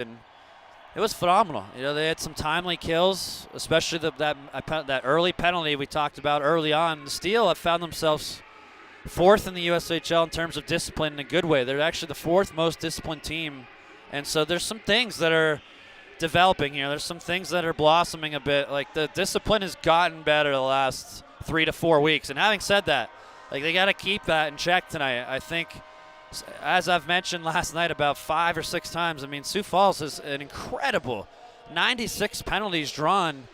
And it was phenomenal. You know, they had some timely kills, especially that early penalty we talked about early on. The Steel have found themselves fourth in the USHL in terms of discipline in a good way. They're actually the fourth most disciplined team. And so there's some things that are developing here. There's some things that are blossoming a bit. Like the discipline has gotten better the last 3 to 4 weeks. And having said that, like they got to keep that in check tonight. I think, as I've mentioned last night about 5 or 6 times, I mean, Sioux Falls is an incredible 96 penalties drawn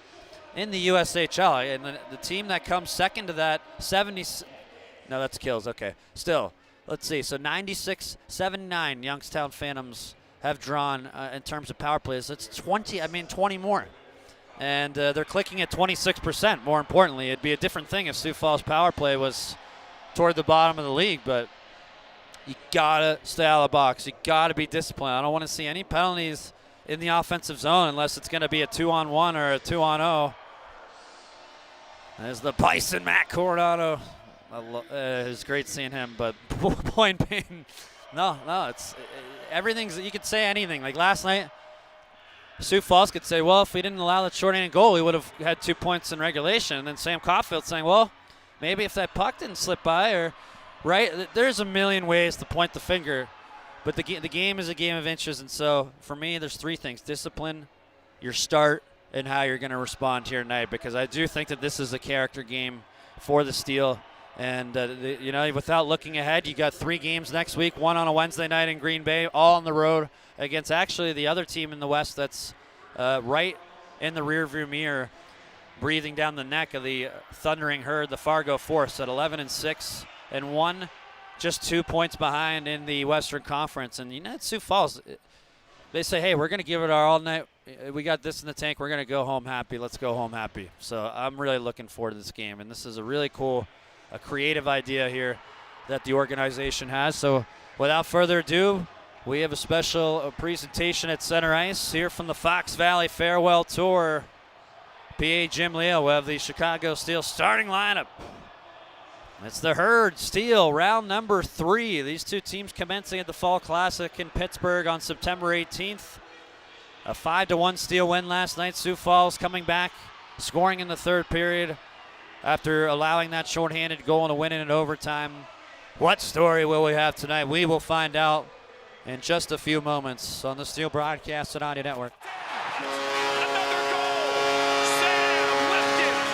in the USHL. And the team that comes second to that, 70, no, that's kills, okay. Still, let's see. So 96, 79 Youngstown Phantoms have drawn in terms of power plays. It's 20 more. And they're clicking at 26%, more importantly. It'd be a different thing if Sioux Falls power play was toward the bottom of the league, but you gotta stay out of the box. You gotta be disciplined. I don't want to see any penalties in the offensive zone unless it's going to be a 2-on-1 or a 2-on-0. There's the Bison, Matt Coronado. It's great seeing him, but point being, no, it's everything's. You could say anything. Like last night, Sioux Falls could say, well, if we didn't allow that shorthanded goal, we would have had 2 points in regulation. And then Sam Caulfield saying, well, maybe if that puck didn't slip by, or right, there's a million ways to point the finger, but the game is a game of inches. And so for me, there's 3 things: discipline, your start, and how you're going to respond here tonight. Because I do think that this is a character game for the Steel. And, you know, without looking ahead, you got 3 games next week, 1 on a Wednesday night in Green Bay, all on the road against actually the other team in the West that's right in the rearview mirror, breathing down the neck of the Thundering Herd, the Fargo Force, at 11-6 and 1, just 2 points behind in the Western Conference. And, you know, Sioux Falls, they say, hey, we're going to give it our all night. We got this in the tank. We're going to go home happy. Let's go home happy. So I'm really looking forward to this game. And this is a really cool, a creative idea here that the organization has. So without further ado, we have a special presentation at center ice here from the Fox Valley Farewell Tour. PA Jim Leo. We have the Chicago Steel starting lineup. It's the Herd Steel, round number 3. These 2 teams commencing at the Fall Classic in Pittsburgh on September 18th. A 5-1 Steel win last night. Sioux Falls coming back, scoring in the 3rd period after allowing that shorthanded goal and a win in overtime. What story will we have tonight? We will find out in just a few moments on the Steel Broadcast and Audio Network. Another goal! Sam Lifton!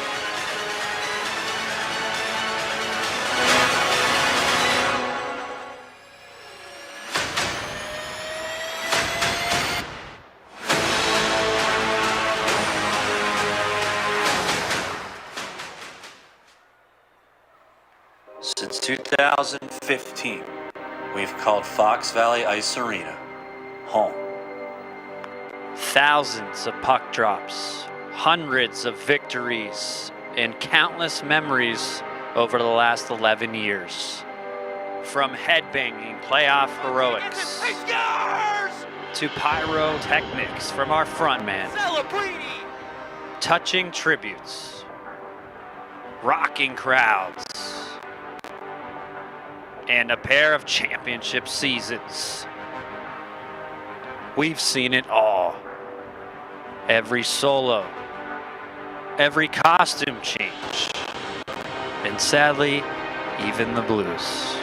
Since 2015, we've called Fox Valley Ice Arena home. Thousands of puck drops, hundreds of victories, and countless memories over the last 11 years. From headbanging playoff heroics to pyrotechnics from our frontman, touching tributes, rocking crowds, and a pair of championship seasons. We've seen it all. Every solo, every costume change, and sadly, even the blues.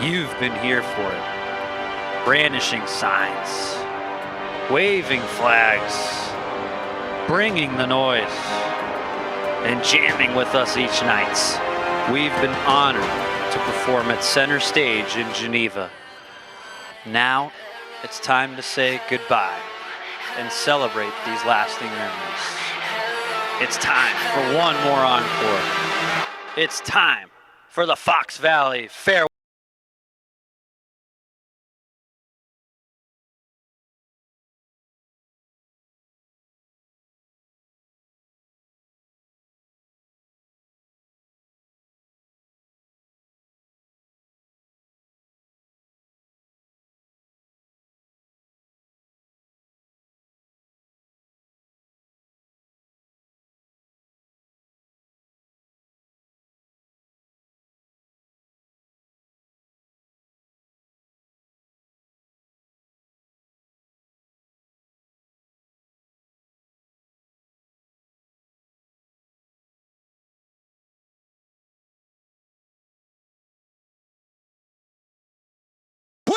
You've been here for it. Brandishing signs, waving flags, bringing the noise, and jamming with us each night. We've been honored to perform at Center Stage in Geneva. Now, it's time to say goodbye and celebrate these lasting memories. It's time for one more encore. It's time for the Fox Valley Farewell.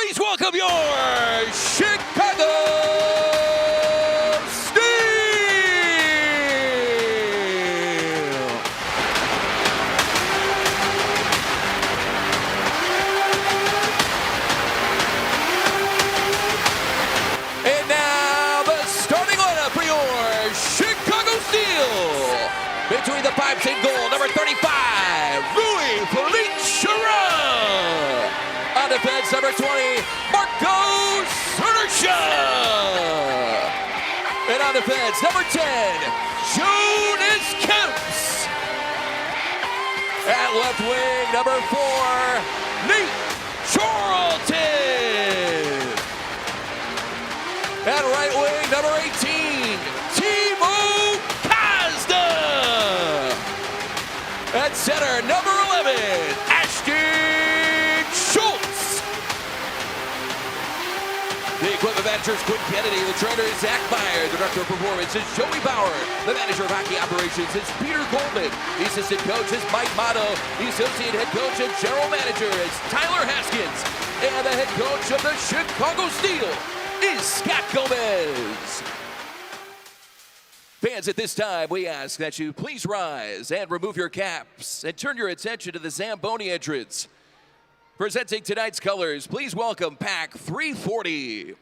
Please welcome your Chicago Steel! And now the starting lineup for your Chicago Steel. Between the pipes and goal, number 35, Rui Felicia. On defense, number 20, Marco Cernisha. And on defense, number 10, Jonas Kemps. At left wing, number 4, Nate Charlton. At right wing, number 18, Timo Kazda. At center, number 11, Ashton Schultz. The equipment manager is Quinn Kennedy. The trainer is Zach Meyer. The director of performance is Joey Bauer. The manager of hockey operations is Peter Goldman. The assistant coach is Mike Motto. The associate head coach and general manager is Tyler Haskins. And the head coach of the Chicago Steel is Scott Gomez. Fans, at this time, we ask that you please rise and remove your caps and turn your attention to the Zamboni entrance. Presenting tonight's colors, please welcome Pack 340.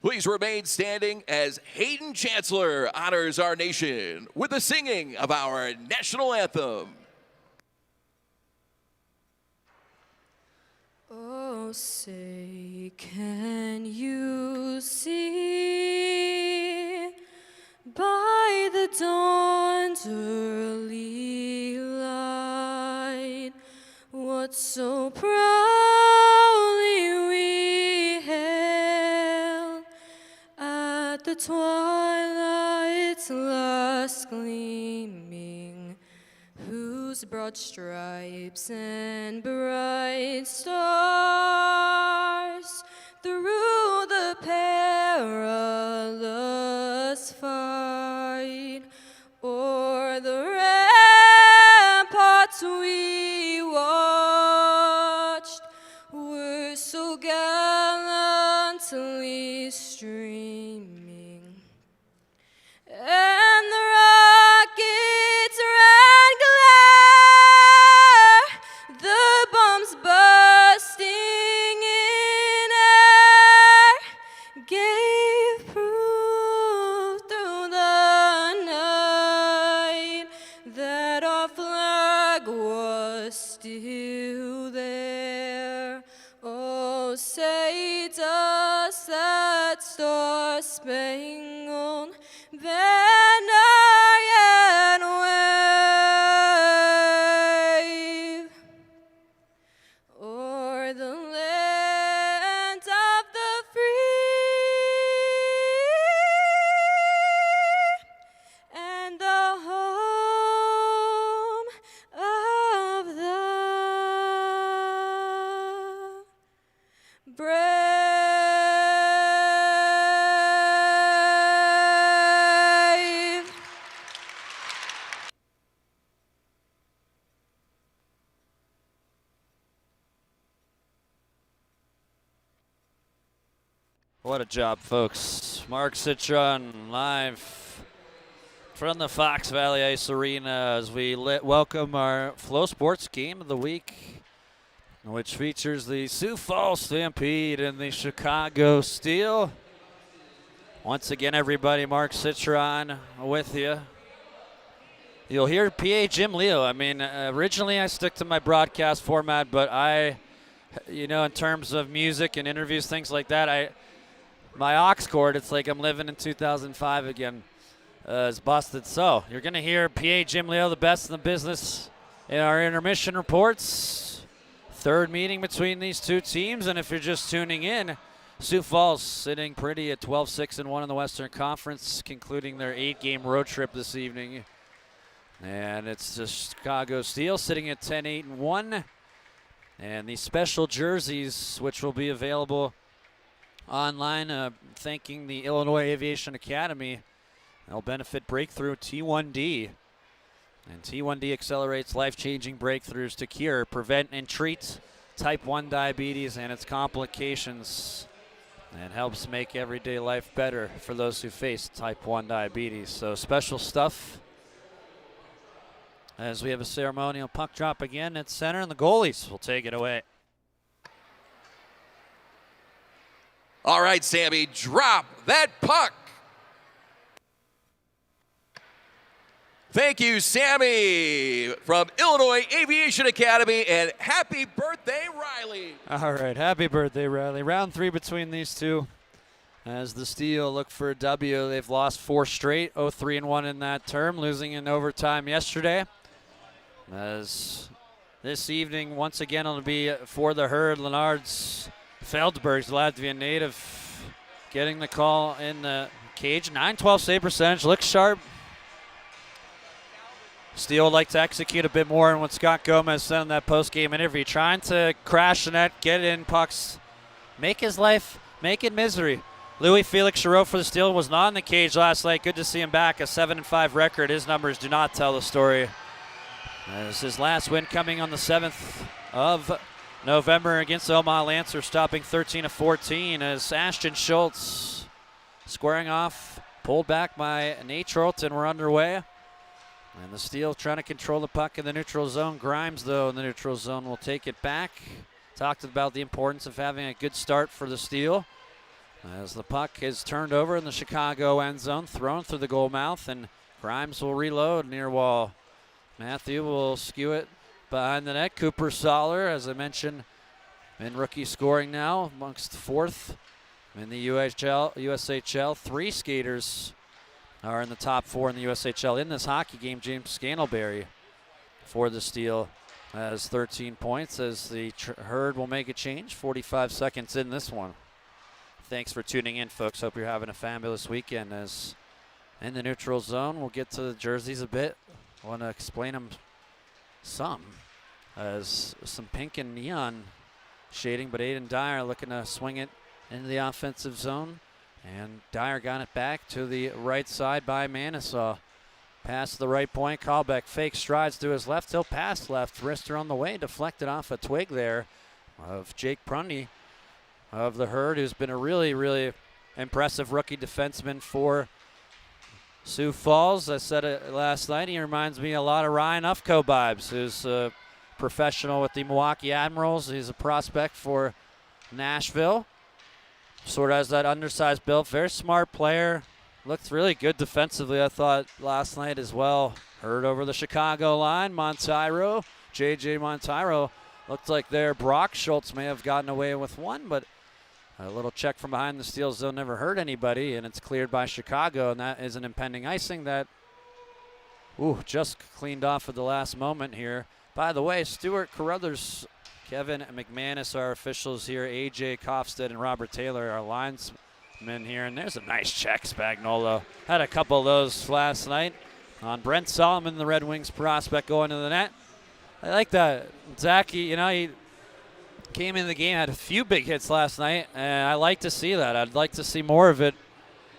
Please remain standing as Hayden Chancellor honors our nation with the singing of our national anthem. Oh, say, can you see by the dawn's early light what so proudly we hailed at the twilight's last gleaming, whose broad stripes and bright stars through the perilous fight o'er the ramparts we watched were so gallantly streaming, and the rockets ran glare, the bombs bursting in air gave proof through the night that our flag was still there. Oh, say does that star-spangled banner yet wave o'er the land of the free and the home of the brave. What a job, folks. Mark Citron live from the Fox Valley Ice Arena as we welcome our Flow Sports Game of the Week, which features the Sioux Falls Stampede and the Chicago Steel. Once again, everybody, Mark Citron with you. You'll hear PA Jim Leo. I mean, originally I stick to my broadcast format, but in terms of music and interviews, things like that, my aux cord, it's like I'm living in 2005 again, is busted. So you're going to hear PA Jim Leo, the best in the business, in our intermission reports. Third meeting between these two teams, and if you're just tuning in, Sioux Falls sitting pretty at 12-6-1 in the Western Conference, concluding their 8-game road trip this evening. And it's the Chicago Steel sitting at 10-8-1. And these special jerseys, which will be available online, thanking the Illinois Aviation Academy, they'll benefit Breakthrough T1D. And T1D accelerates life-changing breakthroughs to cure, prevent, and treat type 1 diabetes and its complications, and helps make everyday life better for those who face type 1 diabetes. So special stuff as we have a ceremonial puck drop again at center, and the goalies will take it away. All right, Sammy, drop that puck. Thank you, Sammy, from Illinois Aviation Academy, and happy birthday, Riley. All right, happy birthday, Riley. Round 3 between these two. As the Steel look for a W, they've lost 4 straight, 0-3-1 in that term, losing in overtime yesterday. As this evening, once again, it'll be for the Herd. Leonard's Feldberg's Latvian native getting the call in the cage. 9-12 save percentage, looks sharp. Steel would like to execute a bit more in what Scott Gomez said in that post-game interview, trying to crash the net, get in pucks, make his life, make it misery. Louis Felix Giroux for the Steel was not in the cage last night. Good to see him back, a 7-5 record. His numbers do not tell the story. As his last win coming on the 7th of November against Omaha Lancers, stopping 13-14 as Ashton Schultz squaring off, pulled back by Nate Charlton. We're underway. And the Steel trying to control the puck in the neutral zone. Grimes, though, in the neutral zone will take it back. Talked about the importance of having a good start for the Steel. As the puck is turned over in the Chicago end zone, thrown through the goal mouth, and Grimes will reload near wall. Matthew will skew it behind the net. Cooper Soller, as I mentioned, in rookie scoring now, amongst 4th in the USHL. 3 skaters are in the top 4 in the USHL in this hockey game. James Scantlebury for the Steel has 13 points as the Herd will make a change. 45 seconds in this one. Thanks for tuning in, folks. Hope you're having a fabulous weekend. As in the neutral zone, we'll get to the jerseys a bit. I want to explain them some. As some pink and neon shading, but Aiden Dyer looking to swing it into the offensive zone. And Dyer got it back to the right side by Manisaw. Past the right point, Callback fake strides to his left. He'll pass left, wrister on the way, deflected off a twig there of Jake Prundy of the Herd, who's been a really, really impressive rookie defenseman for Sioux Falls. I said it last night, he reminds me a lot of Ryan Ufko-Bibes, who's a professional with the Milwaukee Admirals. He's a prospect for Nashville. Sort of has that undersized build. Very smart player. Looked really good defensively, I thought, last night as well. Herd over the Chicago line. Montyro, J.J. Montyro. Looked like there Brock Schultz may have gotten away with one, but a little check from behind the Steel zone never hurt anybody, and it's cleared by Chicago, and that is an impending icing that just cleaned off at the last moment here. By the way, Stuart Carruthers, Kevin McManus, our officials here, AJ Kofstead and Robert Taylor, our linesmen here. And there's a nice check, Spagnolo. Had a couple of those last night on Brent Solomon, the Red Wings prospect, going to the net. I like that. Zach, he came in the game, had a few big hits last night, and I like to see that. I'd like to see more of it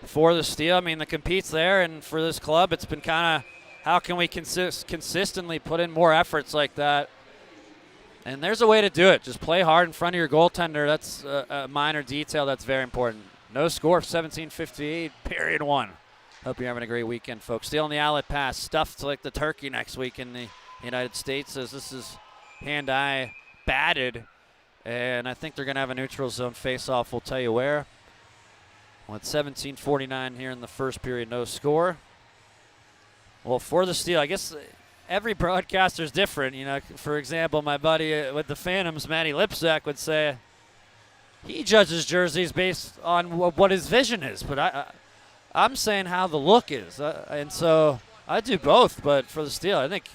for the Steel. I mean, the compete's there, and for this club, it's been kind of how can we consistently put in more efforts like that. And there's a way to do it. Just play hard in front of your goaltender. That's a minor detail that's very important. No score, 17:58, period 1. Hope you're having a great weekend, folks. Steel in the outlet pass, stuffed like the turkey next week in the United States, as this is hand-eye batted. And I think they're going to have a neutral zone face-off. We'll tell you where. With 17:49 here in the first period, no score. Well, for the Steel, I guess every broadcaster is different. For example, my buddy with the Phantoms, Matty Lipzak, would say he judges jerseys based on what his vision is. But I'm saying how the look is. And so I do both. But for the Steel, I think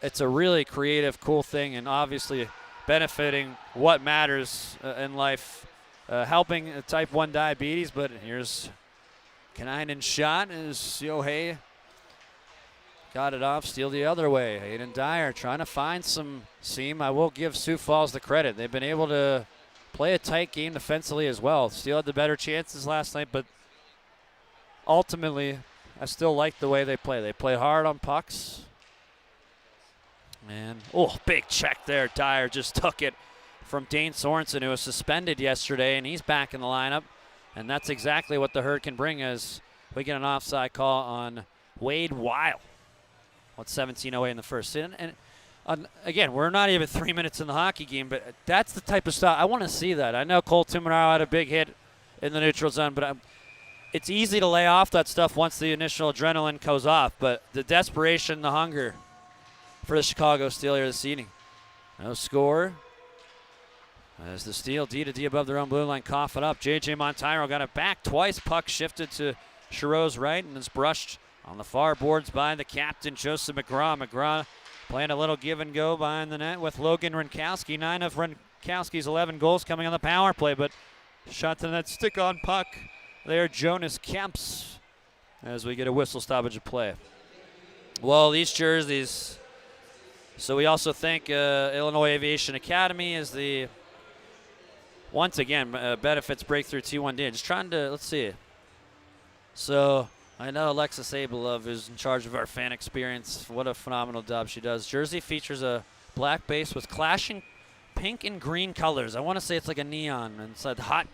it's a really creative, cool thing, and obviously benefiting what matters in life, helping type 1 diabetes. But here's Kanainen shot as Yohei got it off, Steel the other way. Aiden Dyer trying to find some seam. I will give Sioux Falls the credit. They've been able to play a tight game defensively as well. Steel had the better chances last night, but ultimately I still like the way they play. They play hard on pucks. And, big check there. Dyer just took it from Dane Sorensen, who was suspended yesterday, and he's back in the lineup. And that's exactly what the Herd can bring as we get an offside call on Wade Weil. 17:08 in the first. And again, we're not even 3 minutes in the hockey game, but that's the type of stuff. I want to see that. I know Cole Tuminaro had a big hit in the neutral zone, but it's easy to lay off that stuff once the initial adrenaline goes off. But the desperation, the hunger for the Chicago Steel here this evening. No score. As the Steel D to D above their own blue line, cough it up. J.J. Monteiro got it back twice. Puck shifted to Chiro's right and is brushed on the far boards by the captain, Joseph McGraw. McGraw playing a little give and go behind the net with Logan Rinkowski. 9 of Rinkowski's 11 goals coming on the power play, but shot to the net, stick on puck there, Jonas Kemps, as we get a whistle stoppage of play. Well, these jerseys, so we also thank Illinois Aviation Academy as the, once again, benefits breakthrough T1D. Just trying to, let's see. So I know Alexis Abelov is in charge of our fan experience. What a phenomenal job she does. Jersey features a black base with clashing pink and green colors. I want to say it's like a neon. And it's like hot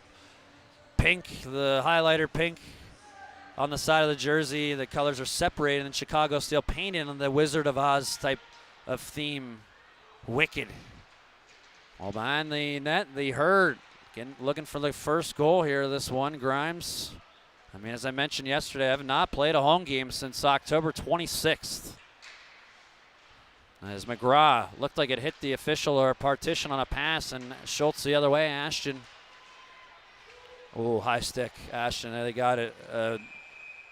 pink, the highlighter pink on the side of the jersey. The colors are separated, and Chicago Steel painted on the Wizard of Oz type of theme. Wicked. All behind the net, the Herd. Again, looking for the first goal here, this one, Grimes. I mean, as I mentioned yesterday, I have not played a home game since October 26th. As McGraw looked like it hit the official or partition on a pass, and Schultz the other way. Ashton. Oh, high stick. Ashton, they got it.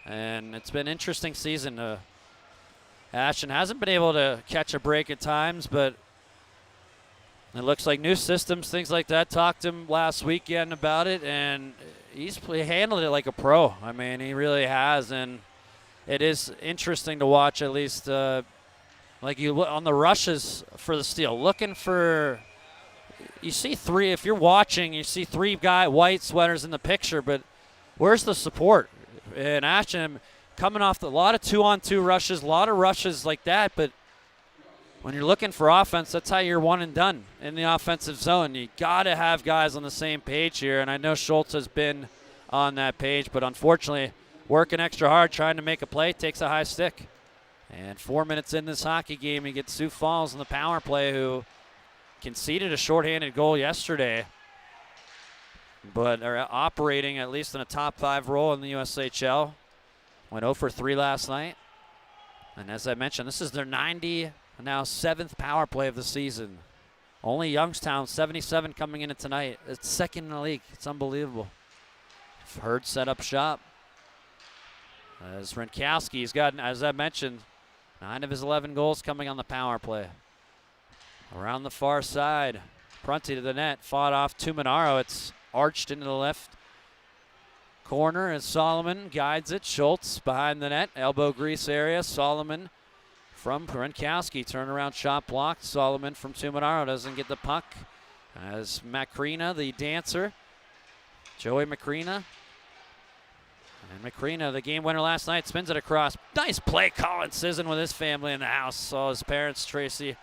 And it's been an interesting season. Ashton hasn't been able to catch a break at times, but it looks like new systems, things like that. Talked to him last weekend about it, and he handled it like a pro. I mean, he really has, and it is interesting to watch. At least, like you look on the rushes for the Steel, looking for. You see three. If you're watching, you see three white sweaters in the picture, but where's the support? And Ashton coming off a lot of 2-on-2 rushes, a lot of rushes like that, but when you're looking for offense, that's how you're one and done in the offensive zone. You got to have guys on the same page here, and I know Schultz has been on that page, but unfortunately, working extra hard, trying to make a play, takes a high stick. And 4 minutes in this hockey game, you get Sioux Falls in the power play, who conceded a shorthanded goal yesterday, but are operating at least in a top 5 role in the USHL. Went 0 for 3 last night. And as I mentioned, this is their 7th power play of the season. Only Youngstown, 77 coming in tonight. It's second in the league. It's unbelievable. Herd set up shop. As Rinkowski's got, as I mentioned, 9 of his 11 goals coming on the power play. Around the far side, Prunty to the net, fought off Tuminaro. It's arched into the left corner as Solomon guides it. Schultz behind the net, elbow grease area. Solomon from Rinkowski, turnaround shot blocked. Solomon from Tuminaro doesn't get the puck. As Macrina, the dancer, Joey Macrina. And Macrina, the game winner last night, spins it across. Nice play, Colin Sisson with his family in the house. Saw his parents, Tracy,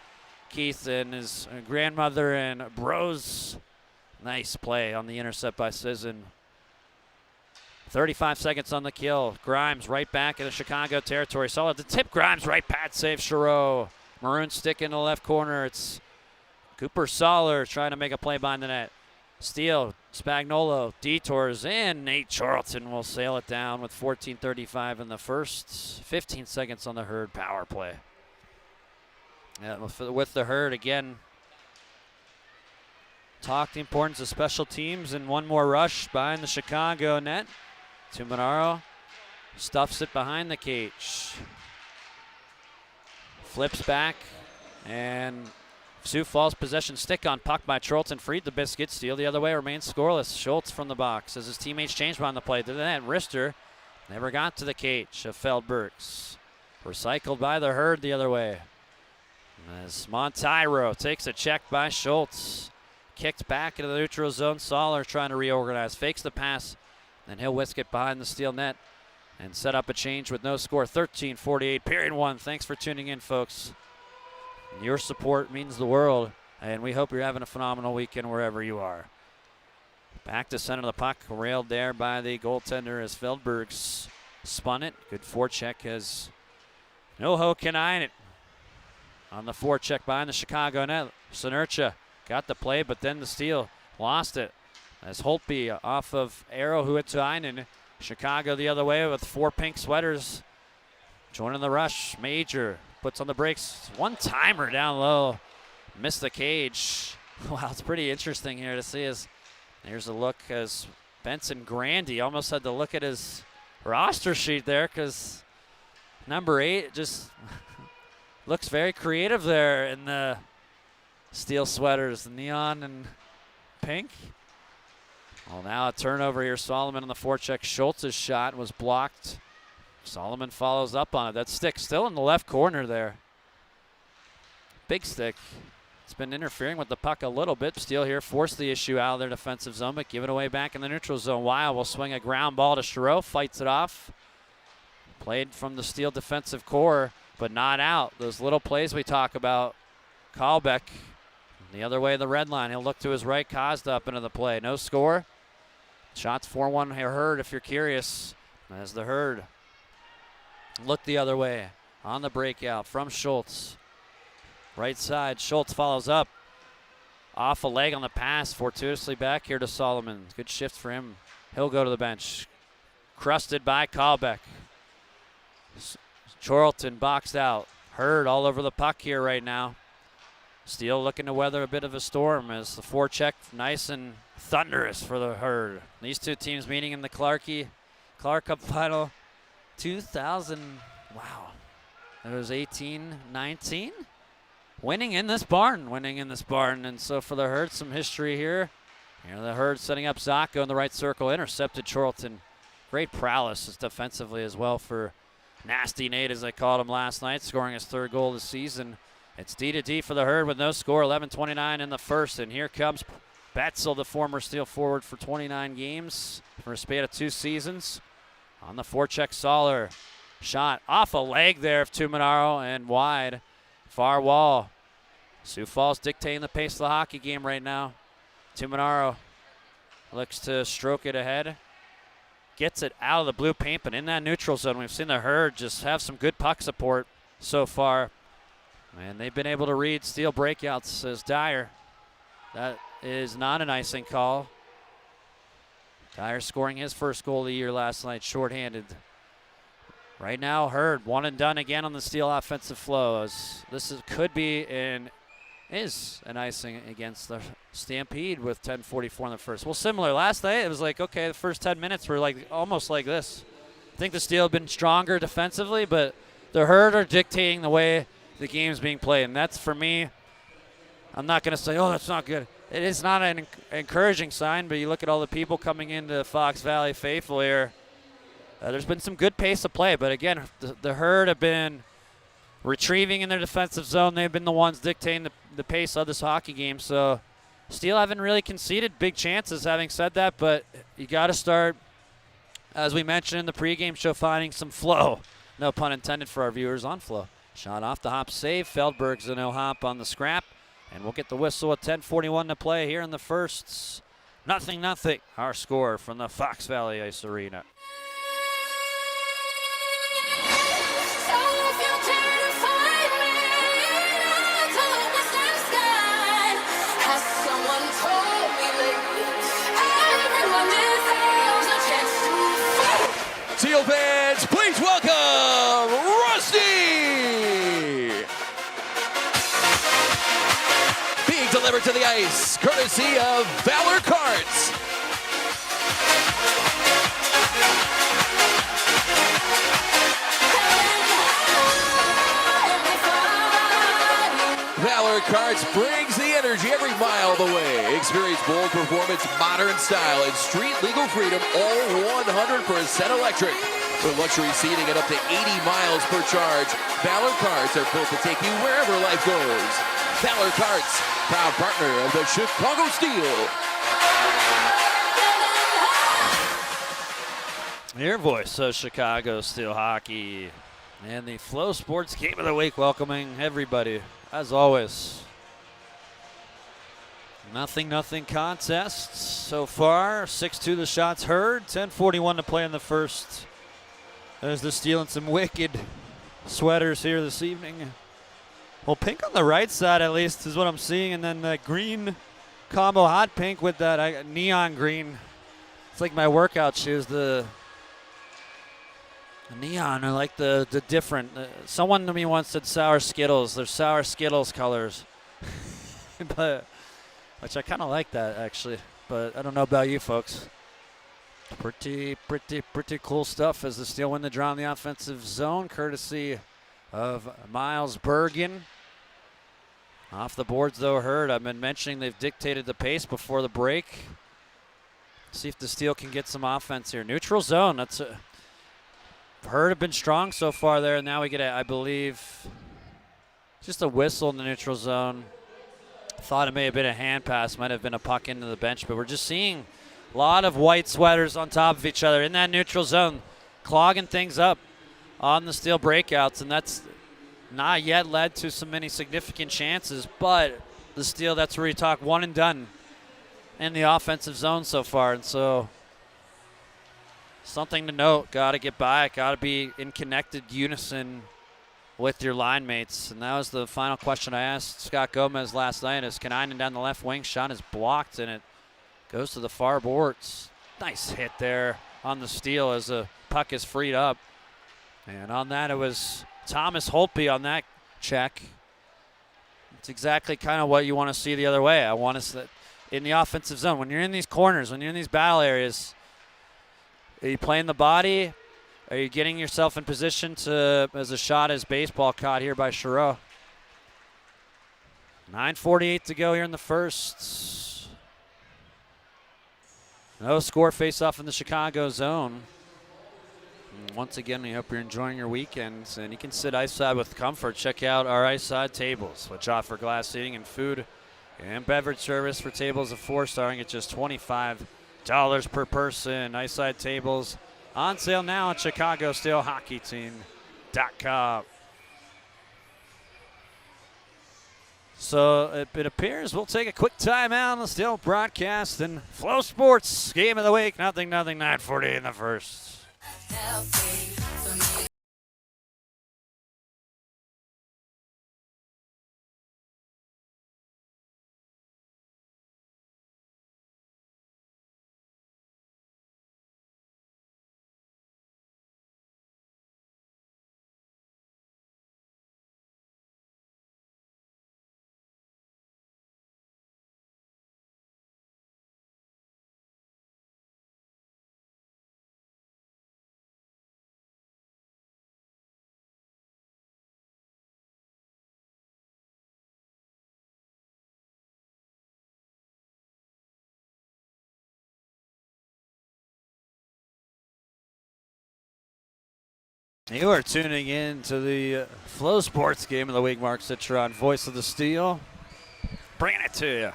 Keith, and his grandmother and bros. Nice play on the intercept by Sisson. 35 seconds on the kill. Grimes right back in the Chicago territory. Solid to tip. Grimes right pad save Chiro. Maroon stick in the left corner. It's Cooper Soller trying to make a play behind the net. Steele, Spagnolo, detours in. Nate Charlton will sail it down with 14:35 in the first. 15 seconds on the Herd power play. Yeah, with the Herd again. Talk the importance of special teams, and one more rush behind the Chicago net. Tuminaro stuffs it behind the cage. Flips back, and Sioux Falls possession, stick on puck by Charlton, freed the biscuit. Steele the other way, remains scoreless. Schultz from the box as his teammates change behind the play. To the net, Rister never got to the cage of Feldbergs. Recycled by the Herd the other way. As Monteiro takes a check by Schultz. Kicked back into the neutral zone. Soller trying to reorganize. Fakes the pass. Then he'll whisk it behind the Steel net and set up a change with no score. 13:48, period 1. Thanks for tuning in, folks. Your support means the world. And we hope you're having a phenomenal weekend wherever you are. Back to center of the puck, railed there by the goaltender as Feldberg's spun it. Good forecheck as Noho Kanainen on the forecheck behind the Chicago net. Sinercha got the play, but then the steal lost it as Holtby off of Arrow Huatainen. Chicago the other way with 4 pink sweaters joining the rush. Major puts on the brakes. One-timer down low. Missed the cage. Wow, it's pretty interesting here to see as here's a look as Benson Grandy almost had to look at his roster sheet there because number 8 just looks very creative there in the steel sweaters, the neon and pink. Well, now a turnover here. Solomon on the forecheck. Schultz's shot was blocked. Solomon follows up on it. That stick still in the left corner there. Big stick. It's been interfering with the puck a little bit. Steele here forced the issue out of their defensive zone, but give it away back in the neutral zone. Weil will swing a ground ball to Chiarot, fights it off. Played from the Steele defensive core, but not out. Those little plays we talk about. Kalbeck the other way of the red line. He'll look to his right. Kozda up into the play. No score. Shots 4-1 Herd if you're curious. As the Herd look the other way on the breakout from Schultz. Right side, Schultz follows up. Off a leg on the pass, fortuitously back here to Solomon. Good shift for him. He'll go to the bench. Crusted by Kalbeck. Charlton boxed out. Herd all over the puck here right now. Steele looking to weather a bit of a storm as the forecheck nice and thunderous for the Herd. These two teams meeting in the Clark Cup final 2000. Wow. It was 18-19. Winning in this barn. And so for the Herd, some history here. Here the Herd setting up Zacco in the right circle. Intercepted Charlton. Great prowess defensively as well for Nasty Nate, as I called him last night, scoring his 3rd goal of the season. It's D-2-D for the Herd with no score, 11:29 in the first. And here comes Betzel, the former Steel forward for 29 games for a span of 2 seasons. On the forecheck, Soller. Shot off a leg there of Tuminaro and wide. Far wall. Sioux Falls dictating the pace of the hockey game right now. Tuminaro looks to stroke it ahead. Gets it out of the blue paint, but in that neutral zone, we've seen the Herd just have some good puck support so far. And they've been able to read Steel breakouts, says Dyer. That is not an icing call. Dyer scoring his 1st goal of the year last night, shorthanded. Right now, Herd, 1 and done again on the Steel offensive flow. As this could be an icing against the Stampede with 10:44 in the first. Well, similar. Last night, it was like, okay, the first 10 minutes were like almost like this. I think the Steel have been stronger defensively, but the Herd are dictating the way the game's being played. And that's, for me, I'm not going to say, oh, that's not good. It is not an encouraging sign, but you look at all the people coming into Fox Valley faithful here. There's been some good pace of play, but again, the Herd have been retrieving in their defensive zone. They've been the ones dictating the pace of this hockey game. So Steel haven't really conceded big chances, having said that, but you got to start, as we mentioned in the pregame show, finding some flow. No pun intended for our viewers on flow. Shot off the hop save. Feldberg's a no hop on the scrap, and we'll get the whistle at 10:41 to play here in the first. 0-0, our score from the Fox Valley Ice Arena. Steel fans, please welcome Rusty! Being delivered to the ice, courtesy of Valor Carts. Valor Carts brings the energy every mile of the way. Experience bold performance, modern style, and street legal freedom, all 100% electric. With luxury seating at up to 80 miles per charge, Valor Carts are built to take you wherever life goes. Valor Carts, proud partner of the Chicago Steel. Your voice of Chicago Steel Hockey and the Flow Sports Game of the Week, welcoming everybody, as always. Nothing contest so far. 6-2 the shots heard. 10:41 to play in the first. As they're stealing some wicked sweaters here this evening. Well, pink on the right side at least is what I'm seeing, and then the green combo hot pink with that neon green. It's like my workout shoes. The neon are like the different. Someone to me once said sour Skittles. They're sour Skittles colors, but which I kind of like that actually. But I don't know about you folks. Pretty cool stuff as the Steel win the draw in the offensive zone, courtesy of Miles Bergen. Off the boards though, Hurd. I've been mentioning they've dictated the pace before the break. See if the Steel can get some offense here. Neutral zone. That's Hurd have been strong so far there, and now we get I believe, just a whistle in the neutral zone. Thought it may have been a hand pass, might have been a puck into the bench, but we're just seeing a lot of white sweaters on top of each other in that neutral zone, clogging things up on the Steel breakouts, and that's not yet led to so many significant chances, but the Steel, that's where you talk one and done in the offensive zone so far, and so something to note. Got to get by, got to be in connected unison with your line mates, and that was the final question I asked Scott Gomez last night. As Kanainen down the left wing, shot is blocked, and it goes to the far boards. Nice hit there on the Steel as the puck is freed up. And on that, it was Thomas Holtby on that check. It's exactly kind of what you want to see the other way. I want us that in the offensive zone, when you're in these corners, when you're in these battle areas, are you playing the body? Are you getting yourself in position to, as a shot is baseball caught here by Giroux. 9:48 to go here in the first. No score face-off in the Chicago zone. And once again, we hope you're enjoying your weekends, and you can sit ice side with comfort. Check out our ice side tables, which offer glass seating and food and beverage service for tables of 4, starting at just $25 per person. Ice side tables on sale now at ChicagoSteelHockeyTeam.com. So it appears we'll take a quick timeout on the Steel broadcast and Flow Sports game of the week. 0-0, 9:40 in the first. You are tuning in to the Flow Sports game of the week. Mark Citron, voice of the Steel, bringing it to you.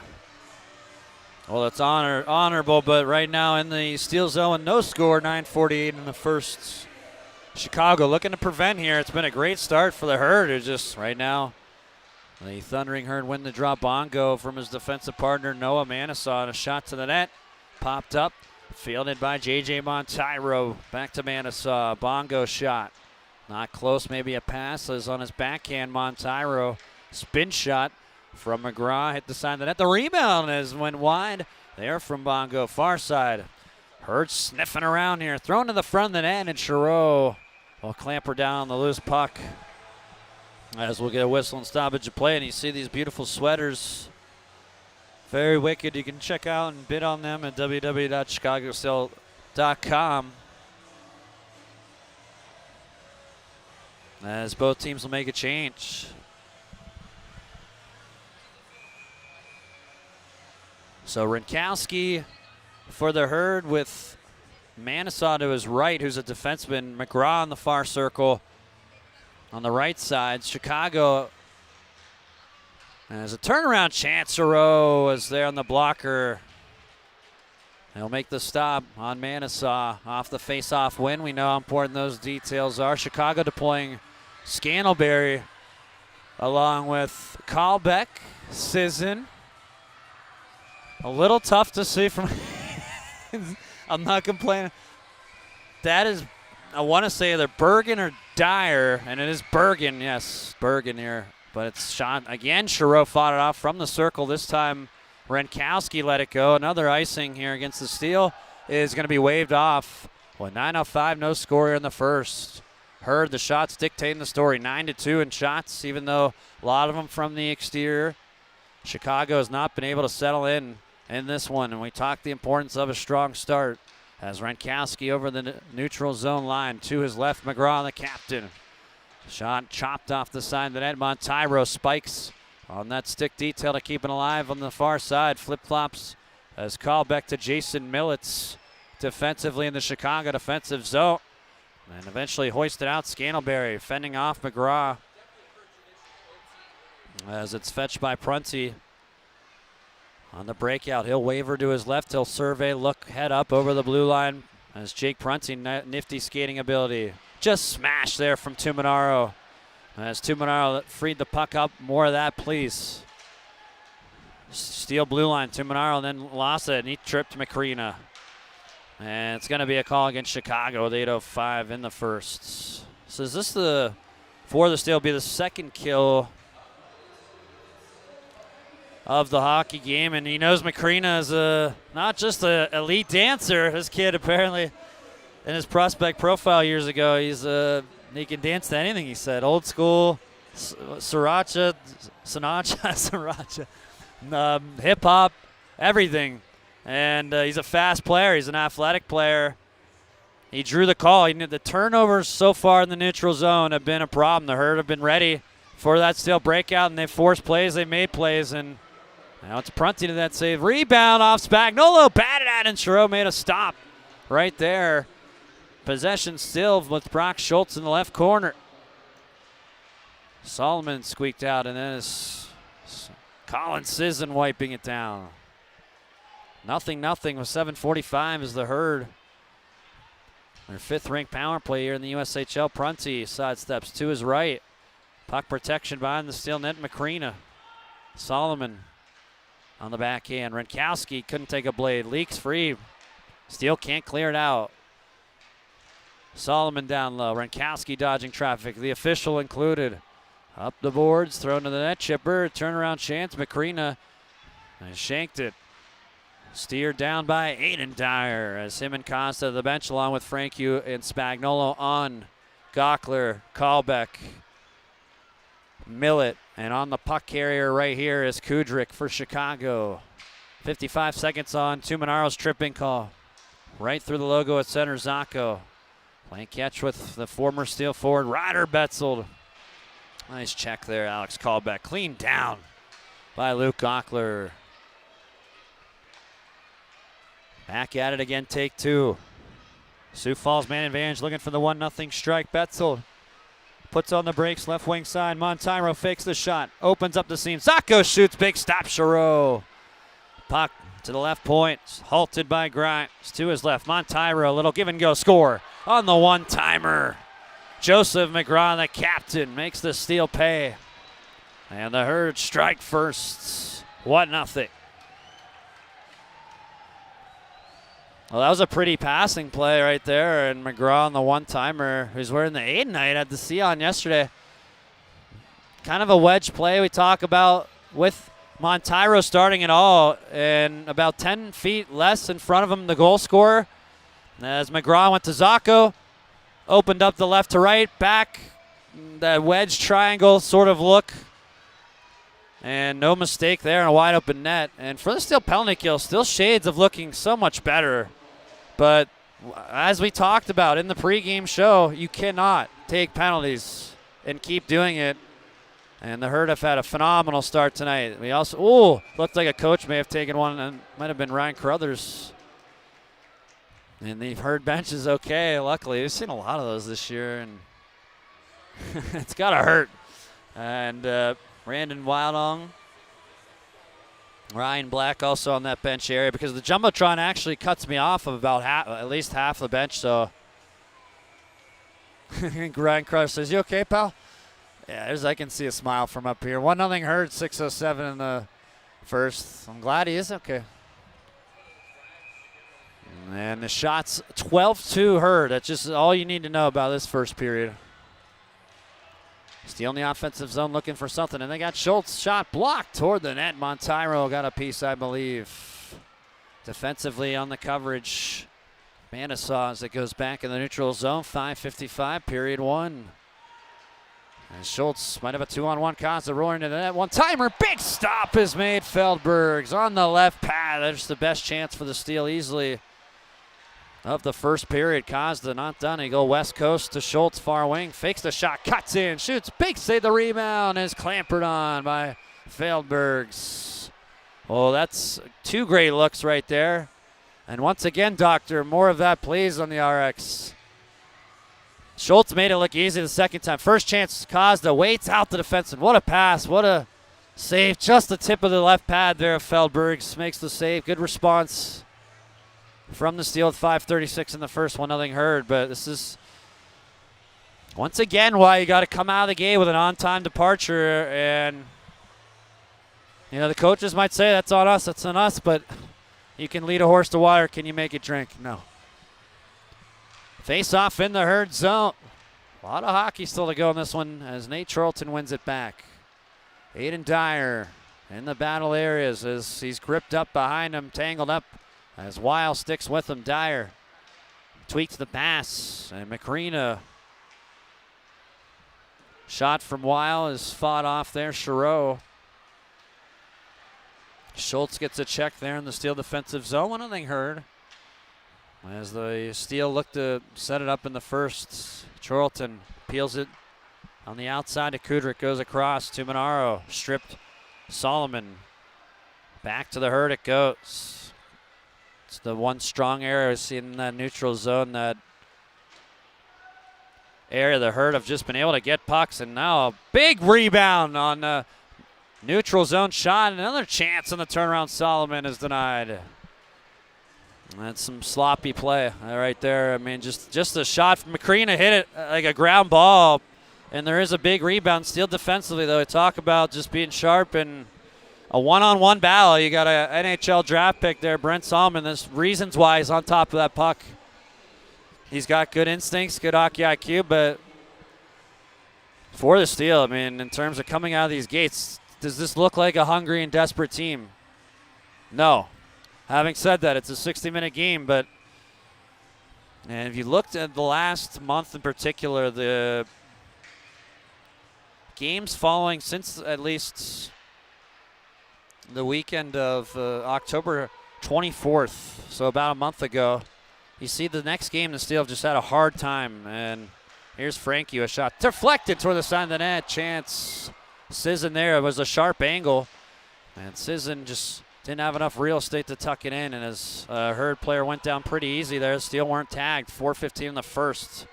Well, it's honorable, but right now in the Steel zone, no score, 9:48 in the first. Chicago looking to prevent here. It's been a great start for the Herd. It's just right now, the Thundering Herd win the draw. Bongo from his defensive partner, Noah Manasaw, and a shot to the net. Popped up, fielded by J.J. Montyro. Back to Manasaw. Bongo shot. Not close, maybe a pass is on his backhand. Montyro, spin shot from McGraw, hit the side of the net. The rebound went wide there from Bongo, far side. Hurd sniffing around here, thrown to the front of the net, and Giroux will clamper down the loose puck. As we'll get a whistle and stoppage of play, and you see these beautiful sweaters. Very wicked. You can check out and bid on them at www.chicagosteel.com. As both teams will make a change. So Rinkowski for the Herd with Manasaw to his right, who's a defenseman. McGraw on the far circle on the right side. Chicago has a turnaround chance. Giroux is there on the blocker. He'll make the stop on Manasaw off the face-off win. We know how important those details are. Chicago deploying Scantlebury along with Kalbeck, Sisson, A little tough to see from. I'm not complaining. That is, I want to say either Bergen or Dyer, and it is Bergen. Yes, Bergen here. But it's shot again. Chiro fought it off from the circle. This time, Renkowski let it go. Another icing here against the Steel is going to be waved off. Well, 9:05, no score here in the first. Heard the shots dictating the story. 9-2 in shots, even though a lot of them from the exterior. Chicago has not been able to settle in this one, and we talked the importance of a strong start as Renkowski over the neutral zone line. To his left, McGraw, the captain. Shot chopped off the side of the net. Montyro spikes on that stick detail to keep it alive on the far side. Flip-flops as called back to Jason Millets defensively in the Chicago defensive zone. And eventually hoisted out Scantlebury, fending off McGraw as it's fetched by Prunty. On the breakout, he'll waver to his left. He'll survey, look, head up over the blue line as Jake Prunty, nifty skating ability. Just smashed there from Tuminaro. As Tuminaro freed the puck up. More of that, please. Steel blue line, Tuminaro, and then lost it, and he tripped Macrina. And it's going to be a call against Chicago with 8:05 in the first. So is this for the Steel, be the second kill of the hockey game, and he knows Macrina is not just an elite dancer. This kid apparently, in his prospect profile years ago, he can dance to anything. He said old school, sriracha, hip hop, everything. And he's a fast player. He's an athletic player. He drew the call. The turnovers so far in the neutral zone have been a problem. The Herd have been ready for that Steel breakout, and they forced plays. They made plays, and now it's Prunty to that save. Rebound off Spagnuolo. Batted at, and Chiro made a stop right there. Possession still with Brock Schultz in the left corner. Solomon squeaked out, and then it's Colin Sisson wiping it down. 0-0 with 7:45 is the Herd. Their fifth-ranked power play here in the USHL. Prunty sidesteps to his right. Puck protection behind the Steel net. Macrina. Solomon on the backhand. Renkowski couldn't take a blade. Leaks free. Steel can't clear it out. Solomon down low. Renkowski dodging traffic. The official included. Up the boards. Thrown to the net. Chipper. Turnaround chance. Macrina shanked it. Steered down by Aiden Dyer as him and Costa to the bench along with Franku and Spagnuolo on Gockler, Callbeck, Millet, and on the puck carrier right here is Kudrick for Chicago. 55 seconds on Tuminaro's tripping call. Right through the logo at center, Zacco. Playing catch with the former Steel forward, Ryder Betzold. Nice check there, Alex Callbeck. Cleaned down by Luke Gockler. Back at it again, take two. Sioux Falls man advantage looking for the 1-0 strike. Betzold puts on the brakes, left wing side. Montyro fakes the shot, opens up the seam. Zacco shoots, big stop, Chiro. Puck to the left point, halted by Grimes. To his left, Montyro, a little give and go, score on the one-timer. Joseph McGraw, the captain, makes the Steel pay. And the Herd strike first, 1-0. Well, that was a pretty passing play right there, and McGraw on the one-timer, who's wearing the 8 night, had to see on yesterday. Kind of a wedge play we talk about with Montyro starting it all, and about 10 feet less in front of him, the goal scorer. As McGraw went to Zacco, opened up the left to right, back, that wedge triangle sort of look. And no mistake there in a wide open net. And for the Steel penalty kill, still shades of looking so much better. But as we talked about in the pregame show, you cannot take penalties and keep doing it. And the Herd have had a phenomenal start tonight. We also, looked like a coach may have taken one, and might have been Ryan Carruthers. And the Herd bench is okay, luckily. We've seen a lot of those this year, and it's got to hurt. And Brandon Wildong, Ryan Black also on that bench area, because the Jumbotron actually cuts me off of about at least half the bench. So Ryan Crush says, "You okay, pal?" Yeah, I can see a smile from up here. 1-0 Herd, 6:07 in the first. I'm glad he is okay. the shot's 12-2 Herd. That's just all you need to know about this first period. Steele in the offensive zone looking for something, and they got Schultz. Shot blocked toward the net. Montyro got a piece, I believe. Defensively on the coverage, Manasaw as it goes back in the neutral zone. 5:55, period one. And Schultz might have a 2-on-1 Costa rolling into the net. One-timer, big stop is made. Feldberg's on the left pad. That's the best chance for the Steele easily of the first period. Costa not done. He go west coast to Schultz, far wing. Fakes the shot, cuts in, shoots. Big save the rebound is clampered on by Feldbergs. Oh, that's two great looks right there. And once again, Doctor, more of that please on the RX. Schultz made it look easy the second time. First chance, Costa waits out the defenseman. What a pass, what a save. Just the tip of the left pad there. Feldbergs makes the save. Good response from the Steele with 5:36 in the first. 1-0 Herd, but this is once again why you got to come out of the gate with an on-time departure. And, you know, the coaches might say that's on us, but you can lead a horse to water. Can you make it drink? No. Face off in the Herd zone. A lot of hockey still to go in this one as Nate Charlton wins it back. Aiden Dyer in the battle areas as he's gripped up behind him, tangled up as Weil sticks with him. Dyer tweaks the pass, and Macrina. Shot from Weil is fought off there. Chiro. Schultz gets a check there in the Steele defensive zone. 1-0 Herd. As the Steele looked to set it up in the first, Charlton peels it on the outside to Kudrick, goes across to Monaro, stripped Solomon. Back to the Herd it goes. It's the one strong area in that neutral zone, that area the Herd have just been able to get pucks, and now a big rebound on the neutral zone shot. Another chance on the turnaround. Solomon is denied. That's some sloppy play right there. I mean, just a shot from Macrina, hit it like a ground ball, and there is a big rebound. Steele defensively, though. We talk about just being sharp and a one-on-one battle. You got an NHL draft pick there, Brent Solomon. There's reasons why he's on top of that puck. He's got good instincts, good hockey IQ, but for the Steele, I mean, in terms of coming out of these gates, does this look like a hungry and desperate team? No. Having said that, it's a 60-minute game, and if you looked at the last month in particular, the games following since at least the weekend of October 24th, so about a month ago, you see the next game the Steele just had a hard time, and here's Frankie, a shot deflected toward the side of the net. Chance Sisson there. It was a sharp angle, and Sisson just didn't have enough real estate to tuck it in, and as Herd player went down pretty easy there. Steele weren't tagged. 4:15 in the first.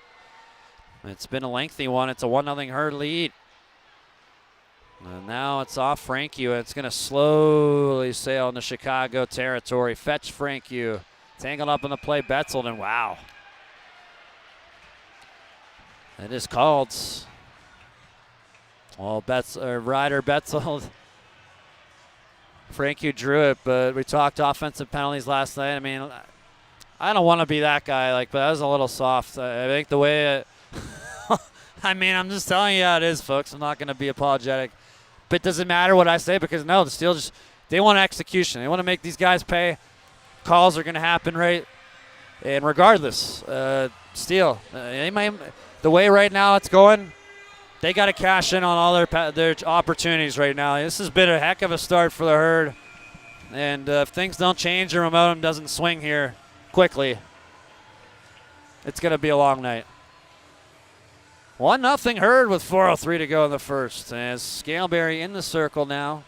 It's been a lengthy one. It's a 1-0 Herd lead. And now it's off Frankie. It's going to slowly sail into Chicago territory. Fetch Frankie. Tangled up in the play. Betzelden. Wow. It is called. Well, Ryder Betzel. Frankie drew it, but we talked offensive penalties last night. I mean, I don't want to be that guy, but that was a little soft. I think the way it I mean, I'm just telling you how it is, folks. I'm not going to be apologetic. But does it matter what I say? Because, no, the Steele they want execution. They want to make these guys pay. Calls are going to happen, right? And regardless, Steele, the way right now it's going, they got to cash in on all their opportunities right now. This has been a heck of a start for the Herd. And if things don't change or momentum doesn't swing here quickly, it's going to be a long night. 1-0 Herd with 4:03 to go in the first. As Scantlebury in the circle now.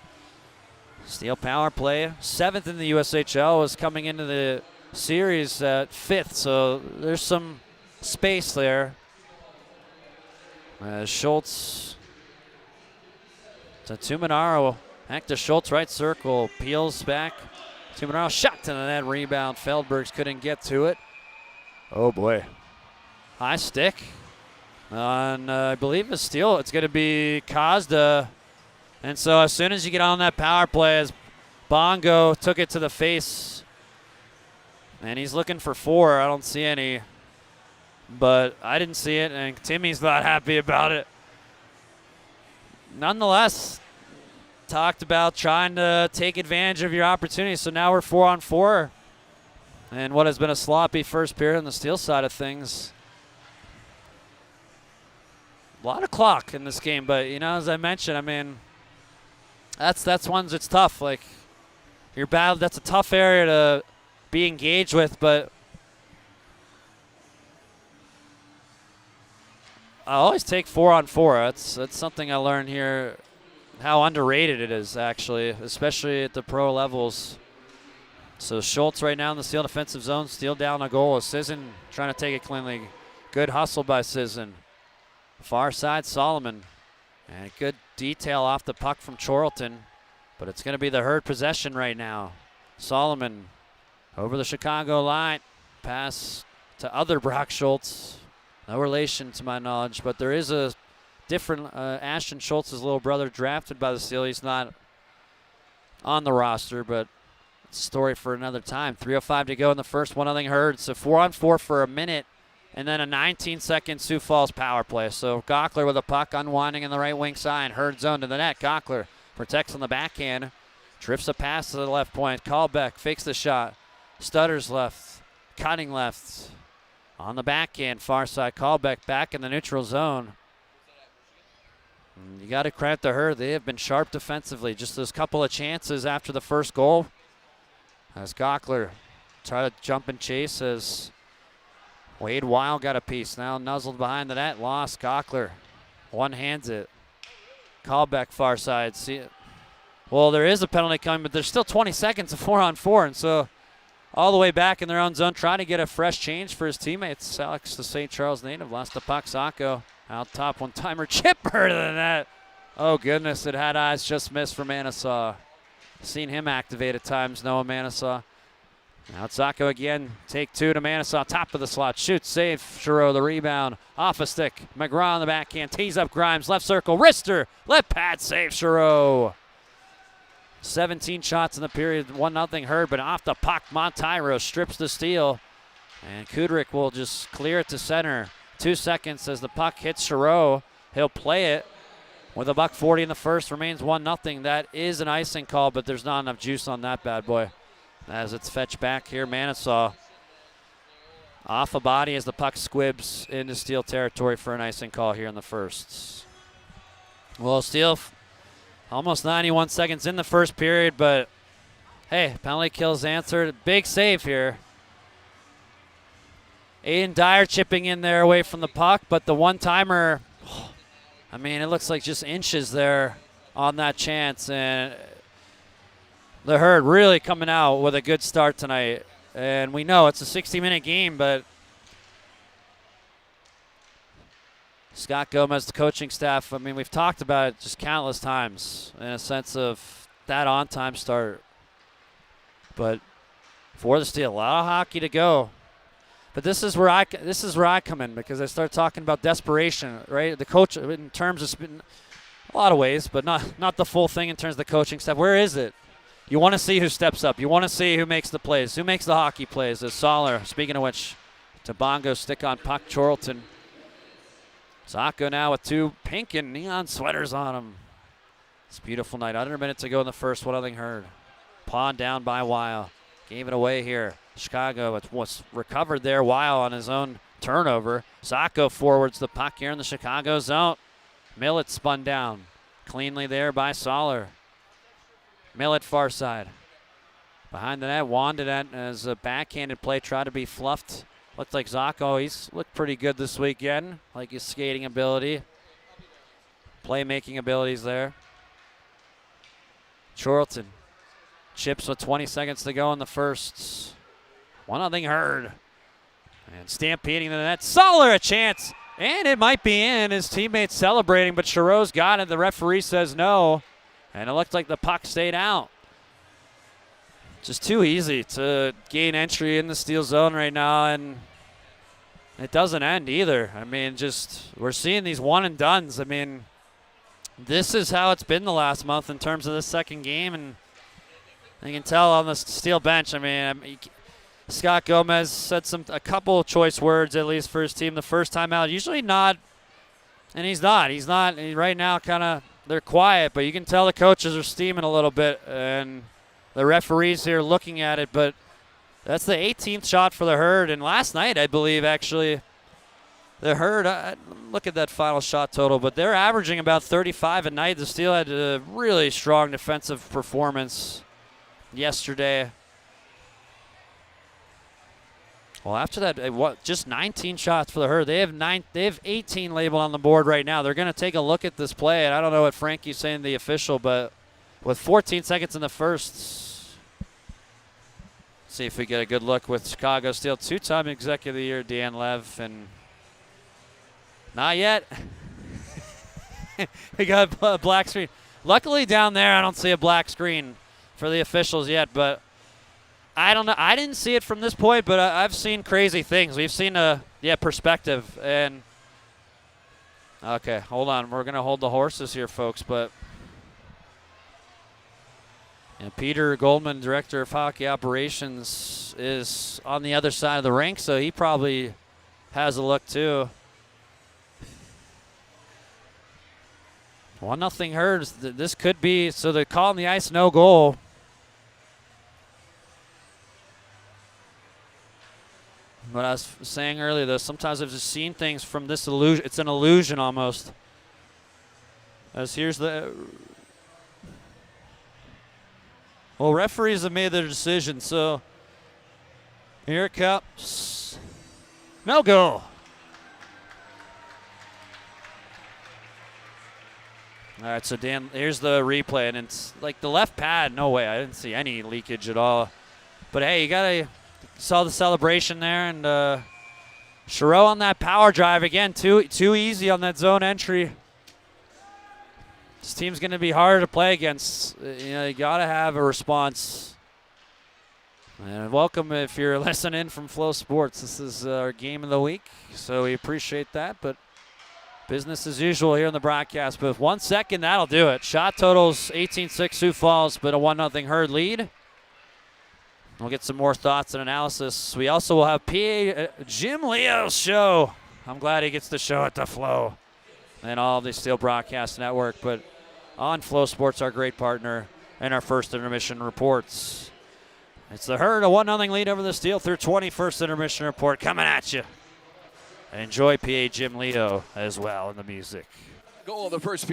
Steele power play. 7th in the USHL, is coming into the series at 5th. So there's some space there. Schultz to Tuminaro. Back to Schultz, right circle. Peels back. Tuminaro shot to the net. Rebound. Feldbergs couldn't get to it. Oh, boy. High stick. On, I believe it's Steele. It's going to be Costa. And so as soon as you get on that power play, as Bongo took it to the face, And he's looking for 4. I don't see any. But I didn't see it, and Timmy's not happy about it. Nonetheless, talked about trying to take advantage of your opportunity. So now we're 4-on-4. And what has been a sloppy first period on the Steel side of things. A lot of clock in this game, but, you know, as I mentioned, I mean, that's ones that's tough. Like, your battle, that's a tough area to be engaged with, but I always take 4-on-4. That's something I learned here, how underrated it is, actually, especially at the pro levels. So Schultz right now in the Steel defensive zone, Steel down a goal. Sisson trying to take it cleanly. Good hustle by Sisson. Far side, Solomon. And good detail off the puck from Chorlton. But it's going to be the Herd possession right now. Solomon over the Chicago line. Pass to other Brock Schultz. No relation to my knowledge, but there is a different Ashton Schultz's little brother drafted by the Steel. He's not on the roster, but it's a story for another time. 3:05 to go in the first, 1-0 Herd. So 4-on-4 for a minute, and then a 19-second Sioux Falls power play. So Gockler with a puck unwinding in the right wing side. Herd zone to the net. Gockler protects on the backhand. Drifts a pass to the left point. Callbeck fakes the shot. Stutters left. Cutting left. On the backhand, far side. Callbeck back in the neutral zone. And you got to credit the Herd. They have been sharp defensively. Just those couple of chances after the first goal. As Gockler try to jump and chase as Wade Weil got a piece. Now nuzzled behind the net. Lost. Gockler one-hands it. Callbeck far side. See it. Well, there is a penalty coming, but there's still 20 seconds of 4-on-4, and so all the way back in their own zone, trying to get a fresh change for his teammates. Alex, the St. Charles native, lost the puck. Sacco out top, one-timer, chipper to the net. Oh, goodness, it had eyes, just missed for Manasaw. Seen him activate at times, Noah Manasaw. Now it's Sacco again, take 2 to Manasaw, top of the slot, shoots, save, Giroux, the rebound, off a stick. McGraw on the backhand, tees up Grimes, left circle, wrister, left pad, save, Giroux. 17 shots in the period, 1-0 Herd, but off the puck, Montyro strips the steal. And Kudrick will just clear it to center. 2 seconds as the puck hits Giroux. He'll play it with a $1.40 in the first, remains 1-0. That is an icing call, but there's not enough juice on that bad boy. As it's fetched back here, Manasaw off a body as the puck squibs into Steel territory for an icing call here in the first. Well, Steel almost 91 seconds in the first period, but hey, penalty kills answered. Big save here. Aiden Dyer chipping in there away from the puck, but the one-timer, I mean, it looks like just inches there on that chance, and the Herd really coming out with a good start tonight. And we know it's a 60-minute game, but Scott Gomez, the coaching staff, I mean, we've talked about it just countless times in a sense of that on-time start. But for the Steel, a lot of hockey to go. But this is where I come in, because I start talking about desperation, right? The coach, in terms of a lot of ways, but not the full thing in terms of the coaching staff. Where is it? You want to see who steps up. You want to see who makes the plays, who makes the hockey plays. As Soller, speaking of which, Tabongo stick on puck, Chorlton. Sacco now with 2 pink and neon sweaters on him. It's a beautiful night. Under a minute to go in the first, 1-0 Herd. Pawned down by Weil. Gave it away here. Chicago, it was recovered there. Weil on his own turnover. Sacco forwards the puck here in the Chicago zone. Millett spun down. Cleanly there by Soller. Millett far side. Behind the net, wanded at as a backhanded play tried to be fluffed. Looked like Sacco, he's looked pretty good this weekend. Like his skating ability. Playmaking abilities there. Chorlton chips with 20 seconds to go in the first. 1-0 Herd. And stampeding to the net. Soller a chance. And it might be in. His teammates celebrating, but Giroux's got it. The referee says no. And it looked like the puck stayed out. Just too easy to gain entry in the Steel zone right now, and it doesn't end either. I mean, just we're seeing these one-and-dones. I mean, this is how it's been the last month in terms of the second game, and you can tell on the Steel bench, I mean, Scott Gomez said a couple choice words at least for his team the first time out. Usually not, and he's not. Right now kind of, they're quiet, but you can tell the coaches are steaming a little bit, and the referees here looking at it. But that's the 18th shot for the Herd, and last night I believe actually the Herd, look at that final shot total, but they're averaging about 35 a night. The Steel had a really strong defensive performance yesterday. Well, after that, just 19 shots for the Herd. They have 18 labeled on the board right now. They're going to take a look at this play, and I don't know what Frankie's saying to the official, but with 14 seconds in the first, see if we get a good look with Chicago Steel. Two-time Executive of the Year, Dan Lev, and not yet. We got a black screen. Luckily down there, I don't see a black screen for the officials yet, but I don't know. I didn't see it from this point, but I've seen crazy things. We've seen perspective. And okay, hold on. We're going to hold the horses here, folks, but Peter Goldman, Director of Hockey Operations, is on the other side of the rink, so he probably has a look too. 1-0 Herd. This could be, so the call on the ice, no goal. But I was saying earlier, though, sometimes I've just seen things from this illusion. It's an illusion almost. As here's the. Well, referees have made their decision, so here it comes. No goal. All right, so Dan, here's the replay, and it's like the left pad. No way, I didn't see any leakage at all. But hey, you saw the celebration there, and Chiro on that power drive again. Too easy on that zone entry. This team's going to be harder to play against. You got to have a response. And welcome if you're listening from Flow Sports. This is our game of the week, so we appreciate that. But business as usual here in the broadcast. But with 1 second, that'll do it. Shot totals 18-6 Sioux Falls, but a 1-0 Herd lead. We'll get some more thoughts and analysis. We also will have PA Jim Leo's show. I'm glad he gets the show at the Flow and all of the Steel Broadcast Network. But on Flow Sports, our great partner, and our first intermission reports. It's the Herd, a 1-0 lead over the Steel through 21st intermission report coming at you. And enjoy PA Jim Leo as well in the music. Goal of the first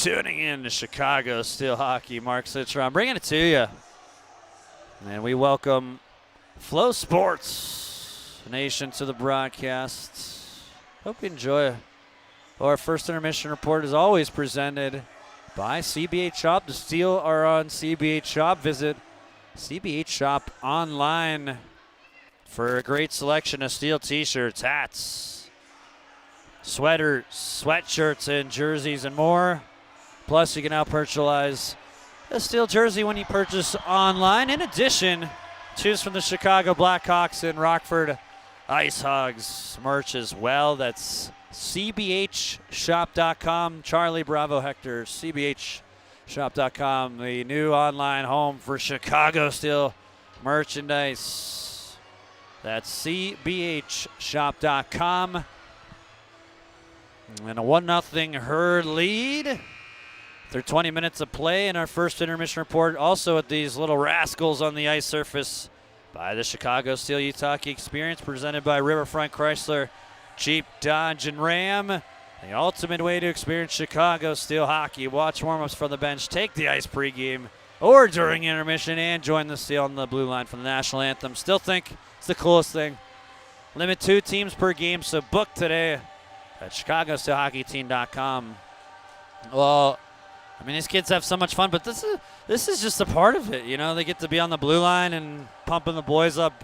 tuning in to Chicago Steel Hockey. Mark Citron bringing it to you. And we welcome Flow Sports Nation to the broadcast. Hope you enjoy. Our first intermission report is always presented by CBH Shop. The Steel are on CBH Shop. Visit CBH Shop online for a great selection of Steel t-shirts, hats, sweaters, sweatshirts, and jerseys, and more. Plus, you can now purchase a Steel jersey when you purchase online. In addition, choose from the Chicago Blackhawks and Rockford Ice Hogs merch as well. That's cbhshop.com. Charlie Bravo Hector, cbhshop.com, the new online home for Chicago Steel merchandise. That's cbhshop.com. And a 1-0 Herd lead. Through 20 minutes of play in our first intermission report. Also at these little rascals on the ice surface by the Chicago Steel Youth Hockey Experience, presented by Riverfront Chrysler, Jeep, Dodge, and Ram. The ultimate way to experience Chicago Steel Hockey. Watch warm-ups from the bench, take the ice pregame or during intermission, and join the Steel on the blue line for the national anthem. Still think it's the coolest thing. Limit 2 teams per game, so book today at chicagosteelhockeyteam.com. Well, I mean, these kids have so much fun, but this is just a part of it. You know, they get to be on the blue line and pumping the boys up.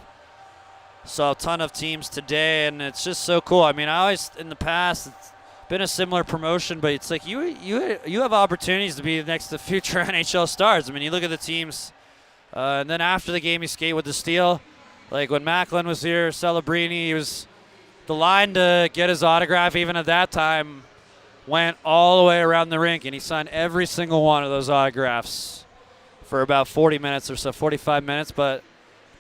Saw a ton of teams today, and it's just so cool. I mean, I always, in the past, it's been a similar promotion, but it's like you have opportunities to be next to future NHL stars. I mean, you look at the teams, and then after the game, you skate with the Steel. Like when Macklin was here, Celebrini, he was the line to get his autograph, even at that time, went all the way around the rink, and he signed every single one of those autographs for about 40 minutes or so, 45 minutes. But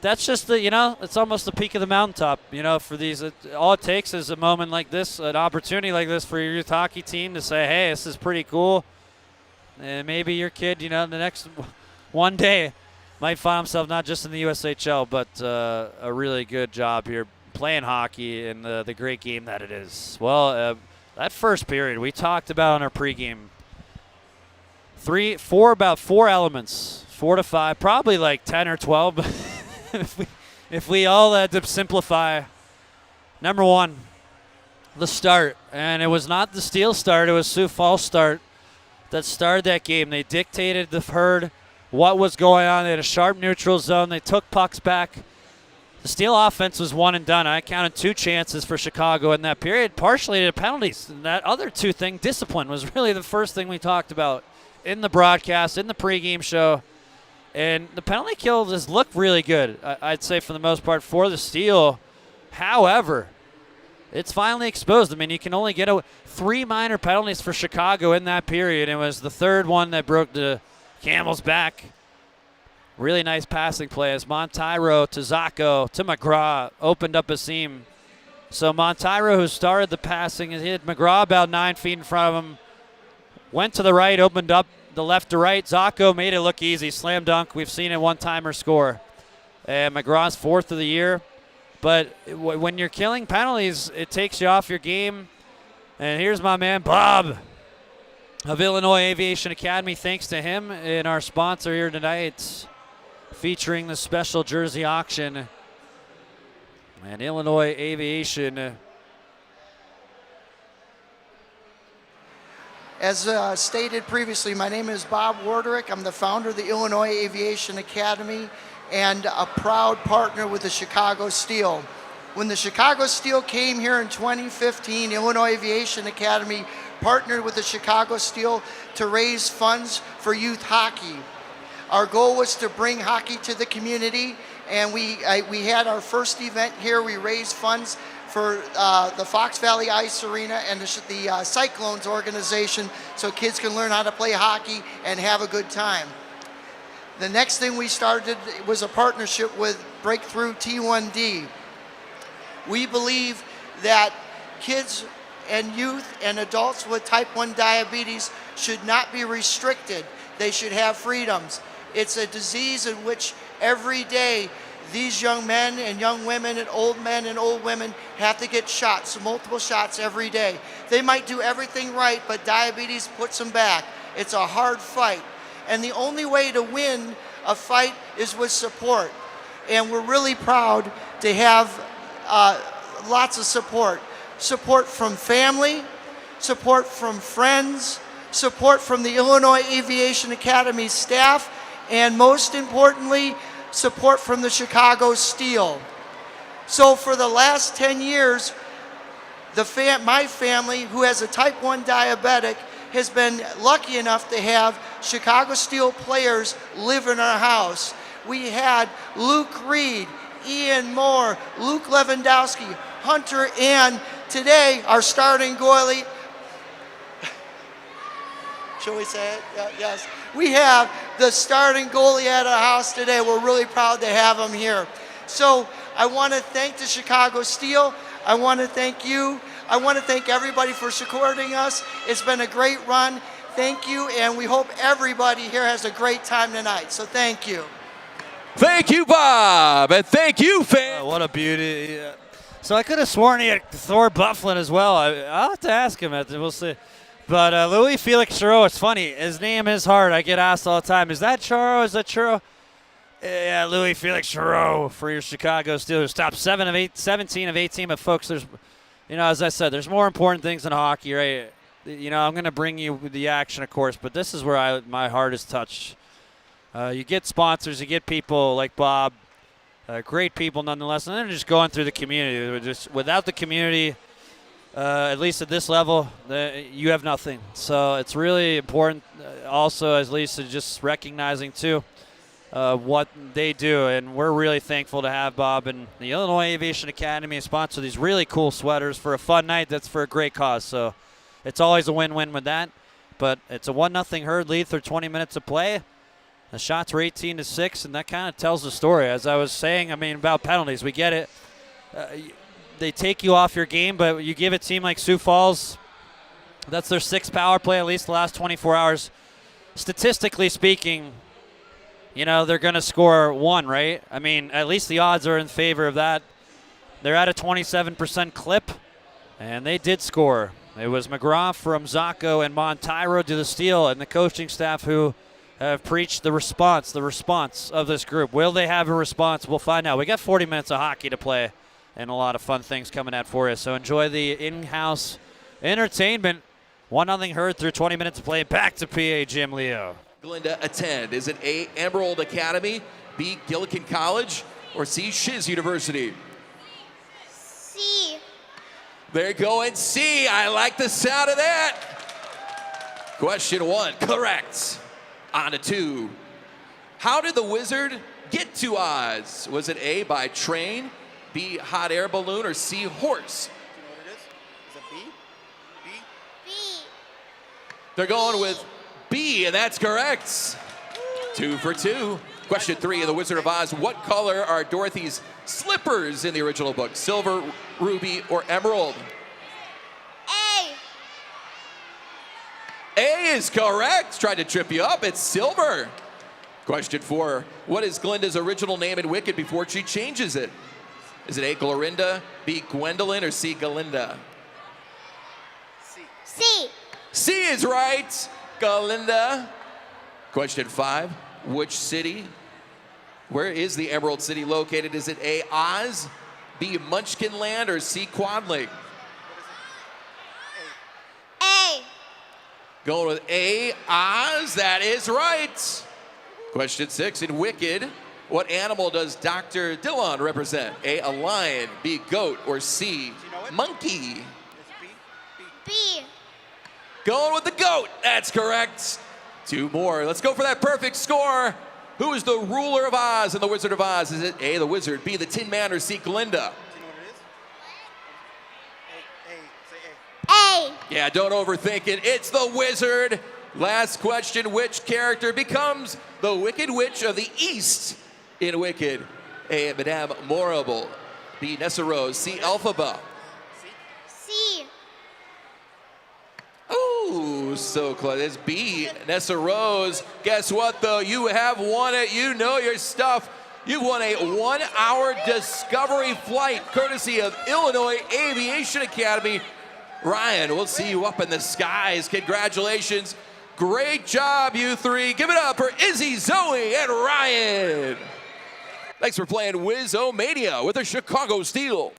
that's just it's almost the peak of the mountaintop, for these. All it takes is a moment like this, an opportunity like this for your youth hockey team to say, hey, this is pretty cool. And maybe your kid, the next one day might find himself not just in the USHL, but a really good job here playing hockey and the great game that it is. Well, that first period we talked about on our pregame. About four elements, 4 to 5, probably like 10 or 12. if we all had to simplify, number one, the start. And it was not the Steel start, it was Sioux Falls start that started that game. They dictated the Herd what was going on. They had a sharp neutral zone. They took pucks back. The Steel offense was one and done. I counted 2 chances for Chicago in that period, partially to penalties. And that other 2 thing, discipline, was really the first thing we talked about in the broadcast, in the pregame show. And the penalty kill has looked really good, I'd say, for the most part, for the Steel. However, it's finally exposed. I mean, you can only get 3 minor penalties for Chicago in that period. It was the third one that broke the Camel's back. Really nice passing play as Montyro to Zacco to McGraw opened up a seam. So Montyro, who started the passing, hit McGraw about 9 feet in front of him. Went to the right, opened up the left to right. Zacco made it look easy. Slam dunk. We've seen a one-timer score. And McGraw's 4th of the year. But when you're killing penalties, it takes you off your game. And here's my man, Bob of Illinois Aviation Academy. Thanks to him and our sponsor here tonight, featuring the special jersey auction. And Illinois Aviation. As stated previously, my name is Bob Warderick. I'm the founder of the Illinois Aviation Academy and a proud partner with the Chicago Steel. When the Chicago Steel came here in 2015, Illinois Aviation Academy partnered with the Chicago Steel to raise funds for youth hockey. Our goal was to bring hockey to the community, and we had our first event here. We raised funds for the Fox Valley Ice Arena and the Cyclones organization, so kids can learn how to play hockey and have a good time. The next thing we started was a partnership with Breakthrough T1D. We believe that kids and youth and adults with type 1 diabetes should not be restricted. They should have freedoms. It's a disease in which every day these young men and young women and old women have to get shots, multiple shots every day. They might do everything right, but diabetes puts them back. It's a hard fight. And the only way to win a fight is with support. And we're really proud to have lots of support. Support from family, support from friends, support from the Illinois Aviation Academy staff, and most importantly, support from the Chicago Steel. So for the last 10 years, my family, who has a type 1 diabetic, has been lucky enough to have Chicago Steel players live in our house. We had Luke Reed, Ian Moore, Luke Lewandowski, Hunter, and today our starting goalie, shall we say it? Yes. We have the starting goalie at our house today. We're really proud to have him here. So I want to thank the Chicago Steel. I want to thank you. I want to thank everybody for supporting us. It's been a great run. Thank you, and we hope everybody here has a great time tonight. So thank you. Thank you, Bob, and thank you, fans. What a beauty. Yeah. So I could have sworn he had Thor Bufflin as well. I'll have to ask him. We'll see. But Louis Felix Churro, it's funny. His name is hard. I get asked all the time, is that Churro? Is that Churro? Yeah, Louis Felix Churro for your Chicago Steelers. Top 17 of 18. But, folks, there's, as I said, there's more important things than hockey, right? I'm going to bring you the action, of course, but this is where my heart is touched. You get sponsors, you get people like Bob, great people nonetheless, and they're just going through the community. Just without the community, at least at this level, you have nothing. So it's really important also, as Lisa, just recognizing, too, what they do. And we're really thankful to have Bob and the Illinois Aviation Academy sponsor these really cool sweaters for a fun night that's for a great cause. So it's always a win-win with that. But it's a 1-0 herd lead through 20 minutes of play. The shots were 18-6, and that kind of tells the story. As I was saying, about penalties, we get it. They take you off your game, but you give a team like Sioux Falls, that's their 6th power play at least the last 24 hours. Statistically speaking, they're going to score 1, right? At least the odds are in favor of that. They're at a 27% clip, and they did score. It was McGraw from Zacco and Montyro to the steal, and the coaching staff who have preached the response of this group. Will they have a response? We'll find out. We got 40 minutes of hockey to play and a lot of fun things coming out for you. So enjoy the in-house entertainment. 1-0 herd through 20 minutes of play. Back to PA Jim Leo. Glinda attend? Is it A, Emerald Academy, B, Gillikin College, or C, Shiz University? C. They're going C. I like the sound of that. Question 1, correct. On to 2. How did the Wizard get to Oz? Was it A, by train, B, hot air balloon, or C, horse? Do you know what it is? Is it B? B. They're going with B, and that's correct. 2 for 2. Question 3 of The Wizard of Oz. What color are Dorothy's slippers in the original book? Silver, ruby, or emerald? A. A is correct. Tried to trip you up. It's silver. Question 4. What is Glinda's original name in Wicked before she changes it? Is it A, Glorinda, B, Gwendolyn, or C, Galinda? C. C is right. Galinda. Question 5. Which city? Where is the Emerald City located? Is it A, Oz, B, Munchkinland, or C, Quad Lake? A. Going with A, Oz. That is right. Question 6. In Wicked, what animal does Dr. Dillon represent? A, a lion, B, goat, or C, monkey? B. Going with the goat. That's correct. 2 more. Let's go for that perfect score. Who is the ruler of Oz in The Wizard of Oz? Is it A, the Wizard, B, the Tin Man, or C, Glinda? Do you know what it is? A. Say A. A. Yeah, don't overthink it. It's the Wizard. Last question. Which character becomes the Wicked Witch of the East in Wicked? A, Madame Morrible, B, Nessa Rose, C, Elphaba. C. Ooh, so close. It's B, Nessa Rose. Guess what, though? You have won it. You know your stuff. You won a 1-hour discovery flight courtesy of Illinois Aviation Academy. Ryan, we'll see you up in the skies. Congratulations. Great job, you three. Give it up for Izzy, Zoe, and Ryan. Thanks for playing Wiz-O-Mania with the Chicago Steel.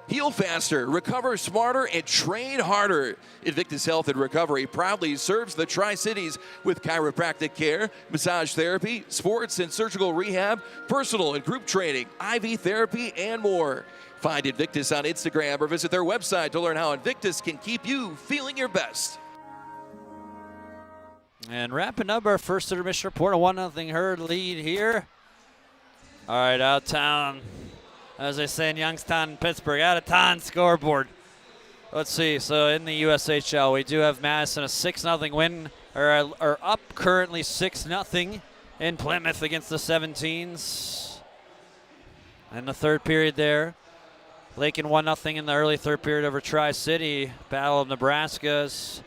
Heal faster, recover smarter, and train harder. Invictus Health and Recovery proudly serves the Tri-Cities with chiropractic care, massage therapy, sports and surgical rehab, personal and group training, IV therapy, and more. Find Invictus on Instagram or visit their website to learn how Invictus can keep you feeling your best. And wrapping up our first intermission report, a 1-0 Herd lead here. All right, out of town. As they say in Youngstown, Pittsburgh, out of town scoreboard. Let's see. So in the USHL, we do have Madison a 6-0 win, or up currently 6-0 in Plymouth against the 17s. In the third period there, Lakin 1-0 in the early third period over Tri-City. Battle of Nebraska's.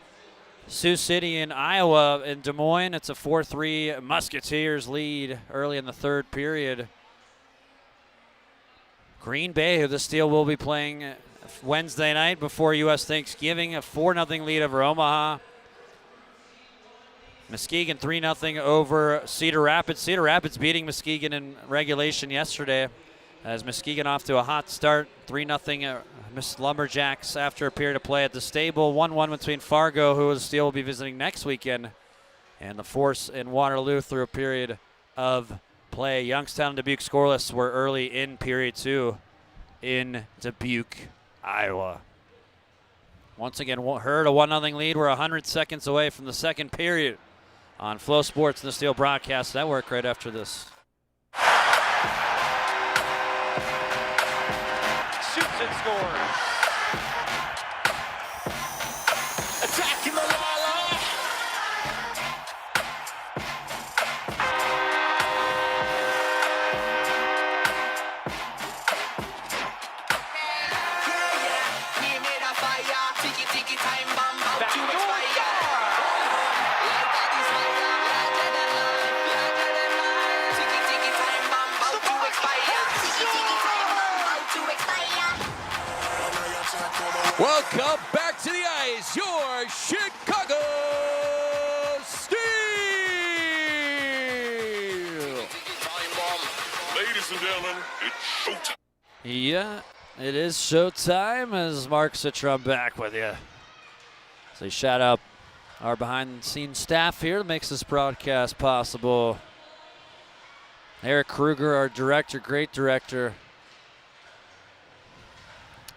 Sioux City in Iowa in Des Moines. It's a 4-3 Musketeers lead early in the third period. Green Bay, who the Steel will be playing Wednesday night before U.S. Thanksgiving, a 4-0 lead over Omaha. Muskegon 3-0 over Cedar Rapids. Cedar Rapids beating Muskegon in regulation yesterday as Muskegon off to a hot start. 3-0 Miss Lumberjacks after a period of play at the Stable. 1-1 between Fargo, who the Steel will be visiting next weekend, and the Force in Waterloo through a period of play. Youngstown and Dubuque scoreless were early in period 2 in Dubuque, Iowa. Once again, Herd a 1-0 lead. We're 100 seconds away from the second period on Flow Sports and the Steel Broadcast Network right after this. Shoots and scores. Attacking the Lala. Welcome back to the ice, your Chicago Steel. Ladies and gentlemen, it's showtime. Yeah, it is showtime as Mark Citron back with you. So shout out our behind-the-scenes staff here that makes this broadcast possible. Eric Kruger, our director, great director.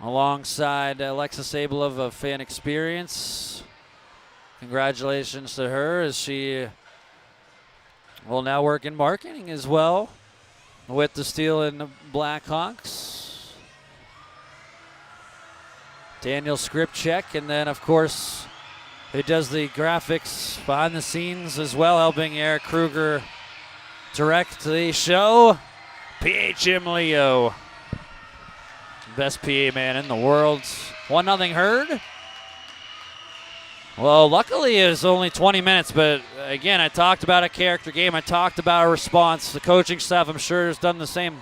Alongside Alexis Abelov of Fan Experience. Congratulations to her as she will now work in marketing as well with the Steel and the Blackhawks. Daniel Skripchek, and then of course who does the graphics behind the scenes as well, helping Eric Kruger direct the show, PHM Leo. Best PA man in the world. 1-0 Herd. Well, luckily it was only 20 minutes, but again, I talked about a character game. I talked about a response. The coaching staff, I'm sure, has done the same.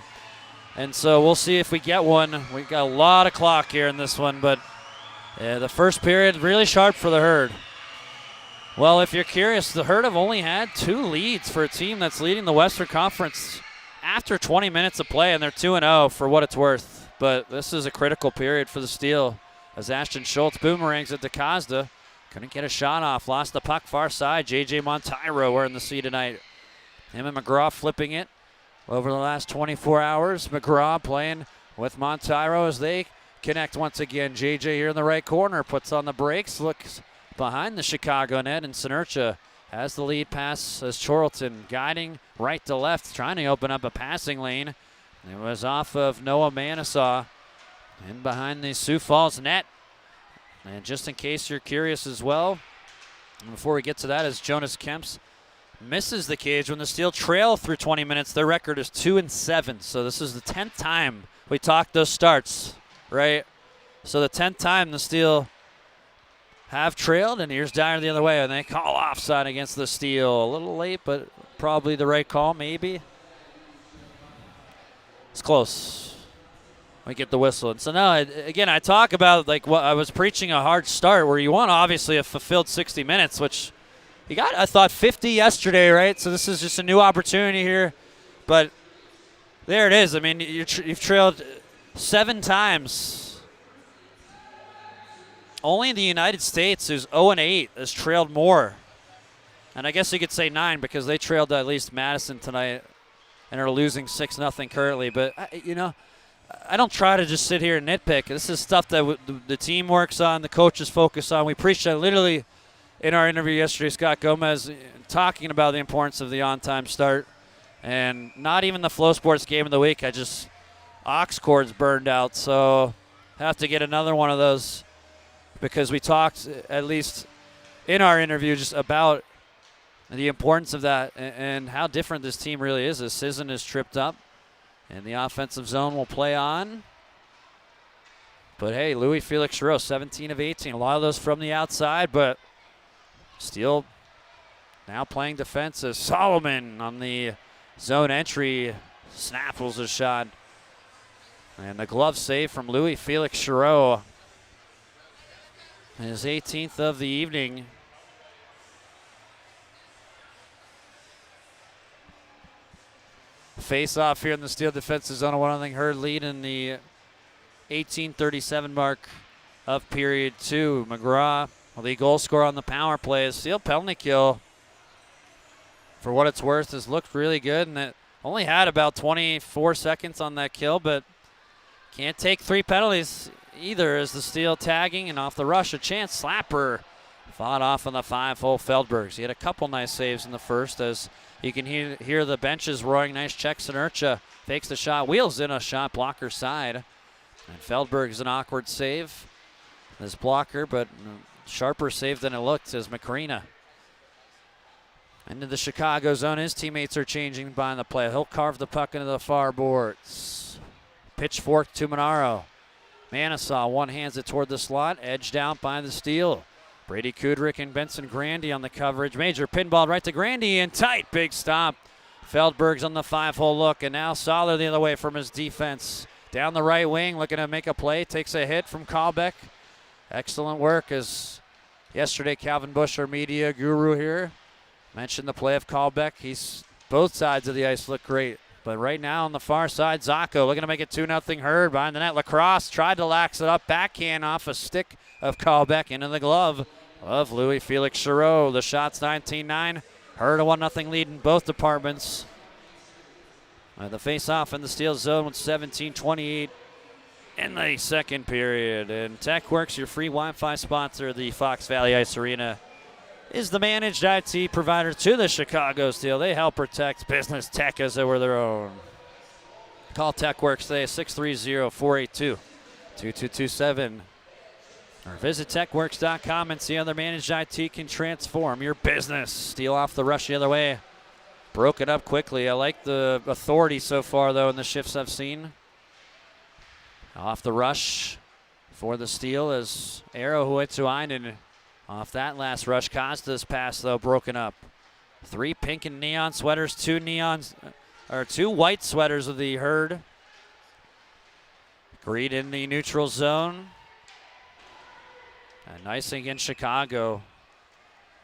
And so we'll see if we get one. We've got a lot of clock here in this one, but the first period really sharp for the Herd. Well, if you're curious, the Herd have only had 2 leads for a team that's leading the Western Conference after 20 minutes of play, and they're 2-0 for what it's worth. But this is a critical period for the Steel as Ashton Schultz boomerangs at DeCosta. Couldn't get a shot off. Lost the puck far side. J.J. Montyro we're in the sea tonight. Him and McGraw flipping it over the last 24 hours. McGraw playing with Montyro as they connect once again. J.J. here in the right corner. Puts on the brakes. Looks behind the Chicago net. And Sinertia has the lead pass as Chorlton guiding right to left. Trying to open up a passing lane. It was off of Noah Manasaw in behind the Sioux Falls net. And just in case you're curious as well, before we get to that, as Jonas Kemps misses the cage when the Steel trail through 20 minutes, their record is 2-7. So this is the 10th time we talked those starts, right? So the 10th time the Steel have trailed, and here's Dyer the other way, and they call offside against the Steel. A little late, but probably the right call, maybe. It's close. we get the whistle. And so now, again, I talk about like what I was preaching, a hard start where you want obviously a fulfilled 60 minutes, which you got, I thought, 50 yesterday, right? So this is just a new opportunity here. But there it is. I mean, you've trailed 7 times. Only the United States, who's 0-8, has trailed more. And I guess you could say 9 because they trailed at least Madison tonight and are losing 6-0 currently. But, you know, I don't try to just sit here and nitpick. This is stuff that the team works on, the coaches focus on. We preached that literally in our interview yesterday, Scott Gomez talking about the importance of the on-time start. And not even the Flow Sports game of the week. Aux cord's burned out, so have to get another one of those because we talked, at least in our interview, just about the importance of that and how different this team really is. As Sisson is tripped up, and the offensive zone will play on. But, hey, Louis Felix Giroux, 17 of 18. A lot of those from the outside, but still now playing defense as Solomon on the zone entry snaffles a shot. And the glove save from Louis Felix Giroux. His 18th of the evening. Face off here in the Steel defensive zone. 1-0 Herd lead in the 18:37 mark of period 2. McGraw, the goal scorer on the power play. Steel penalty kill, for what it's worth, has looked really good, and it only had about 24 seconds on that kill, but can't take 3 penalties either as the Steel tagging and off the rush. A chance slapper fought off on the 5-hole Feldbergs. He had a couple nice saves in the first as you can hear the benches roaring. Nice check. Sinercha fakes the shot, wheels in a shot blocker side. And Feldberg's an awkward save. This blocker, but sharper save than it looked as Macrina. Into the Chicago zone. His teammates are changing behind the play. He'll carve the puck into the far boards. Pitchfork to Monaro. Manasaw one-hands it toward the slot. Edged out by the Steel. Brady Kudrick and Benson Grandy on the coverage. Major pinball right to Grandy and tight. Big stop. Feldberg's on the 5-hole look, and now Soller the other way from his defense. Down the right wing, looking to make a play. Takes a hit from Kalbeck. Excellent work as yesterday Calvin Bush, our media guru here, mentioned the play of Kalbeck. Both sides of the ice look great. But right now on the far side, Zacco looking to make it 2-0 Herd. Behind the net, Lacrosse tried to lax it up. Backhand off a stick of Kalbeck into the glove of Louis Felix Giroux. The shot's 19-9. Herd a 1-0 lead in both departments. The face-off in the Steel zone with 17:28 in the second period. And TechWorks, your free Wi-Fi sponsor of the Fox Valley Ice Arena, is the managed IT provider to the Chicago Steel. They help protect business tech as they were their own. Call TechWorks today, 630-482-2227. Or visit techworks.com and see how their managed IT can transform your business. Steel off the rush the other way. Broke it up quickly. I like the authority so far, though, in the shifts I've seen. Off the rush for the Steel is Arrow who went to Einen. Off that last rush, Costa's pass, though, broken up. 3 pink and neon sweaters, 2 white sweaters of the Herd. Greed in the neutral zone. And nice against Chicago.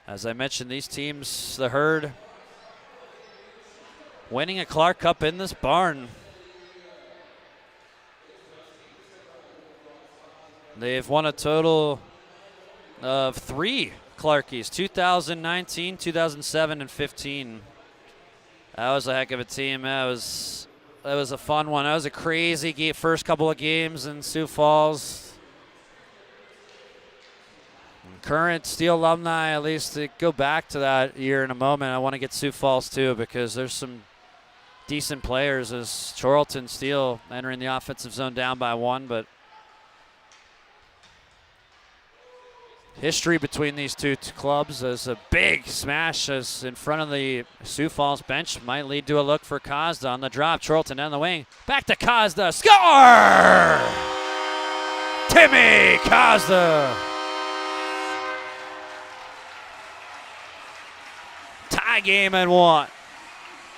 As I mentioned, these teams, the Herd, winning a Clark Cup in this barn. They've won a total of 3 Clarkies, 2019, 2007, and 15. That was a heck of a team. That was a fun one. That was a crazy first couple of games in Sioux Falls. Current Steel alumni, at least, to go back to that year in a moment. I want to get Sioux Falls too because there's some decent players as Charlton Steel entering the offensive zone down by 1, but history between these two clubs as a big smash as in front of the Sioux Falls bench might lead to a look for Cosda on the drop. Charlton down the wing. Back to Cosda. Score! Timmy Cosda. Tie game at 1.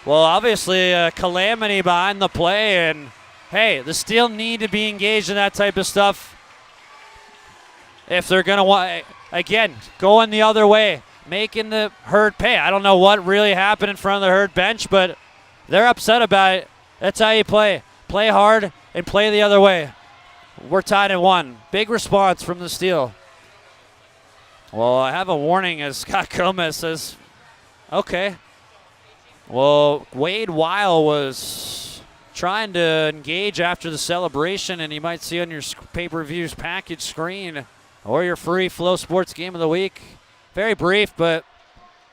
Well, obviously a calamity behind the play, and hey, the Steel need to be engaged in that type of stuff if they're going to want, again, going the other way, making the Herd pay. I don't know what really happened in front of the Herd bench, but they're upset about it. That's how you play. Play hard and play the other way. We're tied at 1. Big response from the Steel. Well, I have a warning as Scott Gomez says, okay. Well, Wade Weil was trying to engage after the celebration, and you might see on your pay-per-views package screen or your free Flow Sports Game of the Week. Very brief, but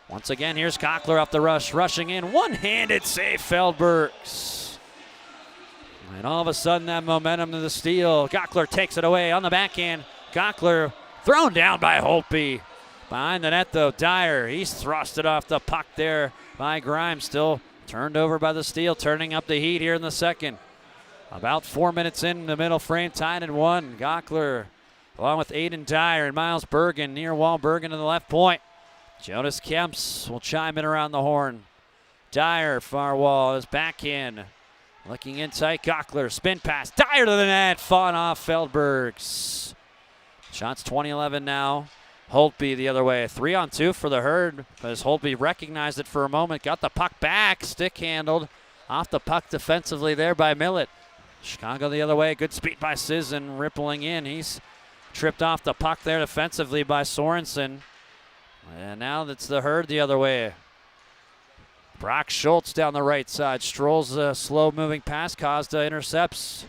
once again, here's Cockler off the rush, rushing in. One-handed save, Feldbergs. And all of a sudden, that momentum to the Steel. Gockler takes it away on the backhand. Gockler thrown down by Holtby. Behind the net, though, Dyer. He's thrusted off the puck there by Grimes. Still turned over by the Steel, turning up the heat here in the second. About 4 minutes in the middle frame, tied at 1. Gockler, along with Aiden Dyer and Miles Bergen, near wall. Bergen to the left point. Jonas Kemps will chime in around the horn. Dyer, far wall, his backhand. Looking in tight, Gockler, spin pass. Dyer to the net, fought off Feldbergs. Shots 20-11 now. Holtby the other way. 3-on-2 for the Herd, as Holtby recognized it for a moment. Got the puck back, stick handled. Off the puck defensively there by Millett. Chicago the other way. Good speed by Sisson, rippling in. He's tripped off the puck there defensively by Sorensen. And now it's the Herd the other way. Brock Schultz down the right side. Strolls a slow-moving pass. Kozda intercepts.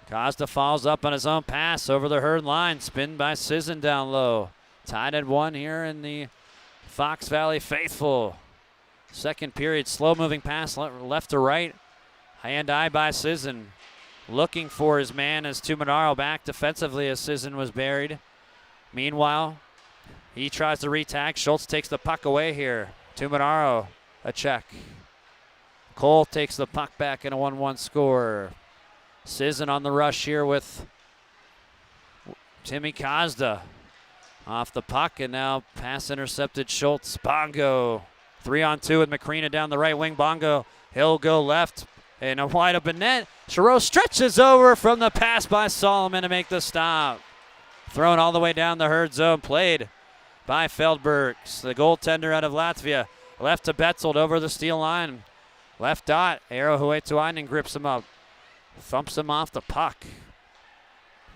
Kozda follows up on his own pass over the Herd line. Spin by Sisson down low. Tied at 1 here in the Fox Valley faithful. Second period, slow-moving pass left to right. Hand-eye by Sisson. Looking for his man as Tuminaro back defensively as Sisson was buried. Meanwhile, he tries to retag. Schultz takes the puck away here. Tuminaro, a check. Cole takes the puck back in a 1-1 score. Sisson on the rush here with Timmy Kozda. Off the puck, and now pass intercepted Schultz. Bongo, 3-on-2 with Macrina down the right wing. Bongo, he'll go left, and a wide open net. Giroux stretches over from the pass by Solomon to make the stop. Thrown all the way down the Herd zone, played by Feldbergs, the goaltender out of Latvia. Left to Betzold over the Steel line. Left dot, Eero Huetuainen grips him up. Thumps him off the puck.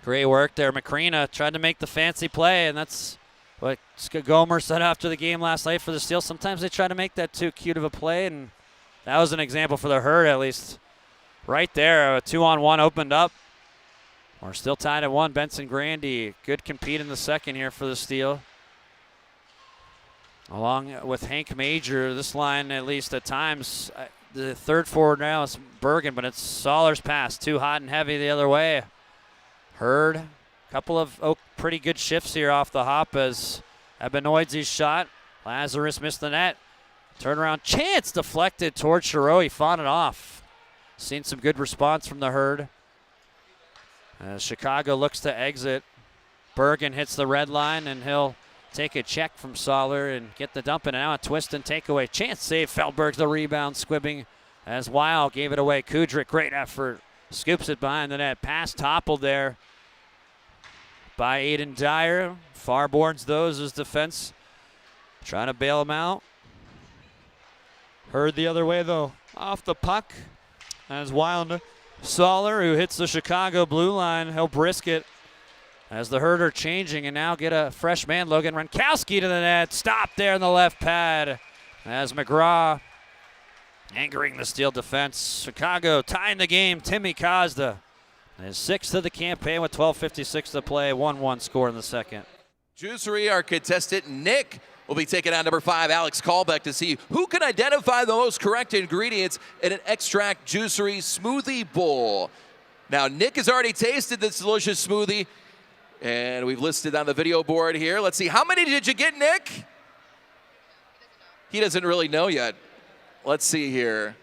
Great work there. Macrina tried to make the fancy play, and that's what Gomer said after the game last night for the Steel. Sometimes they try to make that too cute of a play, and that was an example for the Herd at least. Right there, a 2-on-1 opened up. We're still tied at 1. Benson Grandy, good compete in the second here for the Steel. Along with Hank Major, this line at least at times, the third forward now is Bergen, but it's Soller's pass, too hot and heavy the other way. Herd, a couple of pretty good shifts here off the hop as Abenoidze's shot. Lazarus missed the net. Turnaround chance deflected towards Giroux. He fought it off. Seen some good response from the Herd. As Chicago looks to exit, Bergen hits the red line, and he'll take a check from Soller and get the dump, and now a twist and takeaway. Chance save, Feldbergs the rebound, squibbing as Weil gave it away. Kudrick, great effort, scoops it behind the net. Pass toppled there by Aiden Dyer. Farboards those as defense, trying to bail him out. Herd the other way though, off the puck as Weil Soller, who hits the Chicago blue line, he'll brisket as the Herd are changing and now get a fresh man. Logan Ronkowski to the net. Stop there in the left pad as McGraw angering the Steel defense. Chicago tying the game. Timmy Kozda, his 6th of the campaign with 12:56 to play. 1-1 score in the second. Juicery, our contestant Nick will be taking on number 5, Alex Callbeck, to see who can identify the most correct ingredients in an Extract Juicery smoothie bowl. Now, Nick has already tasted this delicious smoothie, and we've listed on the video board here. Let's see, how many did you get, Nick? He doesn't really know yet. Let's see here.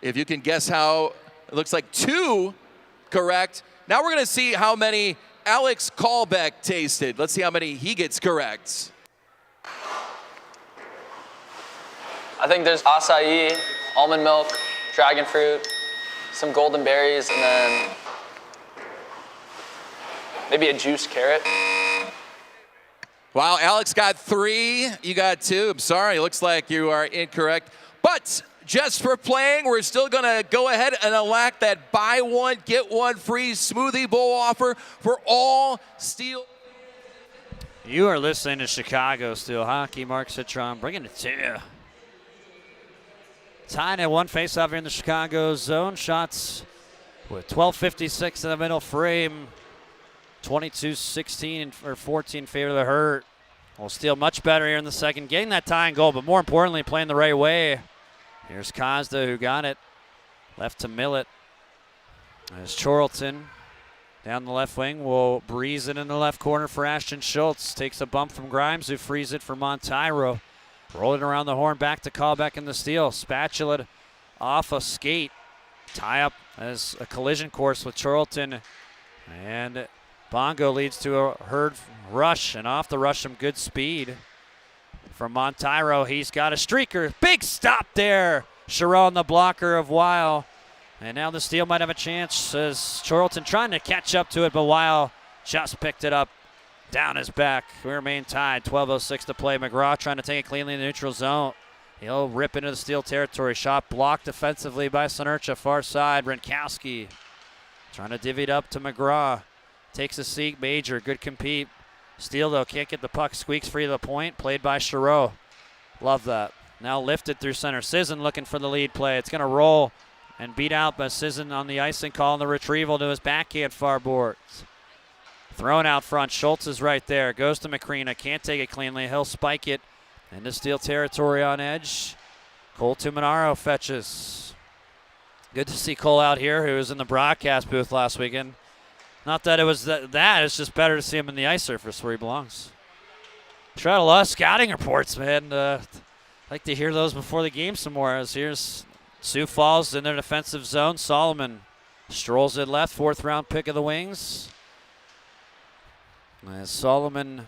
If you can guess how, it looks like 2 correct. Now we're gonna see how many Alex Callbeck tasted. Let's see how many he gets correct. I think there's acai, almond milk, dragon fruit, some golden berries, and then maybe a juiced carrot. Wow, Alex got 3, you got 2. I'm sorry, looks like you are incorrect. But just for playing, we're still gonna go ahead and elect that buy one, get one free smoothie bowl offer for all Steel. You are listening to Chicago Steel Hockey. Mark Citron bringing it to you. Tied at 1 faceoff here in the Chicago zone. Shots with 12:56 in the middle frame. 22-16 or 14 favor of the Hurt. Well, Steel much better here in the second, getting that tying goal, but more importantly, playing the right way. Here's Kazda who got it. Left to Millett. There's Chorlton. Down the left wing, will breeze it in the left corner for Ashton Schultz. Takes a bump from Grimes, who frees it for Montyro. Rolling around the horn, back to Callback in the steal. Spatula off a skate. Tie up as a collision course with Chorlton. And Bongo leads to a Herd rush, and off the rush, some good speed from Montyro. He's got a streaker. Big stop there. Sharon, the blocker of Weil. And now the Steel might have a chance as Chorlton trying to catch up to it, but Weil just picked it up down his back. We remain tied. 12:06 to play. McGraw trying to take it cleanly in the neutral zone. He'll rip into the Steel territory. Shot blocked defensively by Sonercha. Far side. Rinkowski trying to divvy it up to McGraw. Takes a seat. Major. Good compete. Steel, though, can't get the puck. Squeaks free to the point. Played by Chiro. Love that. Now lifted through center. Sisson looking for the lead play. It's going to roll and beat out by Sisson on the icing call and the retrieval to his backhand far boards. Thrown out front. Schultz is right there. Goes to McCreena. Can't take it cleanly. He'll spike it into Steel territory on edge. Cole Tuminaro fetches. Good to see Cole out here, who was in the broadcast booth last weekend. Not that it was that. It's just better to see him in the ice surface where he belongs. Tried a lot of scouting reports, man. I'd like to hear those before the game some more. As here's Sioux Falls in their defensive zone. Solomon strolls it left. 4th round pick of the Wings. As Solomon,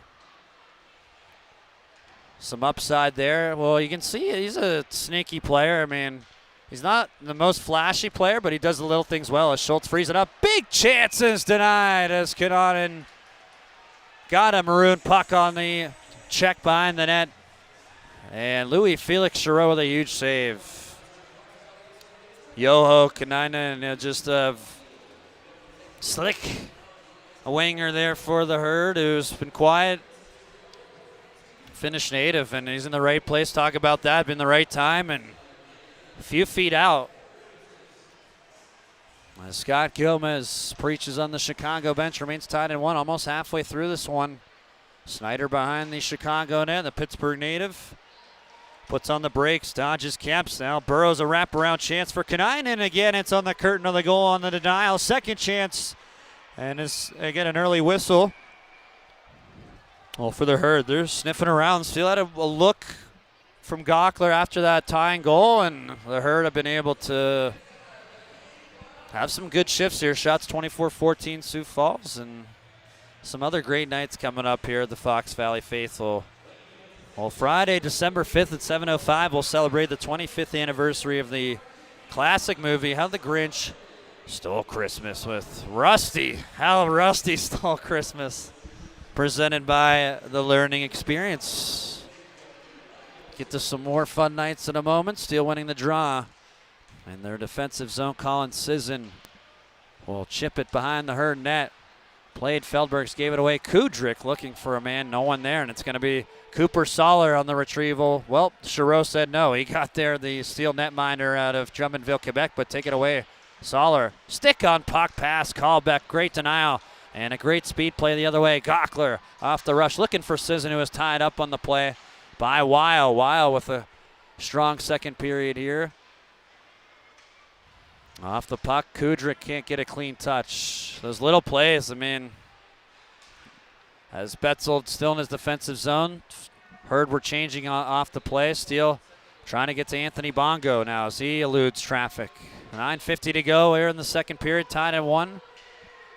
some upside there. Well, you can see he's a sneaky player. I mean, he's not the most flashy player, but he does the little things well. As Schultz frees it up. Big chances denied as Kananen got a maroon puck on the check behind the net. And Louis Felix Chiro with a huge save. Yoho Kananen just slick. A winger there for the Herd who's been quiet. Finnish native, and he's in the right place. Talk about that. Been the right time and a few feet out. As Scott Gomez preaches on the Chicago bench, remains tied in 1, almost halfway through this one. Snyder behind the Chicago net, the Pittsburgh native. Puts on the brakes, dodges caps now. Burrows a wraparound chance for Kanainen. Again, it's on the curtain of the goal on the denial. Second chance, and it's again an early whistle. Well, for the Herd, they're sniffing around. Still had a look from Gockler after that tying goal, and the Herd have been able to have some good shifts here. Shots 24-14 Sioux Falls, and some other great nights coming up here at the Fox Valley Faithful. Well, Friday, December 5th at 7:05, we'll celebrate the 25th anniversary of the classic movie, How the Grinch Stole Christmas, with Rusty. How Rusty Stole Christmas. Presented by the Learning Experience. Get to some more fun nights in a moment. Steel winning the draw. In their defensive zone, Colin Sisson will chip it behind the Herd net. Played, Feldbergs gave it away. Kudrick looking for a man, no one there, and it's going to be Cooper Soller on the retrieval. Well, Chiro said no. He got there, the Steel netminder out of Drummondville, Quebec, but take it away. Soller, stick on puck pass, Callback, great denial, and a great speed play the other way. Gockler off the rush, looking for Sisson, who was tied up on the play by Weil. Weil with a strong second period here. Off the puck, Kudrick can't get a clean touch. Those little plays, I mean, as Betzel still in his defensive zone. Herd we're changing off the play. Steel trying to get to Anthony Bongo now as he eludes traffic. 9:50 to go here in the second period, tied at 1.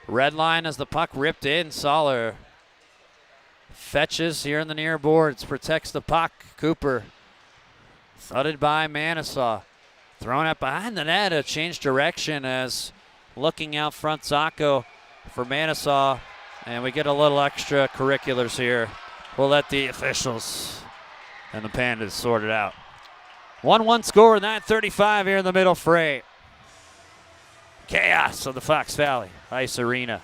Red line as the puck ripped in. Soller fetches here in the near boards, protects the puck. Cooper thudded by Manasaw. Thrown it behind the net, a change direction as looking out front Zacco for Manassaw. And we get a little extra curriculars here. We'll let the officials and the Pandas sort it out. 1-1 score, 9:35 here in the middle fray. Chaos of the Fox Valley Ice Arena.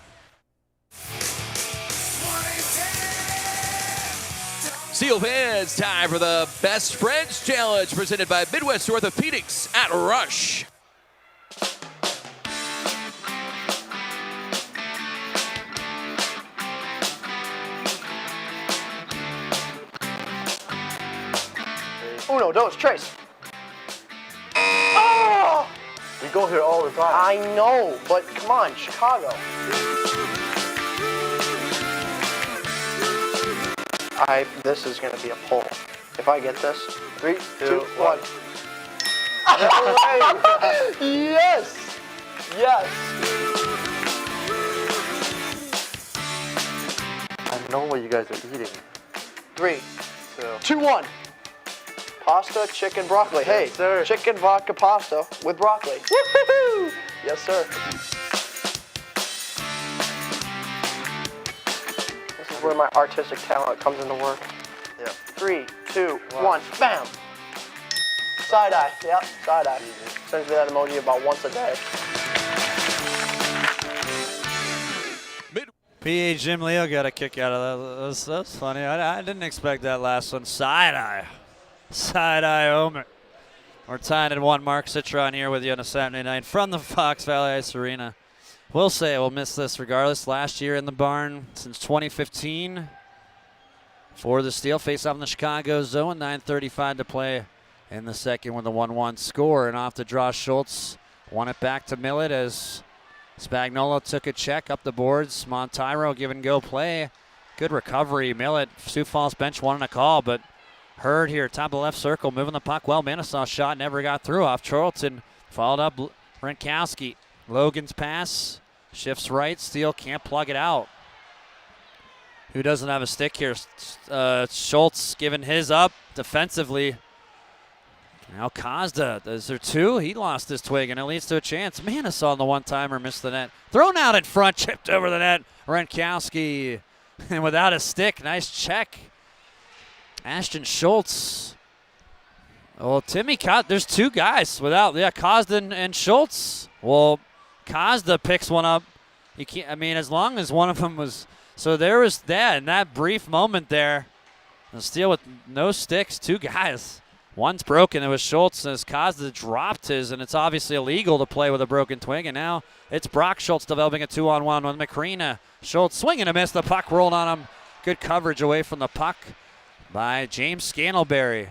Sioux fans, time for the Best Friends Challenge presented by Midwest Orthopedics at Rush. Uno, dos, tres. Oh! We go here all the time. I know, but come on, Chicago. This is gonna be a pull. If I get this, 3, 2, 1. Yes! Yes! I know what you guys are eating. 3, 2, 1. Pasta, chicken, broccoli. Hey, sir. Chicken, vodka, pasta with broccoli. Woo-hoo-hoo! Yes, sir. This is where my artistic talent comes into work. Yeah. 3, 2, 1. Bam! Side eye. Yep, side eye. Sends me that emoji about once a day. PA Jim Leo got a kick out of that. That was funny. I didn't expect that last one. Side eye. Side eye Omer. We're tied at 1. Mark Citron here with you on a Saturday night from the Fox Valley Ice Arena. We'll say we'll miss this regardless. Last year in the barn since 2015. For the Steel, face off in the Chicago zone. 9:35 to play in the second with a 1-1 score. And off the draw, Schultz won it back to Millett as Spagnola took a check up the boards. Montyro give and go play. Good recovery. Millett, Sioux Falls bench wanting a call, but Hurd here, top of the left circle, moving the puck well. Manassaw shot never got through off Charlton. Followed up Renkowski. Logan's pass shifts right. Steele can't plug it out. Who doesn't have a stick here? Schultz giving his up defensively. Now Kazda, is there 2? He lost his twig, and it leads to a chance. Manassaw on the one-timer, missed the net. Thrown out in front, chipped over the net. Renkowski, and without a stick, nice check. Ashton Schultz. Oh, Timmy, there's 2 guys without, Kazda and Schultz. Well, Kazda picks one up. You can't, as long as one of them was, so there was that, in that brief moment there. The steal with no sticks, 2 guys. One's broken, it was Schultz, as Kazda dropped his, and it's obviously illegal to play with a broken twig, and now it's Brock Schultz developing a 2-on-1 with Macrina. Schultz swinging a miss, the puck rolled on him. Good coverage away from the puck by James Scantlebury.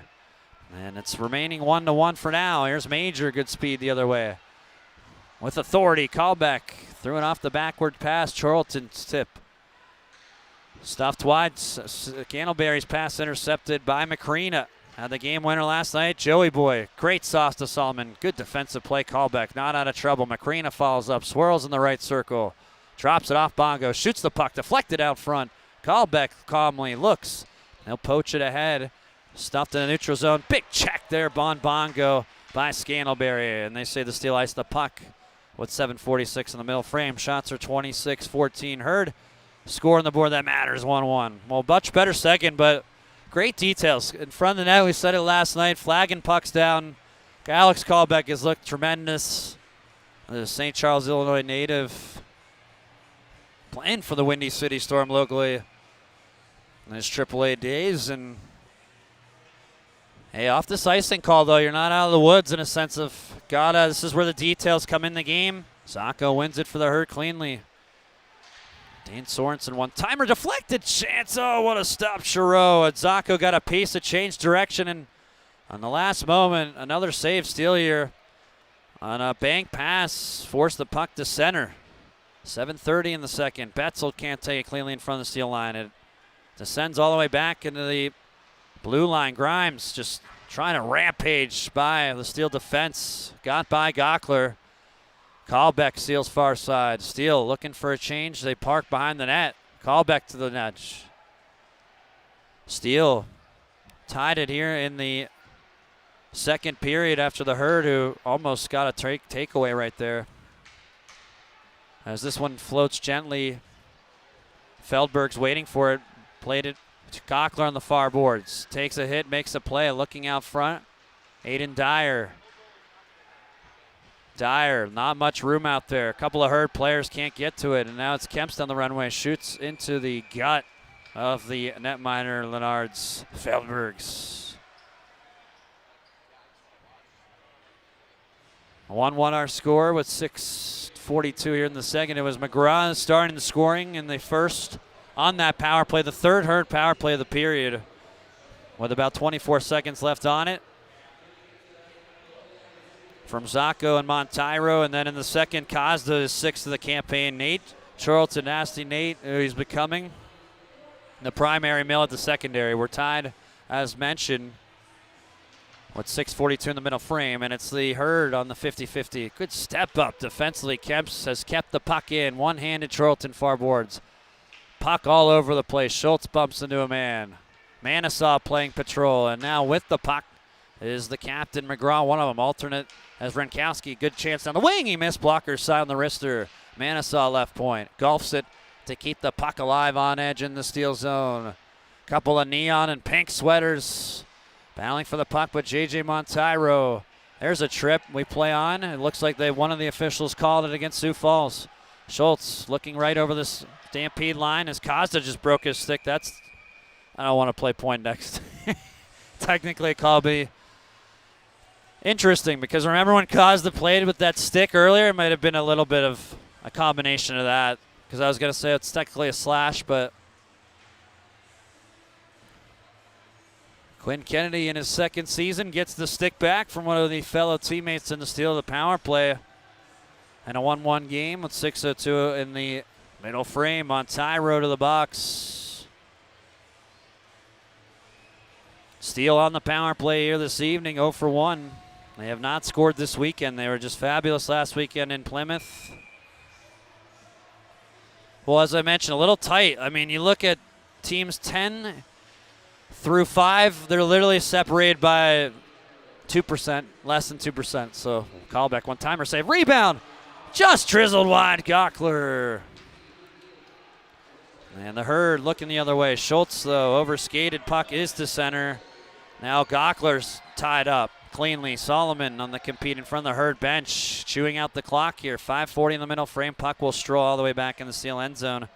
And it's remaining 1-1 for now. Here's Major, good speed the other way. With authority, Callback threw it off the backward pass. Charlton's tip. Stuffed wide. Scantlebury's pass intercepted by Macrina. Had the game winner last night, Joey Boy. Great sauce to Solomon. Good defensive play, Callback. Not out of trouble. Macrina follows up, swirls in the right circle. Drops it off Bongo. Shoots the puck, deflected out front. Callback calmly looks. They'll poach it ahead. Stuffed in the neutral zone. Big check there, Bongo by Scantlebury. And they say the Steel iced the puck with 7:46 in the middle frame. Shots are 26-14. Hurd score on the board that matters, 1-1. Well, much better second, but great details. In front of the net, we said it last night, flagging pucks down. Alex Callback has looked tremendous. The St. Charles, Illinois native, playing for the Windy City Storm locally in his AAA days. And hey, off this icing call, though, you're not out of the woods in a sense of, this is where the details come in the game. Zacco wins it for the Hurt cleanly. Dane Sorensen, one-timer, deflected chance. Oh, what a stop, Chiro. Zacco got a piece of change direction, and on the last moment, another save steal here on a bank pass. Forced the puck to center. 7:30 in the second. Betzel can't take it cleanly in front of the Steel line. It descends all the way back into the blue line. Grimes just trying to rampage by the Steel defense. Got by Gockler. Callback seals far side. Steel looking for a change. They park behind the net. Callback to the net. Steel tied it here in the second period after the Herd, who almost got a takeaway right there. As this one floats gently, Feldberg's waiting for it. Played it to Gockler on the far boards. Takes a hit, makes a play, looking out front. Aiden Dyer. Dyer, not much room out there. A couple of Herd players can't get to it, and now it's Kemps on the runway. Shoots into the gut of the netminer, Lennard's Feldbergs. 1-1 our score with 6:42 here in the second. It was McGraw starting the scoring in the first on that power play, the third Herd power play of the period, with about 24 seconds left on it. From Zacco and Montyro, and then in the second, Cosda is sixth of the campaign. Nate Charlton, Nasty Nate, who he's becoming the primary male at the secondary. We're tied, as mentioned, with 6:42 in the middle frame, and it's the Herd on the 50-50. Good step up defensively. Kemps has kept the puck in. One-handed Charlton far boards. Puck all over the place. Schultz bumps into a man. Manasaw playing patrol, and now with the puck is the captain, McGraw, one of them. Alternate as Renkowski. Good chance down the wing. He missed. Blocker side on the wrister. Manasaw left point. Golfs it to keep the puck alive on edge in the steel zone. Couple of neon and pink sweaters battling for the puck, but J.J. Montyro. There's a trip. We play on. It looks like one of the officials called it against Sioux Falls. Schultz looking right over this Stampede line as Costa just broke his stick. I don't want to play point next. Technically a call be interesting, because remember when Costa played with that stick earlier? It might have been a little bit of a combination of that, because I was going to say it's technically a slash, but Quinn Kennedy in his second season gets the stick back from one of the fellow teammates in the steal of the power play. And a 1-1 game with 6:02 in the middle frame. Montyro to the box. Steele on the power play here this evening, 0 for 1. They have not scored this weekend. They were just fabulous last weekend in Plymouth. Well, as I mentioned, a little tight. I mean, you look at teams 10 through 5, they're literally separated by 2%, less than 2%. So callback, one-timer save, rebound. Just drizzled wide, Gockler. And the Herd looking the other way. Schultz, though, over-skated. Puck is to center. Now Gockler's tied up cleanly. Solomon on the compete in front of the Herd bench, chewing out the clock here. 5:40 in the middle frame. Puck will stroll all the way back in the Steel end zone.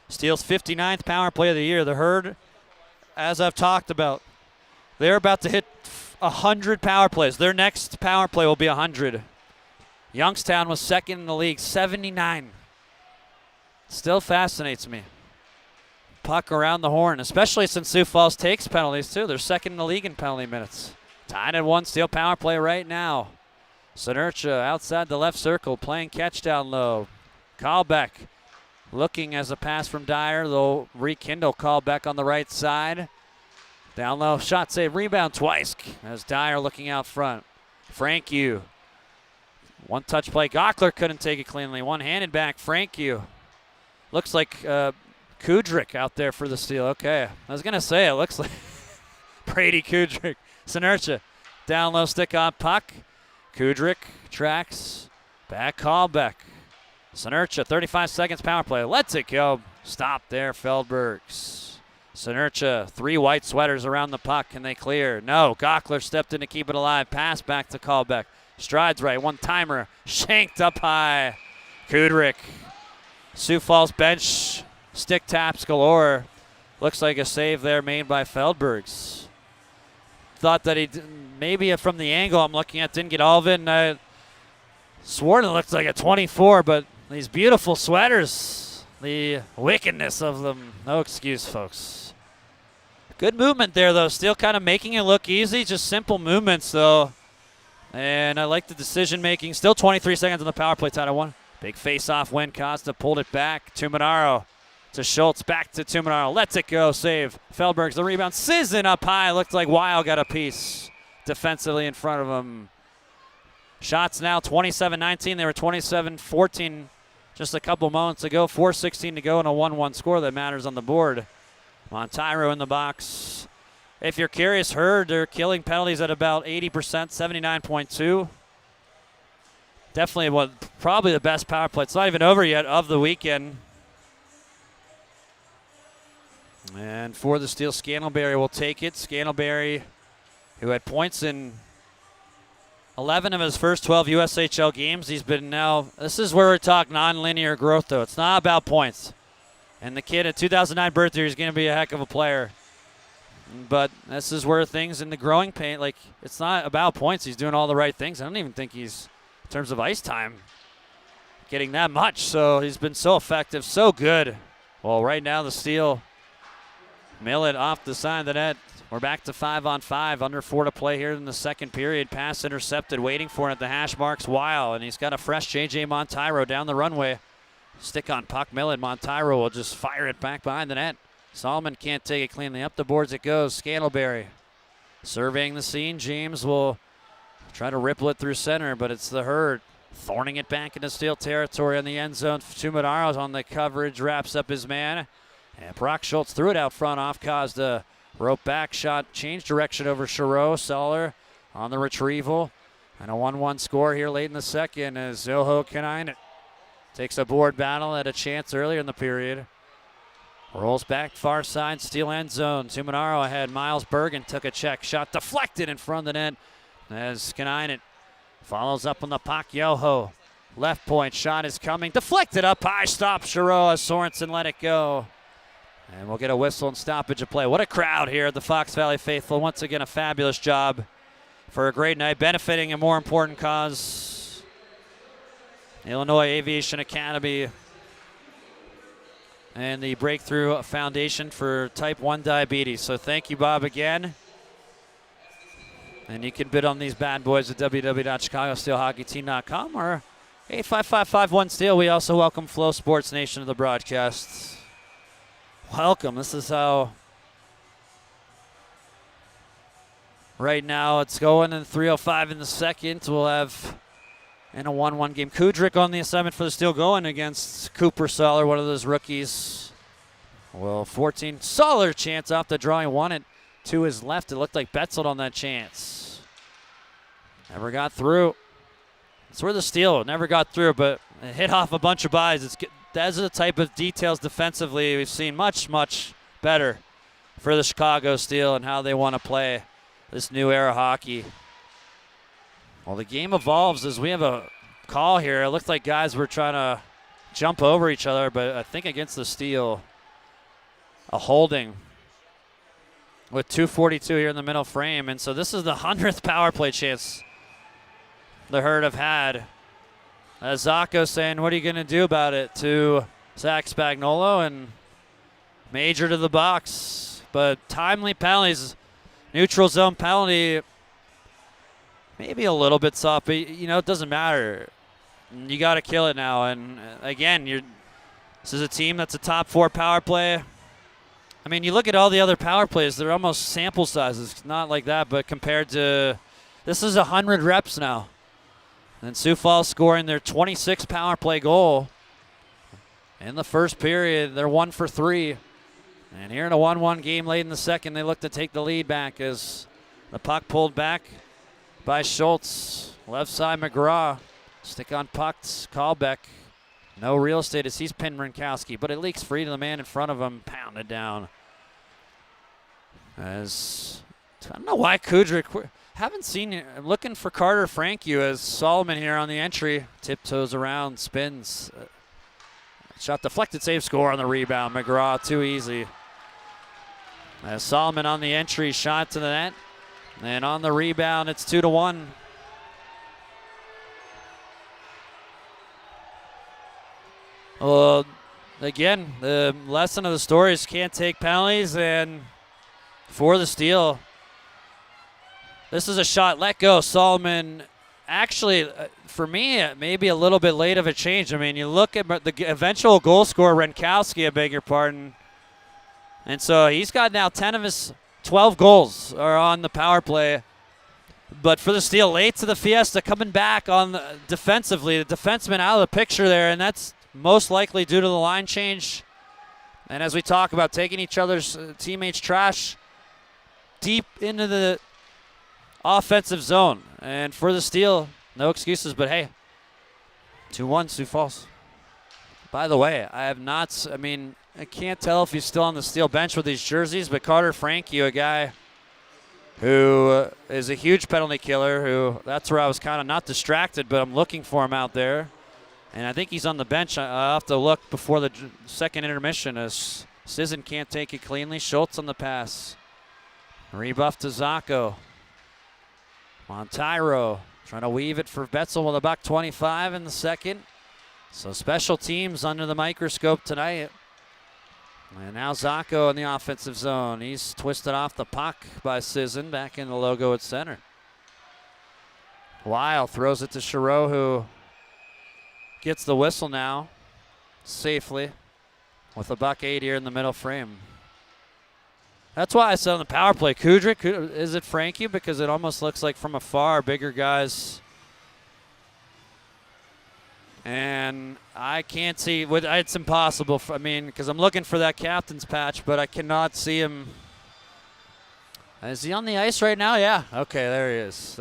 Steel's 59th power play of the year. The Herd, as I've talked about, they're about to hit 100 power plays. Their next power play will be 100. Youngstown was second in the league, 79. Still fascinates me. Puck around the horn, especially since Sioux Falls takes penalties too. They're second in the league in penalty minutes. Tied at 1, Steel power play right now. Sinertia outside the left circle, playing catch down low. Callback looking as a pass from Dyer. They'll rekindle. Callback on the right side. Down low, shot save, rebound twice as Dyer looking out front. Frank-Yu. One touch play. Gockler couldn't take it cleanly. One-handed back. Frank-Yu. Looks like Kudrick out there for the steal. Okay. I was going to say, it looks like Brady Kudrick. Sinertia. Down low, stick on puck. Kudrick tracks. Back callback. Sinertia, 35 seconds power play. Lets it go. Stop there, Feldbergs. Sinertia, 3 white sweaters around the puck. Can they clear? No. Gockler stepped in to keep it alive. Pass back to callback. Strides right. One-timer. Shanked up high. Kudrick. Sioux Falls bench. Stick taps galore. Looks like a save there made by Feldbergs. Thought that he maybe from the angle I'm looking at didn't get all of it, and I swore it looked like a 24, but these beautiful sweaters, the wickedness of them, no excuse, folks. Good movement there, though. Still kind of making it look easy, just simple movements, though. And I like the decision making. Still 23 seconds on the power play, tied at 1. Big face-off win. Costa pulled it back. Tuminaro to Schultz. Back to Tuminaro. Lets it go. Save. Feldbergs the rebound. Sizzin up high. Looked like Weil got a piece defensively in front of him. Shots now 27-19. They were 27-14 just a couple moments ago. 4:16 to go and a 1-1 score that matters on the board. Montyro in the box. if you're curious, Herd, they're killing penalties at about 80%, 79.2. Definitely probably the best power play. It's not even over yet of the weekend. And for the steal, Scantlebury will take it. Scantlebury, who had points in 11 of his first 12 USHL games. He's been this is where we talk non-linear growth, though. It's not about points. And the kid at 2009 birthday is going to be a heck of a player. But this is where things in the growing pain, like, it's not about points. He's doing all the right things. I don't even think he's, in terms of ice time, getting that much. So he's been so effective, so good. Well, right now the steal. Millet off the side of the net. We're back to 5-on-5, under 4 to play here in the second period. Pass intercepted, waiting for it at the hash marks Weil, and he's got a fresh J.J. Montyro down the runway. Stick on puck, Millet. Montyro will just fire it back behind the net. Solomon can't take it cleanly. Up the boards it goes. Scantlebury surveying the scene. James will try to ripple it through center, but it's the Herd thorning it back into Steel territory on the end zone. Tumadaro's on the coverage, wraps up his man. And Brock Schultz threw it out front off Kazda. Rope back shot, change direction over Charo. Soller on the retrieval. And a 1-1 score here late in the second as Zoho Kanainen takes a board battle at a chance earlier in the period. Rolls back far side, Steel end zone. Tumanaro ahead. Miles Bergen took a check shot, deflected in front of the net as Kanainen follows up on the puck. Yoho, left point shot is coming, deflected up high, stop Charo as Sorensen let it go. And we'll get a whistle and stoppage of play. What a crowd here at the Fox Valley Faithful. Once again, a fabulous job for a great night, benefiting a more important cause. Illinois Aviation Academy and the Breakthrough Foundation for Type 1 Diabetes. So thank you, Bob, again. And you can bid on these bad boys at www.chicagosteelhockeyteam.com or 855-51-STEEL. We also welcome Flow Sports Nation to the broadcast. Welcome. This is how right now it's going in 3:05 in the second. We'll have in a 1-1 game. Kudrick on the assignment for the Steel going against Cooper Soller, one of those rookies. Well, 14. Soller chance off the drawing. Won it to his left. It looked like Betzel on that chance. Never got through. That's where the Steel never got through, but it hit off a bunch of buys. That's the type of details defensively we've seen much, much better for the Chicago Steel and how they want to play this new era hockey. Well, the game evolves as we have a call here. It looked like guys were trying to jump over each other, but I think against the Steel, a holding with 2:42 here in the middle frame. And so this is the 100th power play chance the Herd have had. As Zacco saying, what are you going to do about it, to Zach Spagnolo, and Major to the box. But timely penalties, neutral zone penalty, maybe a little bit soft, but it doesn't matter. You got to kill it now. And again, this is a team that's a top 4 power play. I mean, you look at all the other power plays, they're almost sample sizes, not like that, but compared to, this is 100 reps now. And Sioux Falls scoring their 26th power play goal in the first period. They're 1 for 3. And here in a 1-1 game late in the second, they look to take the lead back as the puck pulled back by Schultz. Left side, McGraw. Stick on pucks, Callbeck. No real estate as he's pinned Rinkowski, but it leaks free to the man in front of him, pounded down. As, I don't know why Kudrick, haven't seen it. I'm looking for Carter Frankiu as Solomon here on the entry. Tiptoes around, spins. Shot deflected, save, score on the rebound. McGraw, too easy. As Solomon on the entry, shot to the net. And on the rebound, it's 2-1. Well, again, the lesson of the story is can't take penalties. And for the Steel, this is a shot let go. Solomon, actually, for me, maybe a little bit late of a change. I mean, you look at the eventual goal scorer, Rinkowski, I beg your pardon. And so he's got now 10 of his 12 goals are on the power play. But for the Steel, late to the fiesta, coming back on defensively, the defenseman out of the picture there, and that's most likely due to the line change. And as we talk about taking each other's teammates' trash, deep into the offensive zone. And for the steal, no excuses, but hey, 2-1 Sioux Falls. By the way, I can't tell if he's still on the steel bench with these jerseys, but Carter Frankie, a guy who is a huge penalty killer, that's where I was kind of not distracted, but I'm looking for him out there. And I think he's on the bench. I'll have to look before the second intermission as Sisson can't take it cleanly. Schultz on the pass. Rebuff to Zacco. Montyro trying to weave it for Betzel with $1.25 in the second. So special teams under the microscope tonight. And now Zacco in the offensive zone. He's twisted off the puck by Sisson back in the logo at center. Weil throws it to Chiro, who gets the whistle now safely with $1.08 here in the middle frame. That's why I said on the power play, Kudrick, is it Frankie? Because it almost looks like from afar, bigger guys. And I can't see, it's impossible, because I'm looking for that captain's patch, but I cannot see him. Is he on the ice right now? Yeah, okay, there he is.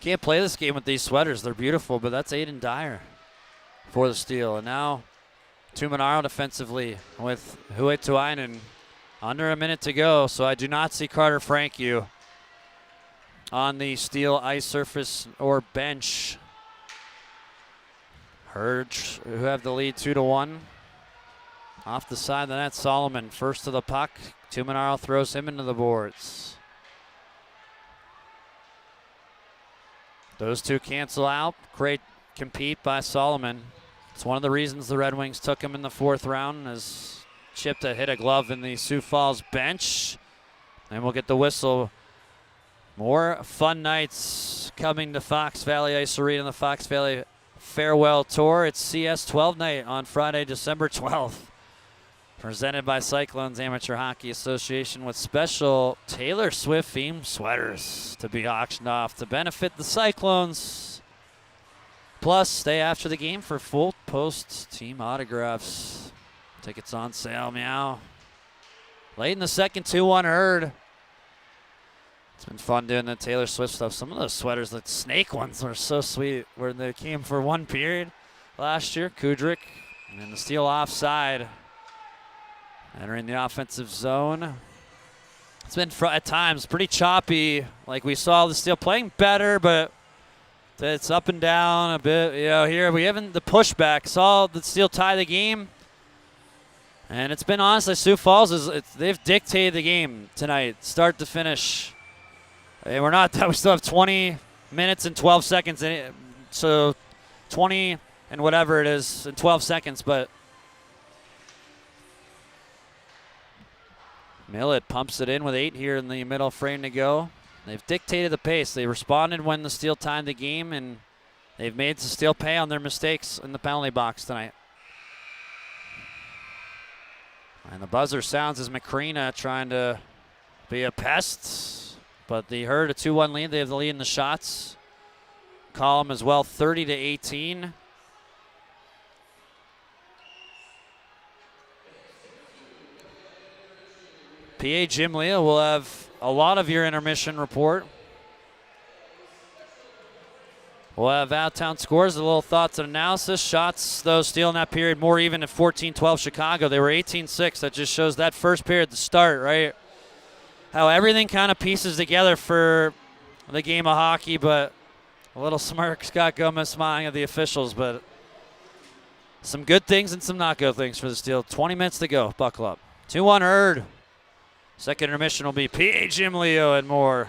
Can't play this game with these sweaters. They're beautiful, but that's Aiden Dyer for the steal. And now Tuminaro defensively with Huetuainen. Under a minute to go, so I do not see Carter Frankie on the steel ice surface or bench. Hurge, who have the lead 2-1. Off the side of the net, Solomon first to the puck. Tuminaro throws him into the boards. Those two cancel out. Great compete by Solomon. It's one of the reasons the Red Wings took him in the 4th round, as chipped hit a glove in the Sioux Falls bench. And we'll get the whistle. More fun nights coming to Fox Valley Ice Arena, the Fox Valley Farewell Tour. It's CS 12 night on Friday, December 12th. Presented by Cyclones Amateur Hockey Association with special Taylor Swift themed sweaters to be auctioned off to benefit the Cyclones. Plus, stay after the game for full post-team autographs. Tickets on sale, meow. Late in the second, 2-1 Herd. It's been fun doing the Taylor Swift stuff. Some of those sweaters, the snake ones, are so sweet, where they came for one period last year. Kudrick, and then the steal offside. Entering the offensive zone. It's been, at times, pretty choppy. Like we saw the steal playing better, but it's up and down a bit. Here we haven't the pushback. Saw the steal tie the game. And it's been honestly, Sioux Falls, they've dictated the game tonight, start to finish. And we still have 20 minutes and 12 seconds in it. So 20 and whatever it is in 12 seconds, but Millett pumps it in with 8 here in the middle frame to go. They've dictated the pace. They responded when the steal timed the game, and they've made the steal pay on their mistakes in the penalty box tonight. And the buzzer sounds as Macrina trying to be a pest, but the Herd a 2-1 lead. They have the lead in the shots column as well, 30-18. PA Jim Leah will have a lot of your intermission report. We'll have out-of-town scores, a little thoughts and analysis. Shots, though, stealing that period more even at 14-12 Chicago. They were 18-6. That just shows that first period, the start, right? How everything kind of pieces together for the game of hockey, but a little smirk, Scott Gomez smiling at the officials, but some good things and some not good things for the Steel. 20 minutes to go. Buckle up. 2-1 Herd. Second intermission will be PA Jim Leo and more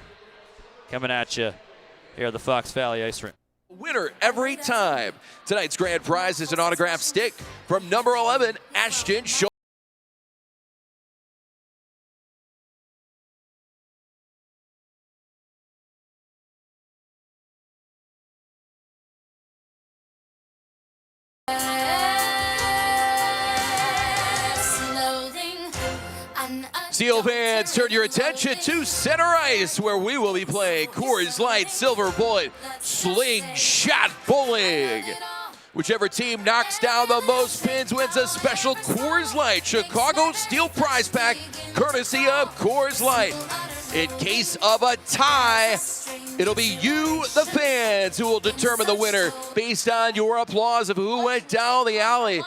coming at you here at the Fox Valley Ice Rink. Winner every time. Tonight's grand prize is an autographed stick from number 11, Ashton Schultz. Steel fans, turn your attention to center ice, where we will be playing Coors Light Silver Bullet Slingshot Bowling. Whichever team knocks down the most pins wins a special Coors Light Chicago Steel Prize Pack, courtesy of Coors Light. In case of a tie, it'll be you, the fans, who will determine the winner based on your applause of who went down the alley.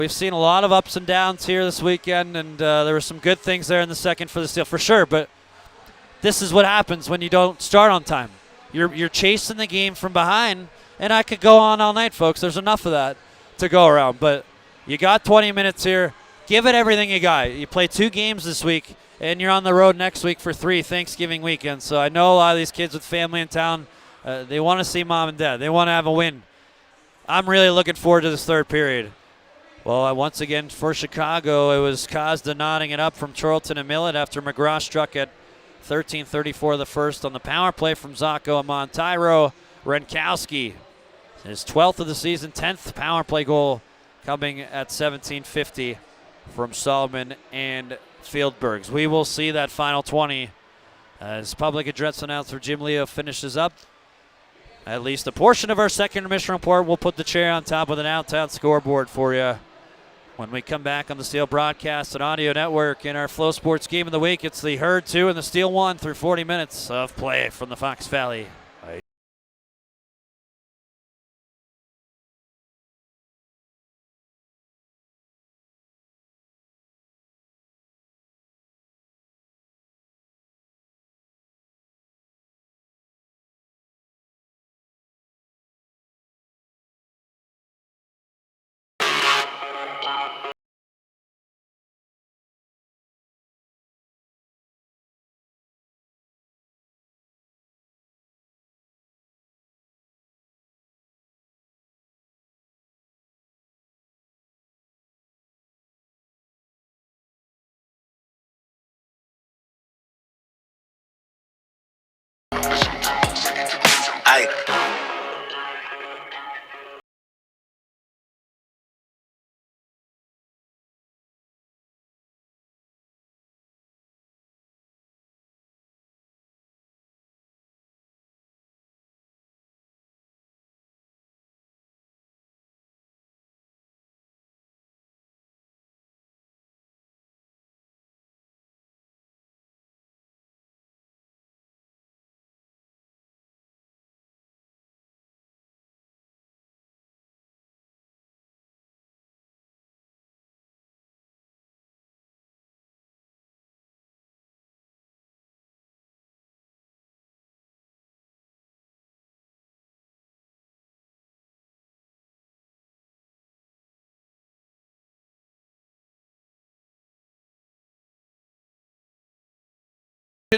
We've seen a lot of ups and downs here this weekend, and there were some good things there in the second for the Steel, for sure. But this is what happens when you don't start on time. You're chasing the game from behind, and I could go on all night, folks. There's enough of that to go around. But you got 20 minutes here. Give it everything you got. You play 2 games this week, and you're on the road next week for 3 Thanksgiving weekends. So I know a lot of these kids with family in town, they want to see mom and dad. They want to have a win. I'm really looking forward to this third period. Well, once again for Chicago, it was Kazda nodding it up from Charlton and Millett after McGraw struck at 13:34 the first on the power play from Zacco Montyro. Renkowski, his 12th of the season, 10th power play goal coming at 17:50 from Solomon and Fieldbergs. We will see that final 20 as public address announcer Jim Leo finishes up at least a portion of our second intermission report. We'll put the chair on top with an out-town scoreboard for you when we come back on the Steel Broadcast and Audio Network in our Flow Sports Game of the Week. It's the Herd 2 and the Steel 1 through 40 minutes of play from the Fox Valley. Aye.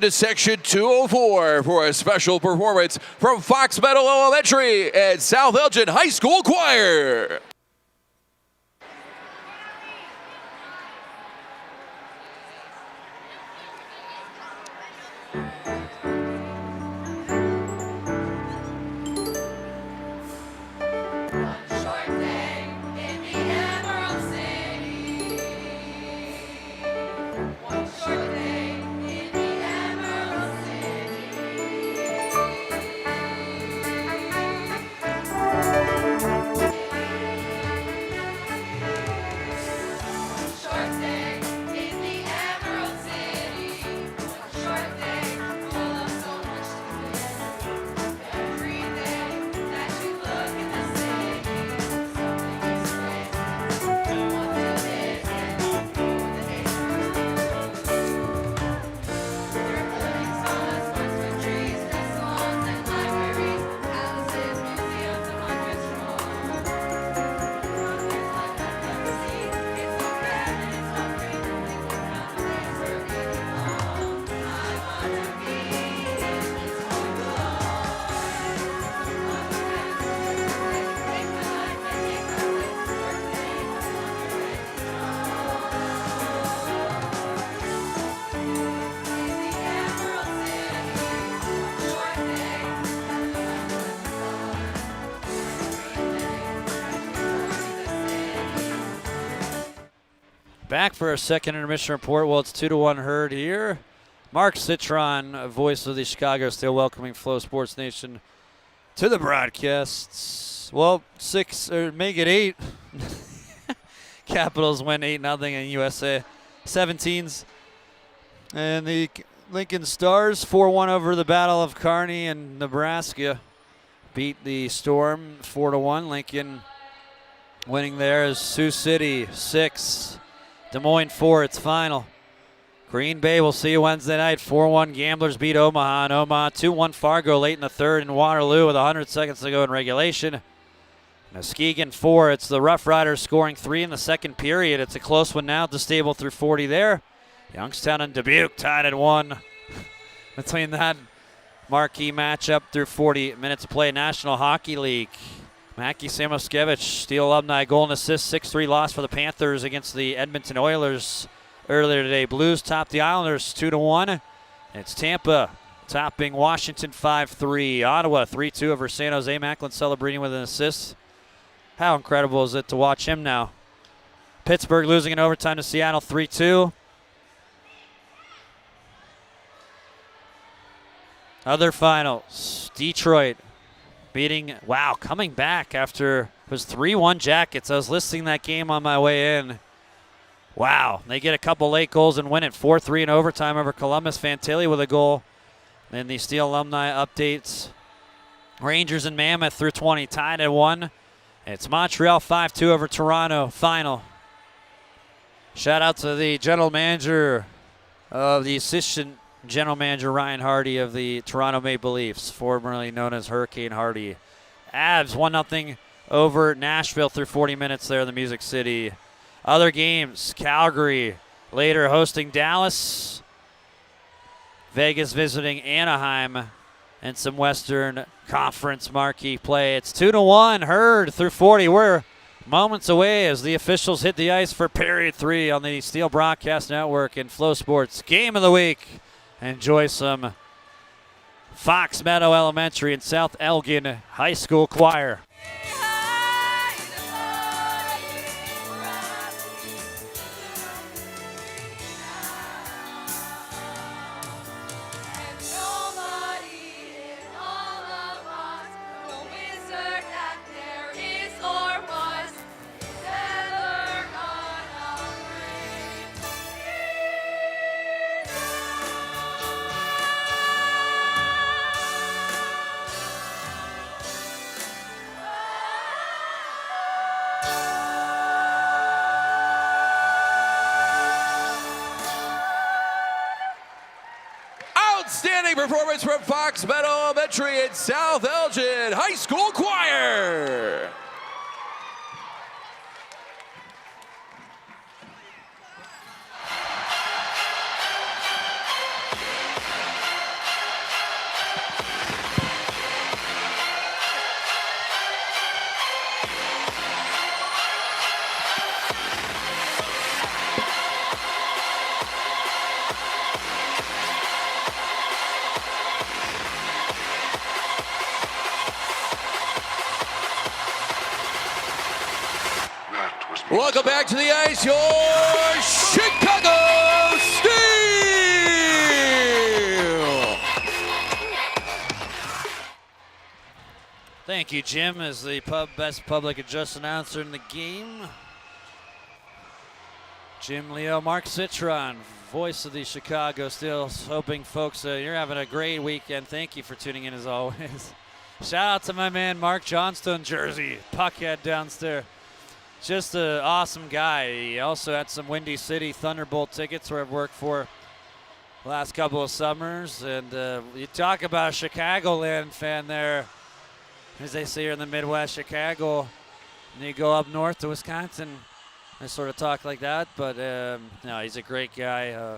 To Section 204 for a special performance from Fox Meadow Elementary and South Elgin High School Choir. Back for our second intermission report. Well, it's 2-1 Herd here. Mark Citron, voice of the Chicago Steel, welcoming Flow Sports Nation to the broadcasts. Well, 6 or make it 8. Capitals win 8-0 in USA 17s. And the Lincoln Stars 4-1 over the Battle of Kearney, and Nebraska beat the Storm 4-1. Lincoln Winning there is Sioux City 6, Des Moines 4. It's final. Green Bay, we'll see you Wednesday night. 4-1 Gamblers beat Omaha. And Omaha 2-1 Fargo late in the third in Waterloo with 100 seconds to go in regulation. Muskegon 4. It's the Rough Riders scoring 3 in the second period. It's a close one now. DeStable through 40 there. Youngstown and Dubuque tied at 1. Between that marquee matchup through 40 minutes of play. National Hockey League. Mackie Samoskevich, Steel alumni, goal and assist, 6-3 loss for the Panthers against the Edmonton Oilers earlier today. Blues top the Islanders 2-1. It's Tampa topping Washington 5-3. Ottawa 3-2 over San Jose. Macklin celebrating with an assist. How incredible is it to watch him now? Pittsburgh losing in overtime to Seattle 3-2. Other finals, Detroit beating, coming back after it was 3-1 Jackets. I was listening to that game on my way in. Wow, they get a couple late goals and win it 4-3 in overtime over Columbus. Fantilli with a goal. Then the Steel alumni updates. Rangers and Mammoth through 20, tied at 1. It's Montreal 5-2 over Toronto, final. Shout out to the general manager of the assistant general manager Ryan Hardy of the Toronto Maple Leafs, formerly known as Hurricane Hardy. Avs 1-0 over Nashville through 40 minutes there in the Music City. Other games, Calgary later hosting Dallas. Vegas visiting Anaheim. And some Western Conference marquee play. It's 2-1, Herd through 40. We're moments away as the officials hit the ice for period 3 on the Steel Broadcast Network and Flow Sports Game of the Week. Enjoy some Fox Meadow Elementary and South Elgin High School Choir. Outstanding performance from Fox Meadow Elementary and South Elgin High School Choir. Welcome back to the ice, your Chicago Steel! Thank you, Jim, as the best public address announcer in the game. Jim Leo, Mark Citron, voice of the Chicago Steel. Hoping, folks, you're having a great weekend. Thank you for tuning in, as always. Shout out to my man, Mark Johnstone, Jersey, puckhead downstairs. Just an awesome guy. He also had some Windy City Thunderbolt tickets where I've worked for the last couple of summers. And you talk about a Chicagoland fan there, as they say here in the Midwest, Chicago. And you go up north to Wisconsin, they sort of talk like that. But no, he's a great guy.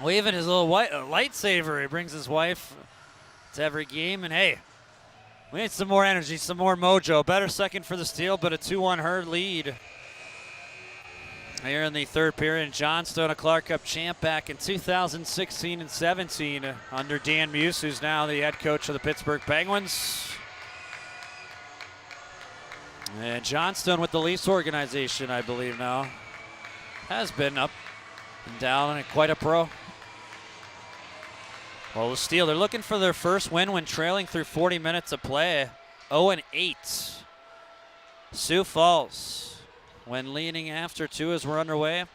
Well, even his little lightsaber, he brings his wife to every game. And hey, we need some more energy, some more mojo. Better second for the Steel, but a 2-1 Herd lead. Here in the third period, Johnstone, a Clark Cup champ back in 2016 and 17 under Dan Muse, who's now the head coach of the Pittsburgh Penguins. And Johnstone with the Leafs organization, I believe now. Has been up and down and quite a pro. Well, the Steel, they're looking for their first win when trailing through 40 minutes of play. 0-8. Sioux Falls, when leading after 2 as we're underway.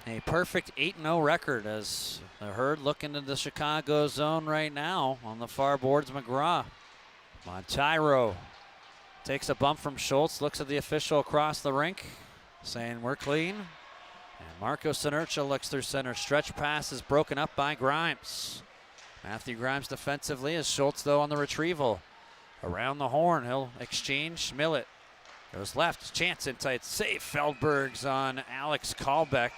A perfect 8-0 record as the Herd look into the Chicago zone right now. On the far boards, McGraw. Montyro Takes a bump from Schultz, looks at the official across the rink, saying we're clean. And Marco Sinercha looks through center. Stretch pass is broken up by Grimes. Matthew Grimes defensively, as Schultz though on the retrieval. Around the horn, he'll exchange. Millet goes left, chance in tight, save. Feldberg's on Alex Kalbeck.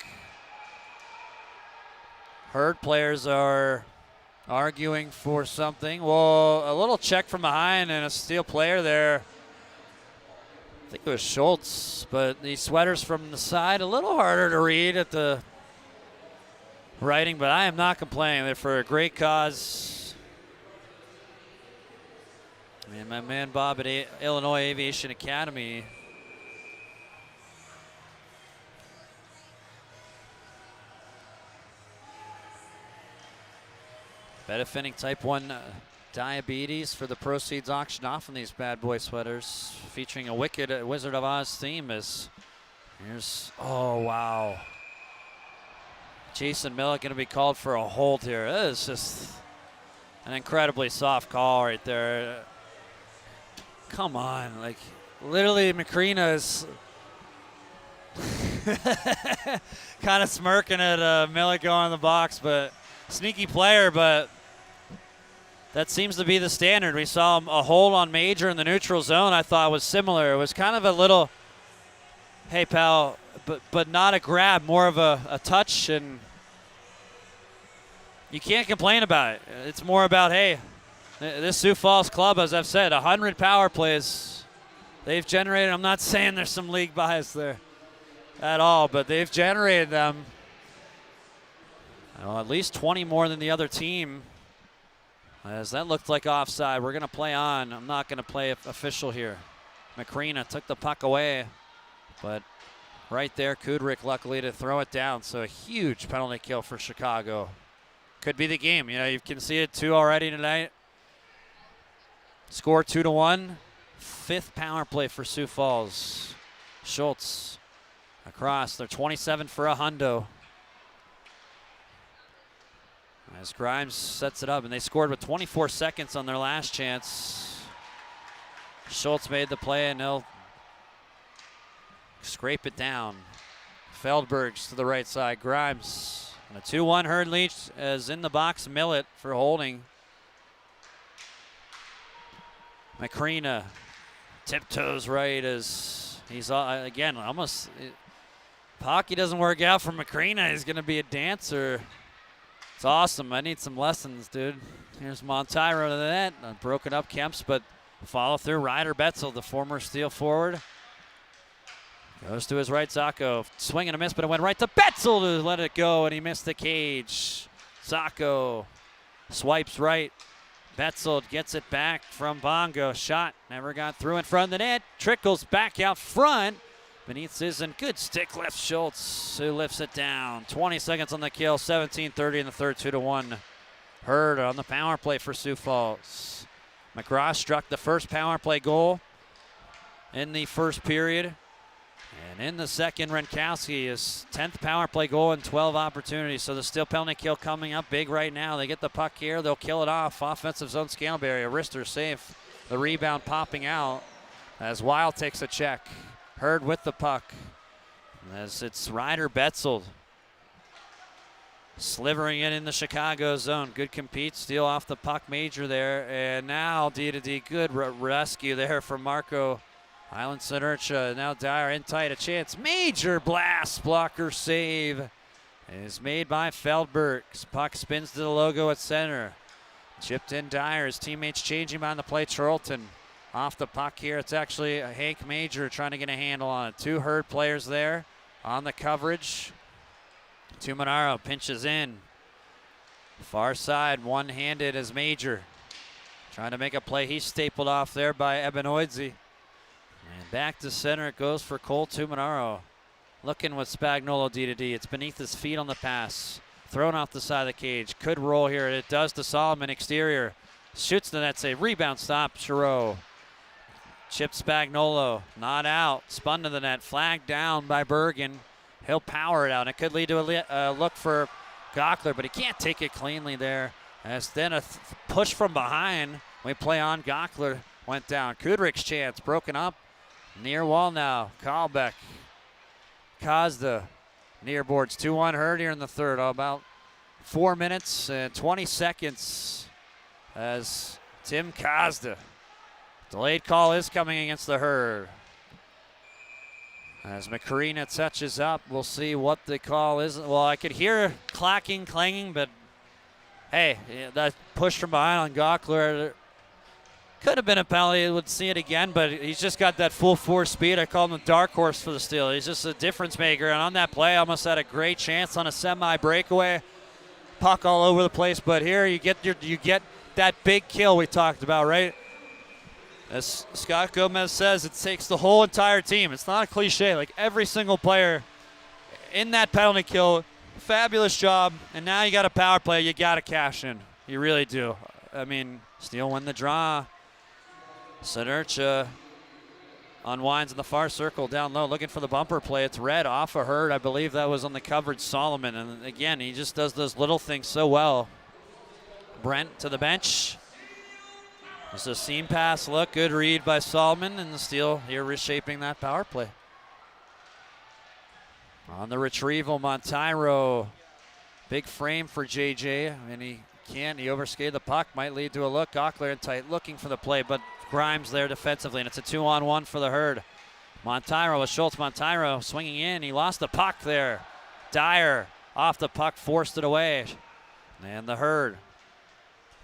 Herd players are arguing for something. Well, a little check from behind and a steal player there. I think it was Schultz, but the sweaters from the side, a little harder to read at the writing, but I am not complaining. They're for a great cause. And my man Bob at Illinois Aviation Academy. Benefiting type 1 diabetes for the proceeds auction off on these bad boy sweaters, featuring a wicked Wizard of Oz theme. Here's, oh wow. Jason Millet going to be called for a hold here. That is just an incredibly soft call right there. Come on, like literally Macrina is kind of smirking at Millet going in the box, but sneaky player, but that seems to be the standard. We saw a hold on Major in the neutral zone. I thought was similar. It was kind of a little, hey pal, but not a grab, more of a touch, and you can't complain about it. It's more about, hey, this Sioux Falls club, as I've said, 100 power plays they've generated. I'm not saying there's some league bias there at all, but they've generated them. At least 20 more than the other team. As that looked like offside. We're going to play on. I'm not going to play official here. Macrina took the puck away, but right there, Kudryk luckily to throw it down. So a huge penalty kill for Chicago. Could be the game. You know, you can see it 2 already tonight. Score 2-1. 5th power play for Sioux Falls. Schultz across. They're 27 for a hundo. As Grimes sets it up, and they scored with 24 seconds on their last chance. Schultz made the play, and they'll scrape it down. Feldberg's to the right side. Grimes, and a 2-1 herd lead is in the box. Millet for holding. Macrina tiptoes right as he's, again, almost, hockey doesn't work out for Macrina. He's going to be a dancer. It's awesome. I need some lessons, dude. Here's Montyro to the net. Broken up Kemps, but follow through. Ryder Betzel, the former Steel forward. Goes to his right, Zacco. Swing and a miss, but it went right to Betzel to let it go, and he missed the cage. Zacco swipes right. Betzel gets it back from Bongo. Shot never got through in front of the net. Trickles back out front. Beneath Sisson, good stick lift. Schultz, who lifts it down. 20 seconds on the kill, 17:30 in the third, 2-1. Hurd on the power play for Sioux Falls. McGraw struck the first power play goal in the first period. And in the second, Renkowski, his 10th power play goal and 12 opportunities. So the still penalty kill coming up big right now. They get the puck here, they'll kill it off. Offensive zone, Scantlebury, a wrister safe. The rebound popping out as Wild takes a check. Hurd with the puck as it's Ryder Betzel slivering it in the Chicago zone. Good compete, steal off the puck. Major there, and now D2D, good rescue there from Marco Highland Sinercha. Now Dyer in tight, a chance. Major blast, blocker save is made by Feldberg. Puck spins to the logo at center. Chipped in Dyer, his teammates changing on the play. Charlton off the puck here. It's actually Hank Major trying to get a handle on it. 2 Herd players there on the coverage. Tuminaro pinches in. Far side, one-handed as Major. Trying to make a play. He's stapled off there by Ebenoidze. And back to center it goes for Cole Tuminaro. Looking with Spagnolo D2D. It's beneath his feet on the pass. Thrown off the side of the cage. Could roll here. It does to Solomon. Exterior. Shoots the net save. Rebound stop. Giroux. Chip Spagnolo, not out, spun to the net, flagged down by Bergen. He'll power it out. It could lead to a look for Gockler, but he can't take it cleanly there. As then a push from behind. We play on Gockler. went down. Kudrik's chance broken up. Near wall now. Kalbeck. Kazda. Near boards. 2-1 Herd here in the third. About 4 minutes and 20 seconds as Tim Kazda. Delayed call is coming against the Herd. As Macarena touches up, we'll see what the call is. Well, I could hear clacking, clanging, but hey, that push from behind on Gockler could have been a penalty. Would see it again, but he's just got that full force speed. I call him the dark horse for the steal. He's just a difference maker, and on that play, almost had a great chance on a semi breakaway. Puck all over the place, but here you get that big kill we talked about, right? As Scott Gomez says, it takes the whole entire team. It's not a cliche. Like every single player in that penalty kill, fabulous job. And now you got a power play. You got to cash in. You really do. I mean, Steele win the draw. Sinercha unwinds in the far circle down low, looking for the bumper play. It's red off a Herd. I believe that was on the coverage Solomon. And again, he just does those little things so well. Brent to the bench. It's a seam pass look, good read by Solomon, and the Steele here reshaping that power play. On the retrieval, Montyro. Big frame for JJ, and he overskated the puck, might lead to a look. Gockler in tight, looking for the play, but Grimes there defensively, and it's a 2-on-1 for the Herd. Montyro with Schultz. Montyro swinging in, he lost the puck there. Dyer off the puck, forced it away. And the Herd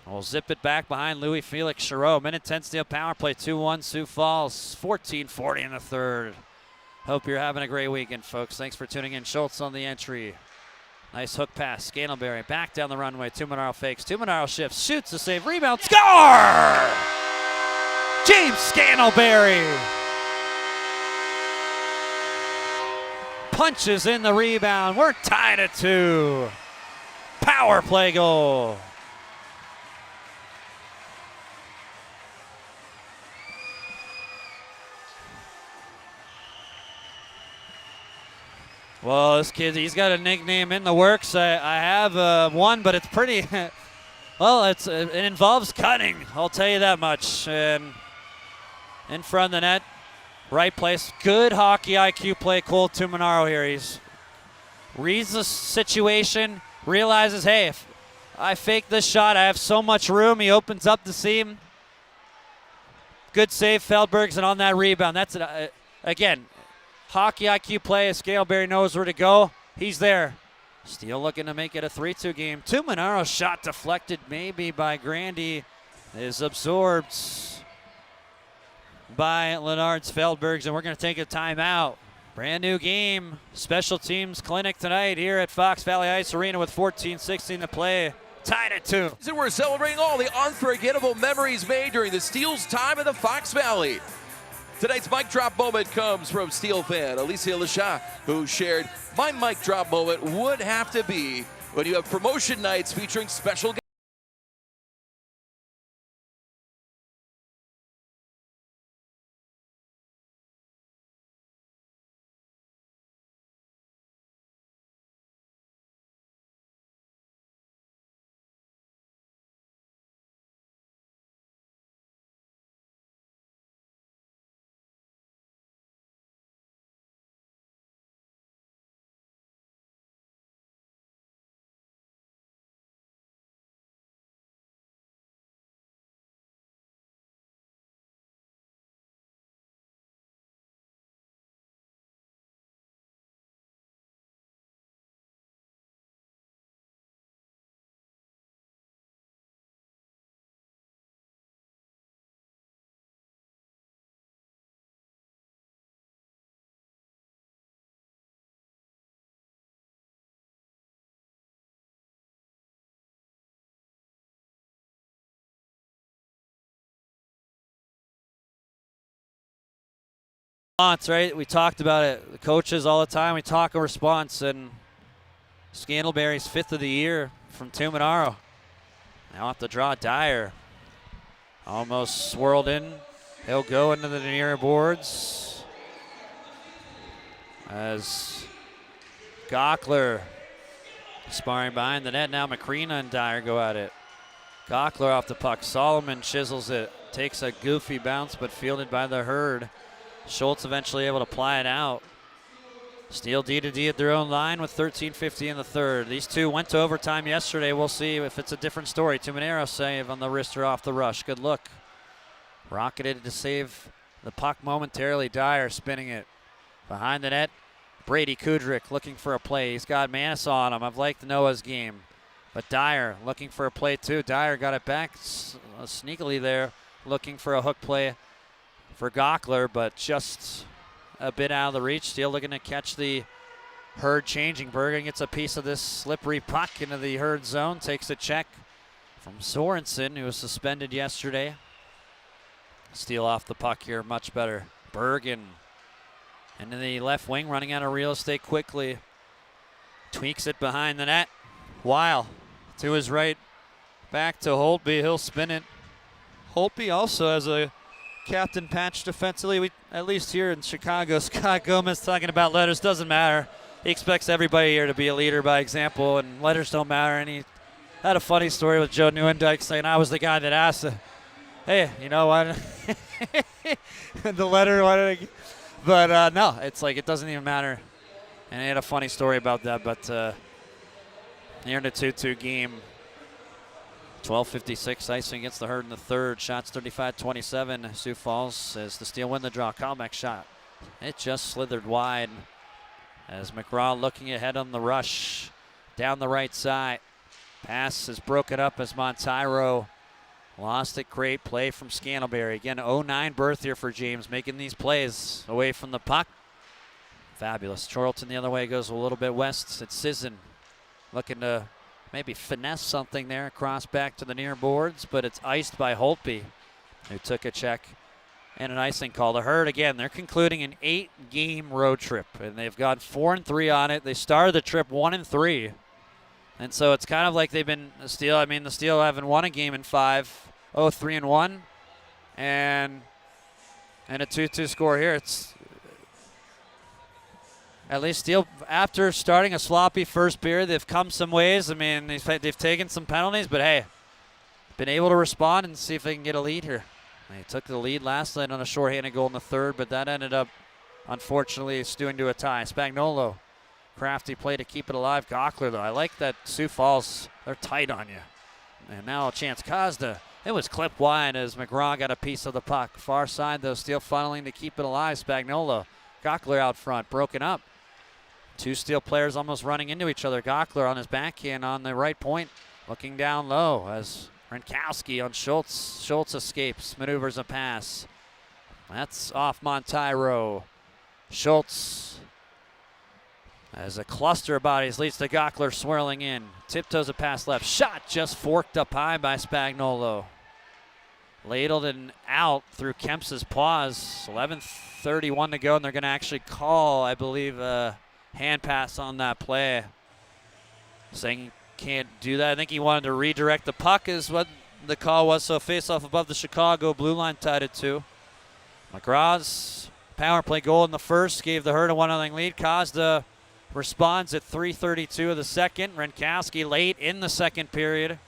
will zip it back behind Louis Felix Giroux. Minute 10 Steele power play, 2-1 Sioux Falls, 14:40 in the third. Hope you're having a great weekend, folks. Thanks for tuning in. Schultz on the entry. Nice hook pass. Scantlebury back down the runway. Tuminaro fakes. Tuminaro shifts, shoots the save, rebound, score! James Scantlebury punches in the rebound. We're tied at 2. Power play goal. Well, this kid, he's got a nickname in the works. I have one, but it's pretty, well, it involves cutting, I'll tell you that much. And in front of the net, right place. Good hockey IQ play, Cole Tuminaro here. He reads the situation, realizes, hey, if I fake this shot, I have so much room. He opens up the seam. Good save, Feldbergs, and on that rebound. That's it. Again, hockey IQ play. Scantlebury knows where to go. He's there. Steele looking to make it a 3-2 game. Tuminaro's shot deflected maybe by Grandy. Is absorbed by Lenard's Feldbergs, and we're going to take a timeout. Brand new game. Special teams clinic tonight here at Fox Valley Ice Arena with 14:16 to play. Tied at 2. And we're celebrating all the unforgettable memories made during the Steele's time in the Fox Valley. Tonight's mic drop moment comes from Steel fan Alicia Lasha, who shared, "My mic drop moment would have to be when you have promotion nights featuring special guests." Right, we talked about it. The coaches all the time. We talk a response, and Scantlebury's 5th of the year from Tuminaro. Now have to draw Dyer. Almost swirled in. He'll go into the near boards as Gockler sparring behind the net. Now Macrina and Dyer go at it. Gockler off the puck. Solomon chisels it. takes a goofy bounce, but fielded by the Herd. Schultz eventually able to ply it out. Steele D2D at their own line with 13:50 in the third. These two went to overtime yesterday. We'll see if it's a different story. Tuminero save on the wrister off the rush. Good look. Rocketed to save the puck momentarily. Dyer spinning it behind the net. Brady Kudrick looking for a play. He's got Manis on him. I've liked Noah's game. But Dyer looking for a play too. Dyer got it back sneakily there, looking for a hook play for Gockler, but just a bit out of the reach. Steele looking to catch the Herd changing. Bergen gets a piece of this slippery puck into the Herd zone. Takes a check from Sorensen, who was suspended yesterday. Steele off the puck here, much better. Bergen into the left wing, running out of real estate quickly. Tweaks it behind the net. Weil to his right, back to Holtby. He'll spin it. Holtby also has a captain patch defensively. We, at least here in Chicago, Scott Gomez talking about letters. Doesn't matter. He expects everybody here to be a leader by example, and letters don't matter. And he had a funny story with Joe Neuendijk saying, I was the guy that asked, hey, you know what? The letter, why did I? But no, it's like it doesn't even matter. And he had a funny story about that, but here in a 2-2 game. 12:56 icing against the Herd in the third. Shots 35-27. Sioux Falls as the Steel win the draw. Kalbeck shot. It just slithered wide as McGraw looking ahead on the rush. Down the right side. Pass is broken up as Montyro lost it. Great play from Scantlebury. Again, 09 berth here for James, making these plays away from the puck. Fabulous. Charlton the other way, goes a little bit west. It's Sisson looking to maybe finesse something there across back to the near boards, but it's iced by Holtby, who took a check and an icing call. The Herd, again, they're concluding an 8-game road trip, and they've got 4-3 on it. They started the trip 1-3, and so it's kind of like they've been the Steel. I mean, the Steel haven't won a game in 5, 3-1, and a 2-2 score here. It's at least Steel, after starting a sloppy first period, they've come some ways. I mean, they've taken some penalties, but hey, been able to respond and see if they can get a lead here. They took the lead last night on a shorthanded goal in the third, but that ended up, unfortunately, stewing to a tie. Spagnuolo, crafty play to keep it alive. Gockler, though, I like that Sioux Falls, they're tight on you. And now a chance. Kazda, it was clipped wide as McGraw got a piece of the puck. Far side, though, Steel funneling to keep it alive. Spagnuolo, Gockler out front, broken up. Two Steel players almost running into each other. Gockler on his backhand on the right point, looking down low as Renkowski on Schultz. Schultz escapes, maneuvers a pass. That's off Montyro. Schultz, as a cluster of bodies, leads to Gockler swirling in. Tiptoes a pass left. Shot just forked up high by Spagnuolo. Ladled and out through Kemps's paws. 11:31 to go, and they're going to actually call, I believe, hand pass on that play, saying he can't do that. I think he wanted to redirect the puck is what the call was, so face off above the Chicago blue line tied it 2. McGraw's power play goal in the first gave the Herd a 1-0 lead. Kazda responds at 3:32 of the second. Renkowski late in the second period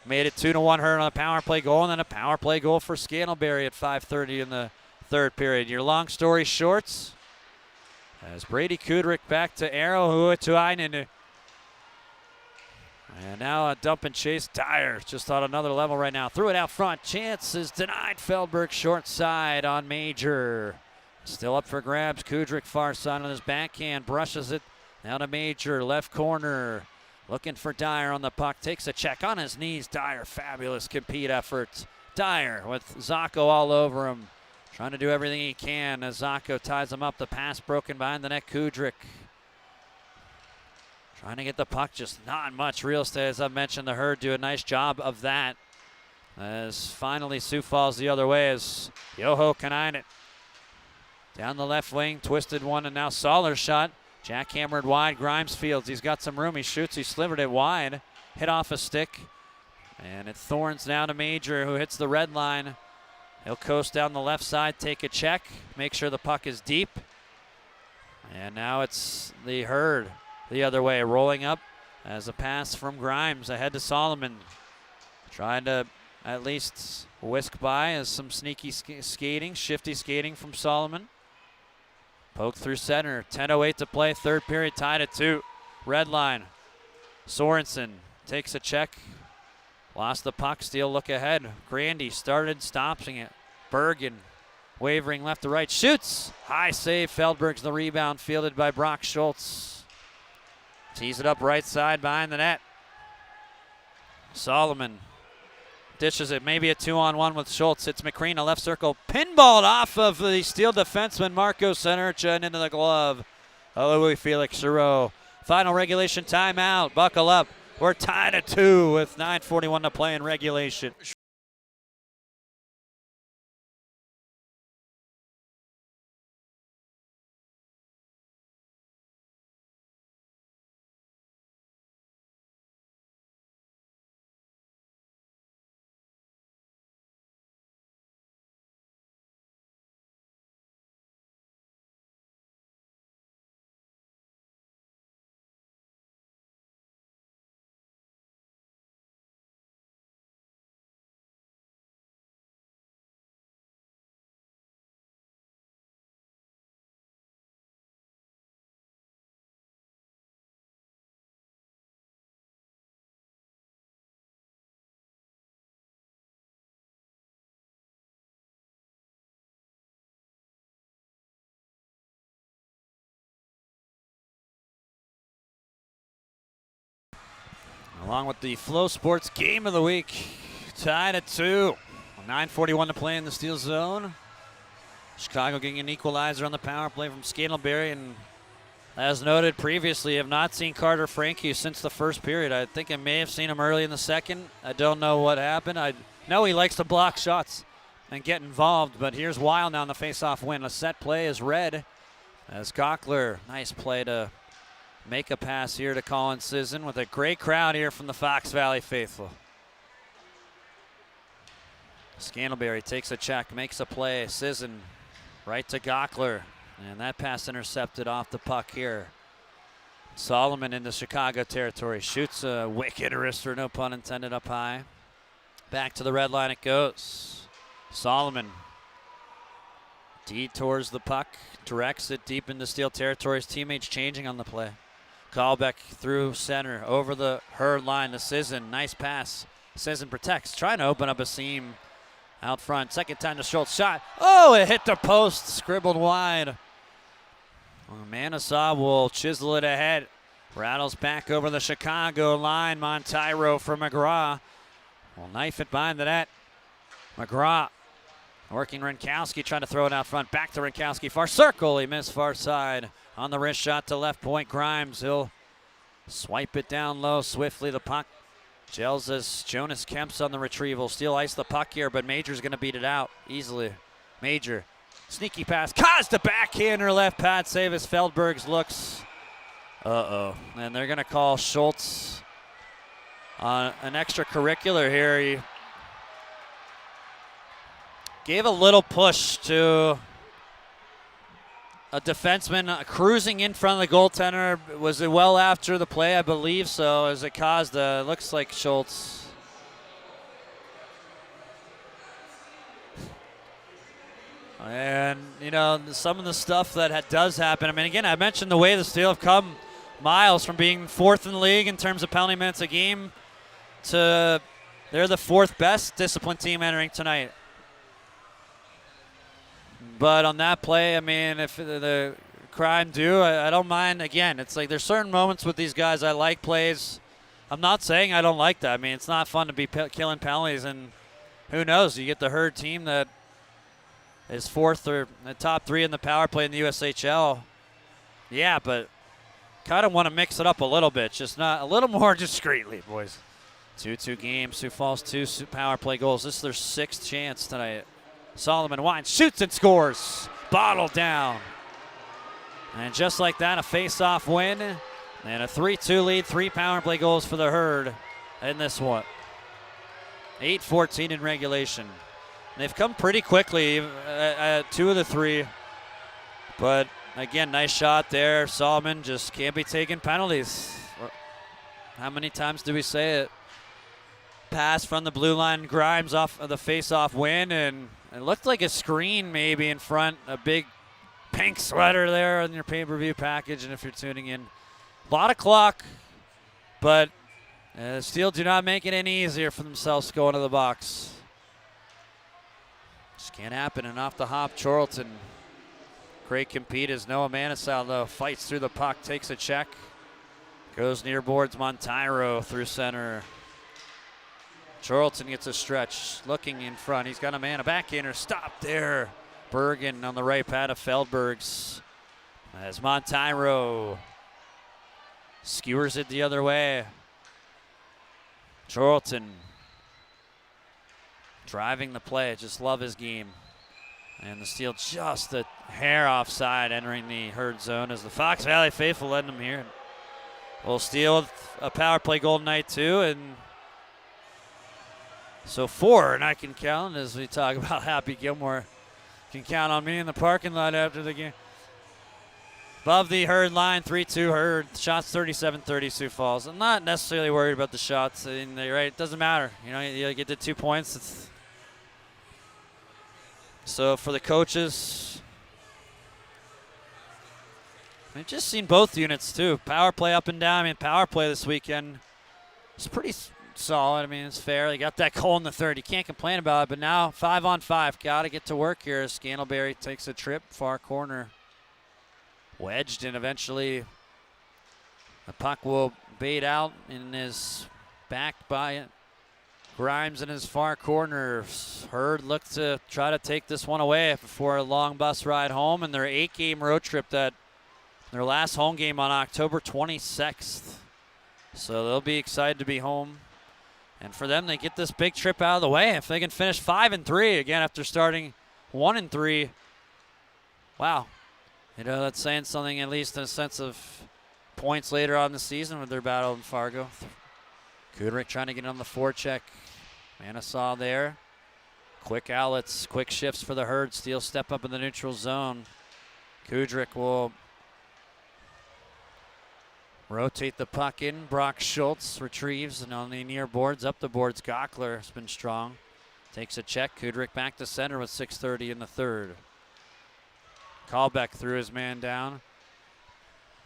made it 2-1 Herd on a power play goal, and then a power play goal for Scantlebury at 5:30 in the third period. Your long story shorts, as Brady Kudrick back to Arrow Huatuainen. And now a dump and chase. Dyer just on another level right now. Threw it out front. Chance is denied. Feldberg short side on Major. Still up for grabs. Kudrick far side on his backhand. Brushes it. Now to Major. Left corner. Looking for Dyer on the puck. Takes a check on his knees. Dyer, fabulous compete effort. Dyer with Zacco all over him. Trying to do everything he can as Zacco ties him up. The pass broken behind the net. Kudrick trying to get the puck, just not much real estate. As I mentioned, the Herd do a nice job of that. As finally Sioux Falls the other way as Yoho Kanainen down the left wing, twisted one, and now Soller's shot. Jackhammered wide, Grimes fields. He's got some room. He shoots, he slivered it wide. Hit off a stick. And it thorns now to Major, who hits the red line. He'll coast down the left side, take a check, make sure the puck is deep. And now it's the Herd the other way, rolling up as a pass from Grimes ahead to Solomon. Trying to at least whisk by as some sneaky skating, shifty skating from Solomon. Poke through center, 10:08 to play, third period, tied at 2. Red line, Sorensen takes a check, lost the puck, Steele look ahead. Grandy started stopping it. Bergen wavering left to right, shoots, high save, Feldberg's the rebound, fielded by Brock Schultz. Tees it up right side behind the net. Solomon dishes it, maybe a 2-on-1 with Schultz. It's McCrean, left circle, pinballed off of the Steel defenseman Marco Senercha and into the glove of Louis Felix Giroux. Final regulation timeout. Buckle up. We're tied at 2 with 9:41 to play in regulation. Along with the Flow Sports Game of the Week, tied at 2. 9:41 to play in the Steel zone. Chicago getting an equalizer on the power play from Scantlebury, and as noted previously, have not seen Carter Franke since the first period. I think I may have seen him early in the second. I don't know what happened. I know he likes to block shots and get involved, but here's Wild now on the face-off win. A set play is red as Gockler, nice play to make a pass here to Colin Sisson with a great crowd here from the Fox Valley faithful. Scantlebury takes a check, makes a play. Sisson right to Gockler, and that pass intercepted off the puck here. Solomon in the Chicago territory, shoots a wicked wrister, no pun intended, up high. Back to the red line it goes. Solomon detours the puck, directs it deep into Steel territory. His teammates changing on the play. Callback through center, over the Herd line to Sisson. Nice pass. Sisson protects, trying to open up a seam out front. Second time to Schultz. Shot. Oh, it hit the post, scribbled wide. Manasaw will chisel it ahead. Rattles back over the Chicago line. Montyro for McGraw. Will knife it behind the net. McGraw working Rinkowski, trying to throw it out front. Back to Rinkowski, far circle. He missed far side. On the wrist shot to left point, Grimes. He'll swipe it down low swiftly. The puck gels as Jonas Kemp's on the retrieval. Steel ice the puck here, but Major's going to beat it out easily. Major, sneaky pass. Kaz to backhander, left pad save as Feldbergs looks. And they're going to call Schultz on an extracurricular here. He gave a little push to a defenseman cruising in front of the goaltender. Was it well after the play? I believe so, as it caused looks like Schultz. And, you know, some of the stuff that does happen. I mean, again, I mentioned the way the Steel have come miles from being 4th in the league in terms of penalty minutes a game to they're the 4th best disciplined team entering tonight. But on that play, I mean, if the crime due, I don't mind. Again, it's like there's certain moments with these guys I like plays. I'm not saying I don't like that. I mean, it's not fun to be killing penalties, and who knows? You get the Herd team that is 4th or the top 3 in the power play in the USHL. Yeah, but kind of want to mix it up a little bit, just not a little more discreetly, boys. 2-2 game. Sioux Falls 2 power play goals. This is their 6th chance tonight. Solomon winds, shoots and scores. Bottled down. And just like that, a face-off win and a 3-2 lead. 3 power play goals for the Herd in this one. 8:14 in regulation. They've come pretty quickly at 2 of the 3. But again, nice shot there. Solomon just can't be taking penalties. How many times do we say it? pass from the blue line. Grimes off of the face-off win, and it looked like a screen maybe in front. A big pink sweater there in your pay-per-view package, and if you're tuning in. A lot of clock, but Steel do not make it any easier for themselves going to the box. Just can't happen. And off the hop, Charlton. Great compete as Noah Manisal, though, fights through the puck, takes a check. Goes near boards, Montyro through center. Charlton gets a stretch, looking in front. He's got a man, a backhander, stop there. Bergen on the right pad of Feldbergs. As Montyro skewers it the other way. Charlton driving the play, just love his game. And the Steel just a hair offside entering the Herd zone as the Fox Valley faithful letting them here. We'll Steel with a power play Golden Knight too, and so 4, and I can count as we talk about Happy Gilmore. Can count on me in the parking lot after the game. Above the Herd line, 3-2 Herd. Shots 37-30 Sioux Falls. I'm not necessarily worried about the shots. I mean, right? It doesn't matter. You know, you get the 2 points. So for the coaches, we've just seen both units too. Power play up and down. I mean, power play this weekend is pretty solid. I mean, it's fair. They got that goal in the third. You can't complain about it. But now 5-on-5. Got to get to work here as Scantlebury takes a trip. Far corner. Wedged, and eventually the puck will bait out and is backed by it. Grimes in his far corner. Herd looked to try to take this one away before a long bus ride home and their 8-game road trip, that their last home game on October 26th. So they'll be excited to be home. And for them, they get this big trip out of the way. If they can finish 5-3 again after starting 1-3, wow. You know, that's saying something, at least in a sense of points later on in the season with their battle in Fargo. Kudrick trying to get on the forecheck. Manisal there. Quick outlets, quick shifts for the Herd. Steel step up in the neutral zone. Kudrick will rotate the puck in. Brock Schultz retrieves, and on the near boards, up the boards, Gockler has been strong. Takes a check. Kudrick back to center with 6:30 in the third. Callback threw his man down.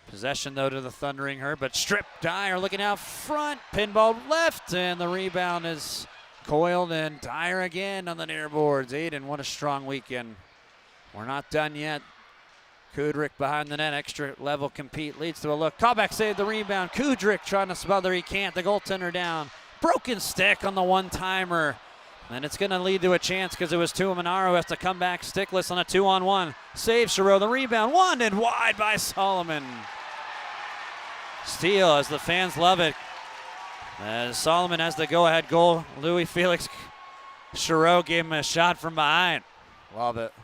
Possession, though, to the Thundering Herd, but stripped. Dyer looking out front. Pinball left, and the rebound is coiled, and Dyer again on the near boards. Aiden, what a strong weekend. We're not done yet. Kudrick behind the net. Extra level compete leads to a look. Callback saved the rebound. Kudrick trying to smother. He can't. The goaltender down. Broken stick on the one-timer. And it's going to lead to a chance because it was Tuamanaro who has to come back stickless on a 2-on-1. Save Giroux, the rebound, one and wide by Solomon. Steal as the fans love it. As Solomon has the go-ahead goal. Louis Felix Giroux gave him a shot from behind. Love it.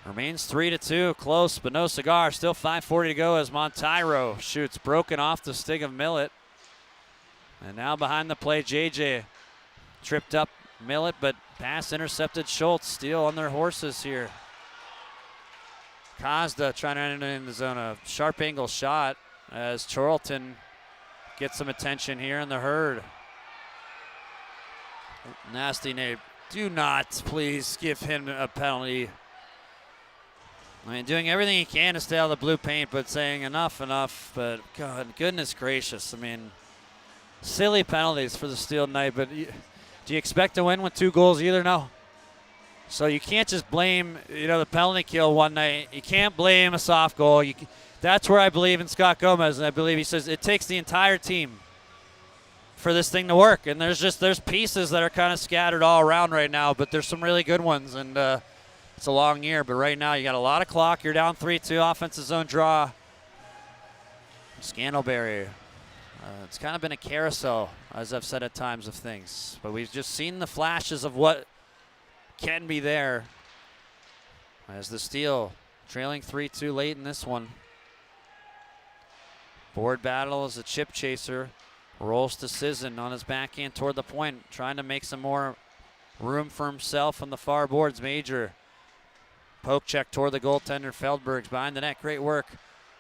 Remains 3-2, close, but no cigar. Still 5:40 to go as Montyro shoots, broken off the stick of Millett. And now behind the play, JJ. Tripped up Millett, but pass intercepted Schultz. Steel on their horses here. Kazda trying to enter in the zone. A sharp angle shot as Charlton gets some attention here in the Herd. Nasty Nate. Do not please give him a penalty. I mean, doing everything he can to stay out of the blue paint, but saying enough. But God, goodness gracious. I mean, silly penalties for the Steel Knight, but do you expect to win with 2 goals either? No. So you can't just blame, the penalty kill one night. You can't blame a soft goal. That's where I believe in Scott Gomez, and I believe he says it takes the entire team for this thing to work. And there's pieces that are kind of scattered all around right now, but there's some really good ones, and it's a long year. But right now you got a lot of clock. You're down 3-2, offensive zone draw. Scantlebury. It's kind of been a carousel, as I've said at times, of things. But we've just seen the flashes of what can be there. As the Steel trailing 3-2 late in this one. Board battle as a chip chaser. Rolls to Sisson on his backhand toward the point, trying to make some more room for himself on the far boards. Major. Poke check toward the goaltender. Feldbergs behind the net. Great work.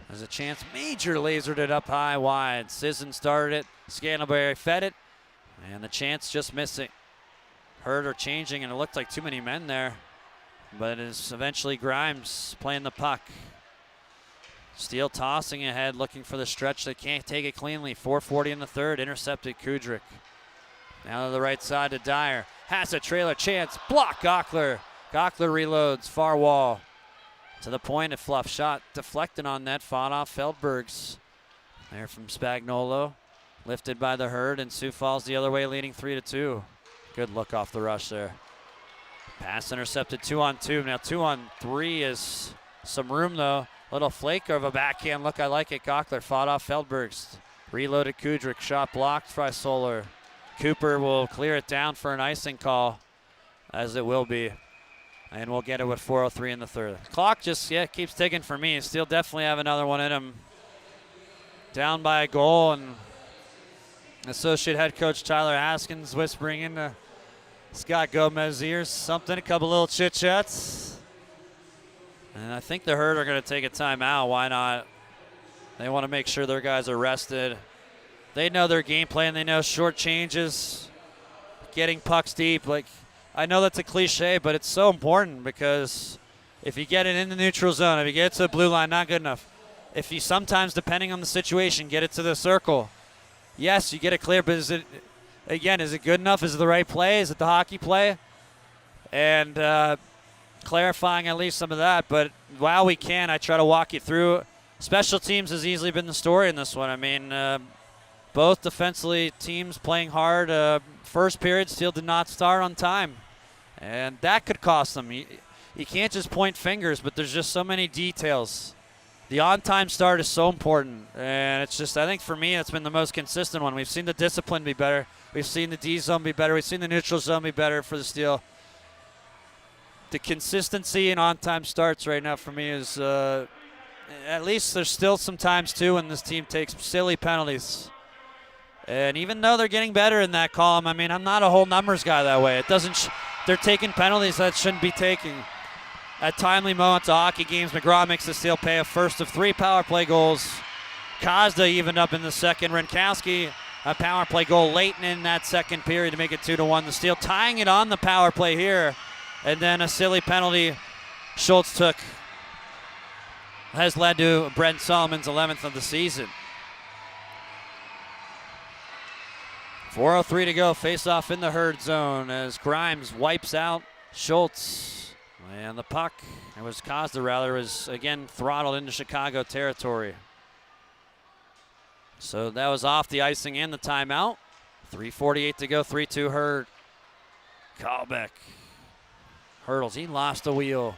There's a chance. Major lasered it up high wide. Sisson started it. Scantlebury fed it. And the chance just missing. Herd are changing, and it looked like too many men there. But it is eventually Grimes playing the puck. Steele tossing ahead, looking for the stretch. They can't take it cleanly. 4:40 in the third, intercepted Kudrick. Now to the right side to Dyer. Has a trailer chance. Block Gockler. Gockler reloads, far wall. To the point, a fluff shot deflected on net, fought off Feldbergs. There from Spagnuolo. Lifted by the Herd, and Sioux Falls the other way, leading 3-2. Good look off the rush there. Pass intercepted 2-on-2. Now 2-on-3 is some room though. Little flake of a backhand look. I like it. Gockler fought off Feldbergs. Reloaded Kudrick. Shot blocked by Solar. Cooper will clear it down for an icing call, as it will be. And we'll get it with 4:03 in the third. Clock just keeps ticking for me. Still definitely have another one in him. Down by a goal, and associate head coach Tyler Haskins whispering into Scott Gomez's ears something, a couple little chit-chats. And I think the Herd are going to take a timeout. Why not? They want to make sure their guys are rested. They know their game plan. They know short changes, getting pucks deep. Like, I know that's a cliche, but it's so important because if you get it in the neutral zone, if you get it to the blue line, not good enough. If you sometimes, depending on the situation, get it to the circle, yes, you get it clear, but is it good enough? Is it the right play? Is it the hockey play? And clarifying at least some of that. But while we can, I try to walk you through. Special teams has easily been the story in this one. I mean, both defensively teams playing hard. First period still did not start on time. And that could cost them. You can't just point fingers, but there's just so many details. The on-time start is so important. And it's just, I think for me, it's been the most consistent one. We've seen the discipline be better. We've seen the D zone be better. We've seen the neutral zone be better for the Steel. The consistency and on-time starts right now for me is, at least there's still some times too when this team takes silly penalties. And even though they're getting better in that column, I mean, I'm not a whole numbers guy that way. It doesn't. They're taking penalties that shouldn't be taking. At timely moments of hockey games, McGraw makes the Steel pay a first of 3 power play goals. Kozda evened up in the second. Renkowski, a power play goal late in that second period to make it 2-1. The Steel tying it on the power play here. And then a silly penalty Schultz took has led to Brent Solomon's 11th of the season. 4:03 to go. Face-off in the Herd zone as Grimes wipes out Schultz. And the puck, it was Kozda rather, was again throttled into Chicago territory. So that was off the icing and the timeout. 3:48 to go, 3-2 Herd. Kalbeck hurdles, he lost the wheel.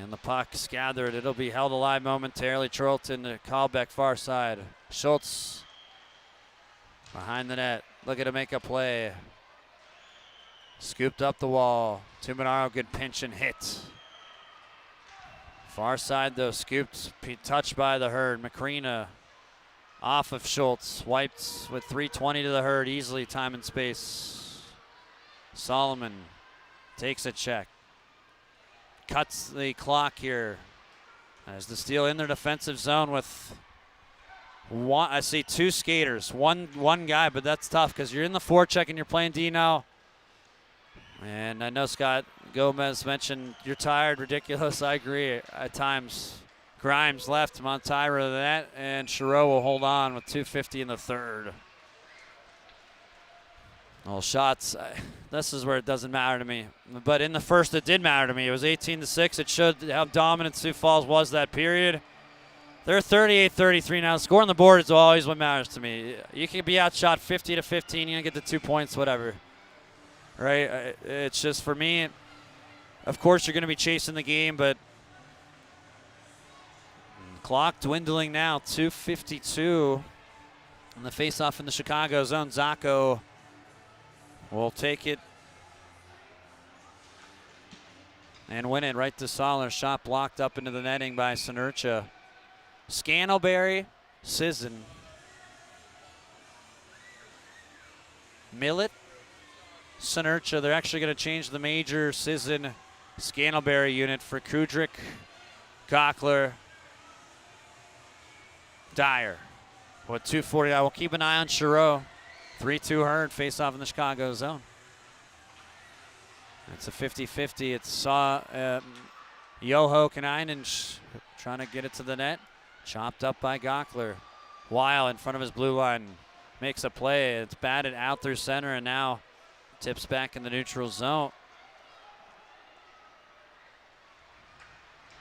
And the puck scattered. It'll be held alive momentarily. Charlton to Kalbeck, far side. Schultz behind the net, looking to make a play. Scooped up the wall. Tuminaro, good pinch and hit. Far side though, scooped, touched by the Herd. Macrina off of Schultz. Wiped with 3:20 to the Herd, easily time and space. Solomon takes a check. Cuts the clock here as the Steel in their defensive zone with one. I see 2 skaters, one guy, but that's tough because you're in the forecheck and you're playing D now. And I know Scott Gomez mentioned you're tired, ridiculous. I agree at times. Grimes left, Montyra the net, and Chiro will hold on with 2:50 in the third. Well, shots, this is where it doesn't matter to me. But in the first, it did matter to me. It was 18-6. It showed how dominant Sioux Falls was that period. They're 38-33 now. Scoring the board is always what matters to me. You can be outshot 50-15. You can get the 2 points, whatever. Right? It's just, for me, of course you're going to be chasing the game, but clock dwindling now. 2:52. And the face-off in the Chicago zone. Zacco will take it and win it right to Soller. Shot blocked up into the netting by Sinercha. Scantlebury, Sisson, Millet, Sinercha. They're actually going to change the major Sisson Scantlebury unit for Kudrick, Gockler, Dyer. With 2:40, I will keep an eye on Chiro. 3-2 Herd face off in the Chicago zone. It's a 50-50. It's Yoho Kanainen trying to get it to the net. Chopped up by Gockler. Weil in front of his blue line makes a play. It's batted out through center and now tips back in the neutral zone.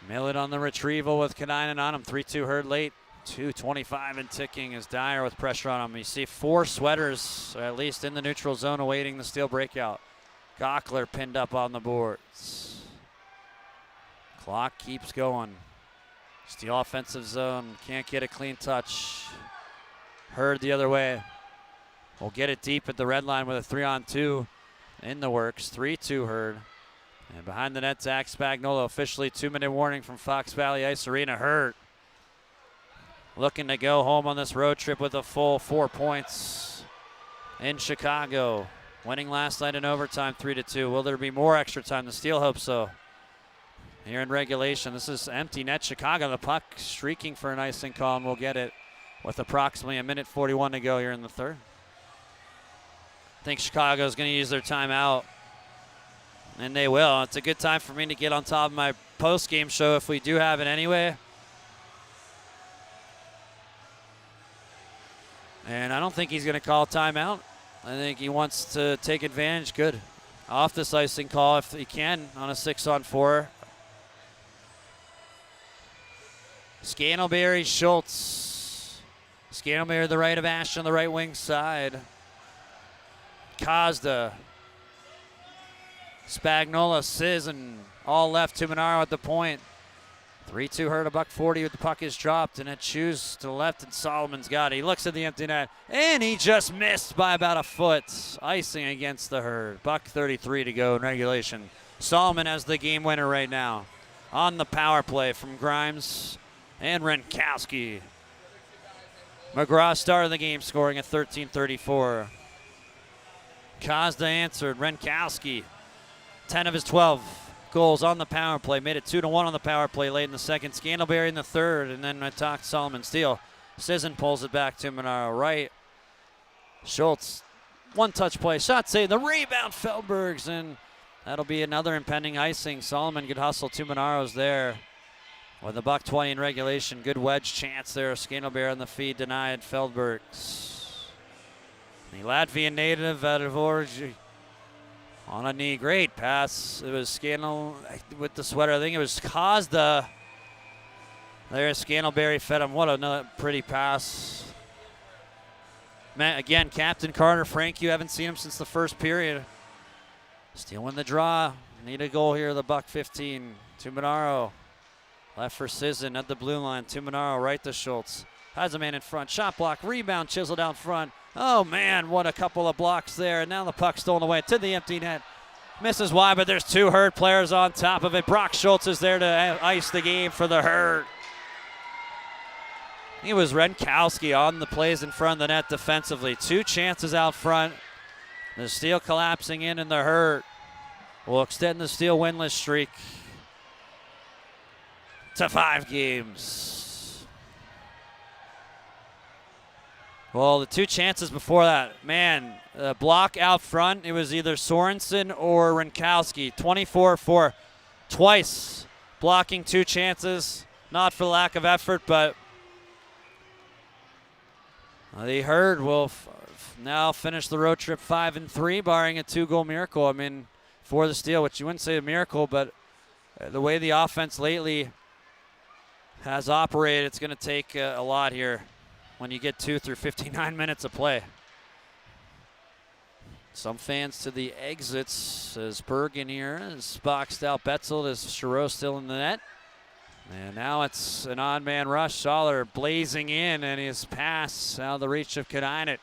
Millet on the retrieval with Kanainen on him. 3-2 Herd late. 2:25 and ticking as Dyer with pressure on him. You see 4 sweaters, at least in the neutral zone, awaiting the steal breakout. Gockler pinned up on the boards. Clock keeps going. Steal offensive zone. Can't get a clean touch. Herd the other way. We'll get it deep at the red line with a 3-on-2 in the works. 3-2 Herd. And behind the net, Zach Spagnuolo. Officially 2-minute warning from Fox Valley Ice Arena. Herd looking to go home on this road trip with a full 4 points in Chicago. Winning last night in overtime 3-2. Will there be more extra time? The Steel hope so. Here in regulation, this is empty net Chicago. The puck streaking for an icing call, and we'll get it with approximately 1:41 to go here in the third. I think Chicago's going to use their timeout, and they will. It's a good time for me to get on top of my post-game show if we do have it anyway. And I don't think he's going to call timeout. I think he wants to take advantage. Good. Off this icing call if he can on a 6-on-4. Scantlebury, Schultz. Scantlebury to the right of Ash on the right wing side. Kazda. Spagnola, Sisson, all left to Monaro at the point. 3-2 Herd, $140 with the puck is dropped, and it chews to the left, and Solomon's got it. He looks at the empty net, and he just missed by about a foot. Icing against the Herd. $133 to go in regulation. Solomon has the game winner right now on the power play from Grimes and Renkowski. McGraw started the game scoring at 13:34. Kazda answered. Renkowski, 10 of his 12 goals on the power play. Made it 2-1 on the power play late in the second. Scantlebury in the third, and then I talked Solomon Steele. Sisson pulls it back to Monaro right. Schultz, one-touch play, shot save, the rebound, Feldbergs, and that'll be another impending icing. Solomon could hustle 2 Monaros there. With a $120 in regulation, good wedge chance there. Scantlebury on the feed, denied Feldbergs. The Latvian native out of Orgy on a knee, great pass. It was Scandal with the sweater. I think it was Kazda. There's Scantlebury fed him. What another pretty pass. Man, again, Captain Carter, Frank, you haven't seen him since the first period. Still win the draw. Need a goal here, the $115 to Monaro. Left for Sisson at the blue line. To Monaro, right to Schultz. Has a man in front. Shot block, rebound, chiseled down front. Oh, man, what a couple of blocks there. And now the puck stolen away to the empty net. Misses wide, but there's 2 Herd players on top of it. Brock Schultz is there to ice the game for the Herd. It was Renkowski on the plays in front of the net defensively. 2 chances out front. The Steel collapsing in, and the Herd will extend the Steel winless streak to 5 games. Well, the 2 chances before that, man, the block out front, it was either Sorensen or Renkowski. 24 for twice blocking 2 chances. Not for lack of effort, but the Herd will now finish the road trip 5-3, barring a 2-goal miracle. I mean, for the Steel, which you wouldn't say a miracle, but the way the offense lately has operated, it's going to take a lot here when you get 2 through 59 minutes of play. Some fans to the exits as Bergen here is boxed out. Betzel is Chiro still in the net. And now it's an odd man rush. Soller blazing in, and his pass out of the reach of Kanainen.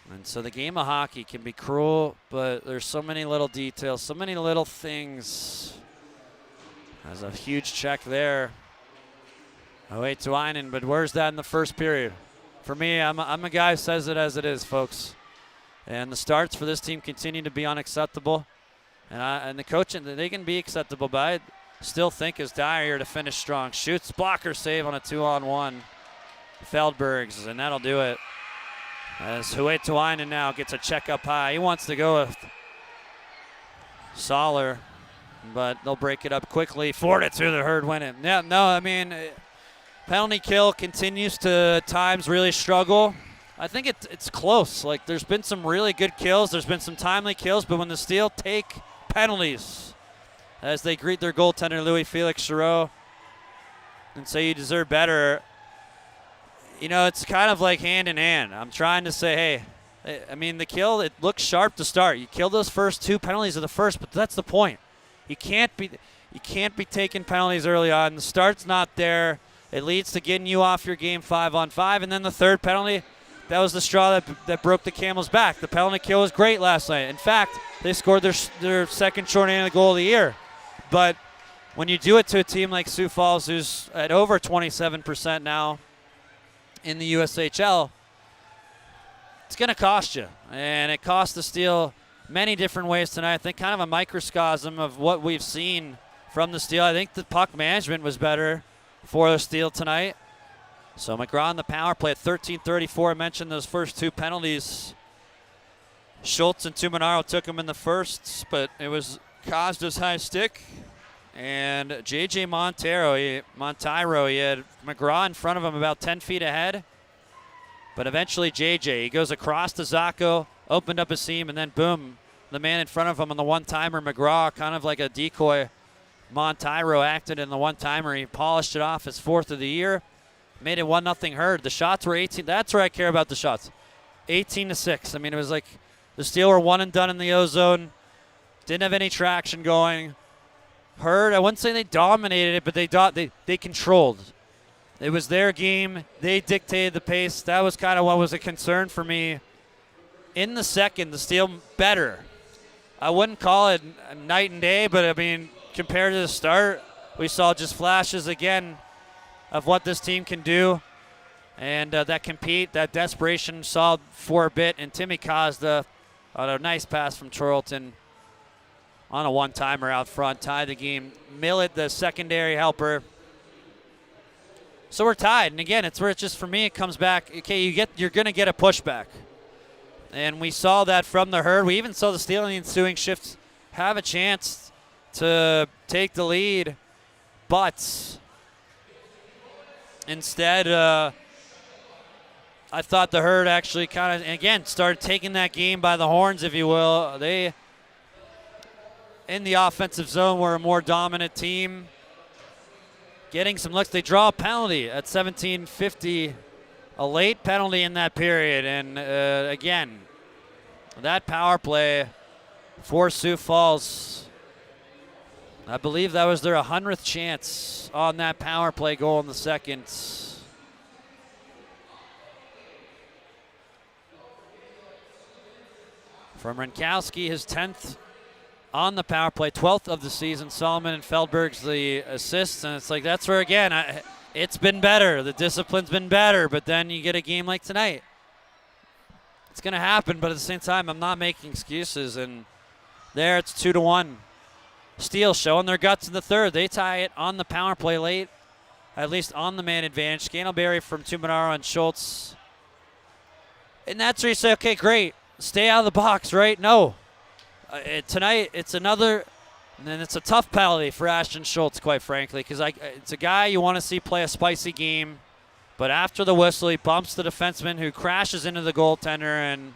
And so the game of hockey can be cruel, but there's so many little details, so many little things. There's a huge check there. Oh, wait, to Einen, but where's that in the first period? For me, I'm a guy who says it as it is, folks. And the starts for this team continue to be unacceptable. And the coaching, they can be acceptable, but I still think it's Dyer here to finish strong. Shoots, blocker save on a 2-on-1. Feldbergs, and that'll do it. As Huetuainen now gets a check up high. He wants to go with Soller, but they'll break it up quickly. 4-2, the Herd win it. Yeah, no, I mean, penalty kill continues to at times really struggle. I think it's close. Like, there's been some really good kills. There's been some timely kills, but when the Steel take penalties as they greet their goaltender, Louis Felix Giroux, and say you deserve better, you know, it's kind of like hand in hand. I'm trying to say, hey, I mean, the kill, it looks sharp to start. You kill those first 2 penalties of the first, but that's the point. You can't be taking penalties early on. The start's not there. It leads to getting you off your game 5-on-5, and then the third penalty, that was the straw that broke the camel's back. The penalty kill was great last night. In fact, they scored their second shorthanded goal of the year. But when you do it to a team like Sioux Falls, who's at over 27% now in the USHL, it's going to cost you. And it cost the Steel many different ways tonight. I think kind of a microcosm of what we've seen from the Steel. I think the puck management was better for the Steel tonight. So McGraw on the power play at 13:34. I mentioned those first 2 penalties. Schultz and Tuminaro took them in the first, but it was Costa's high stick. And J.J. Monteiro, he had McGraw in front of him about 10 feet ahead. But eventually J.J., he goes across to Zacco, opened up a seam, and then boom, the man in front of him on the one-timer, McGraw, kind of like a decoy. Monteiro acted in the one-timer. He polished it off his 4th of the year. Made it 1-0 Herd. The shots were 18. That's where I care about the shots. 18-6. I mean, it was like the Steel were one and done in the O-zone. Didn't have any traction going. Herd, I wouldn't say they dominated it, but they controlled. It was their game. They dictated the pace. That was kind of what was a concern for me. In the second, the Steel better. I wouldn't call it night and day, but I mean, compared to the start, we saw just flashes again of what this team can do, and that compete, that desperation saw for a bit, and Timmy Costa on a nice pass from Charlton on a one-timer out front, tied the game. Millett, the secondary helper. So we're tied, and again, it's where it's just, for me, it comes back, okay, you're going to get a pushback. And we saw that from the Herd. We even saw the Steel in the ensuing shifts have a chance to take the lead, but instead, I thought the Herd actually kind of, again, started taking that game by the horns, if you will. They, in the offensive zone, were a more dominant team. Getting some looks. They draw a penalty at 17:50, a late penalty in that period. And again, that power play for Sioux Falls, I believe that was their 100th chance on that power play goal in the second. From Rinkowski, his 10th on the power play, 12th of the season. Solomon and Feldberg's the assists, and it's like, that's where, again, it's been better. The discipline's been better, but then you get a game like tonight. It's going to happen, but at the same time, I'm not making excuses, and there it's 2-1. Steel showing their guts in the third. They tie it on the power play late, at least on the man advantage. Scantlebury from Tuminaro and Schultz. And that's where you say, okay, great. Stay out of the box, right? No. Tonight, it's another, and it's a tough penalty for Ashton Schultz, quite frankly, because it's a guy you want to see play a spicy game, but after the whistle, he bumps the defenseman who crashes into the goaltender, and,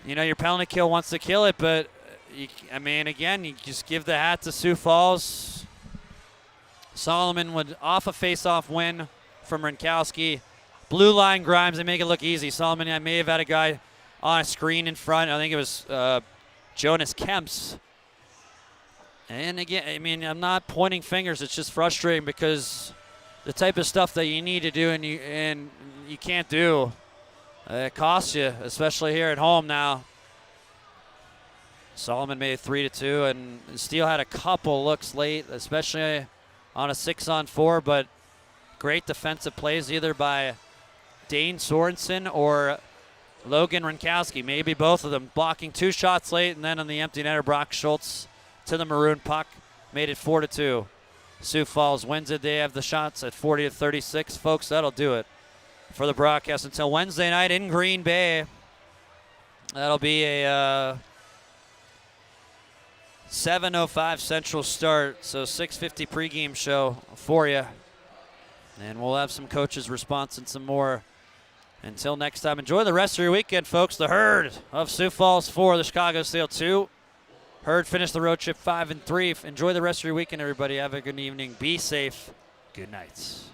you know, your penalty kill wants to kill it, but, again, you just give the hat to Sioux Falls. Solomon would off a face-off win from Rinkowski. Blue line Grimes, they make it look easy. Solomon, I may have had a guy on a screen in front. I think it was Jonas Kemps. And again, I'm not pointing fingers. It's just frustrating because the type of stuff that you need to do and you can't do, it costs you, especially here at home now. Solomon made it 3-2, and Steel had a couple looks late, especially on a 6-on-4, but great defensive plays either by Dane Sorensen or Logan Rinkowski, maybe both of them, blocking 2 shots late, and then on the empty netter, Brock Schultz to the maroon puck, made it 4-2. Sioux Falls wins it. They have the shots at 40-36. Folks, that'll do it for the broadcast until Wednesday night in Green Bay. That'll be a 7:05 Central start, so 6:50 pregame show for you. And we'll have some coaches' response and some more. Until next time, enjoy the rest of your weekend, folks. The Herd of Sioux Falls 4, the Chicago Steel 2. Herd finished the road trip 5-3. Enjoy the rest of your weekend, everybody. Have a good evening. Be safe. Good nights.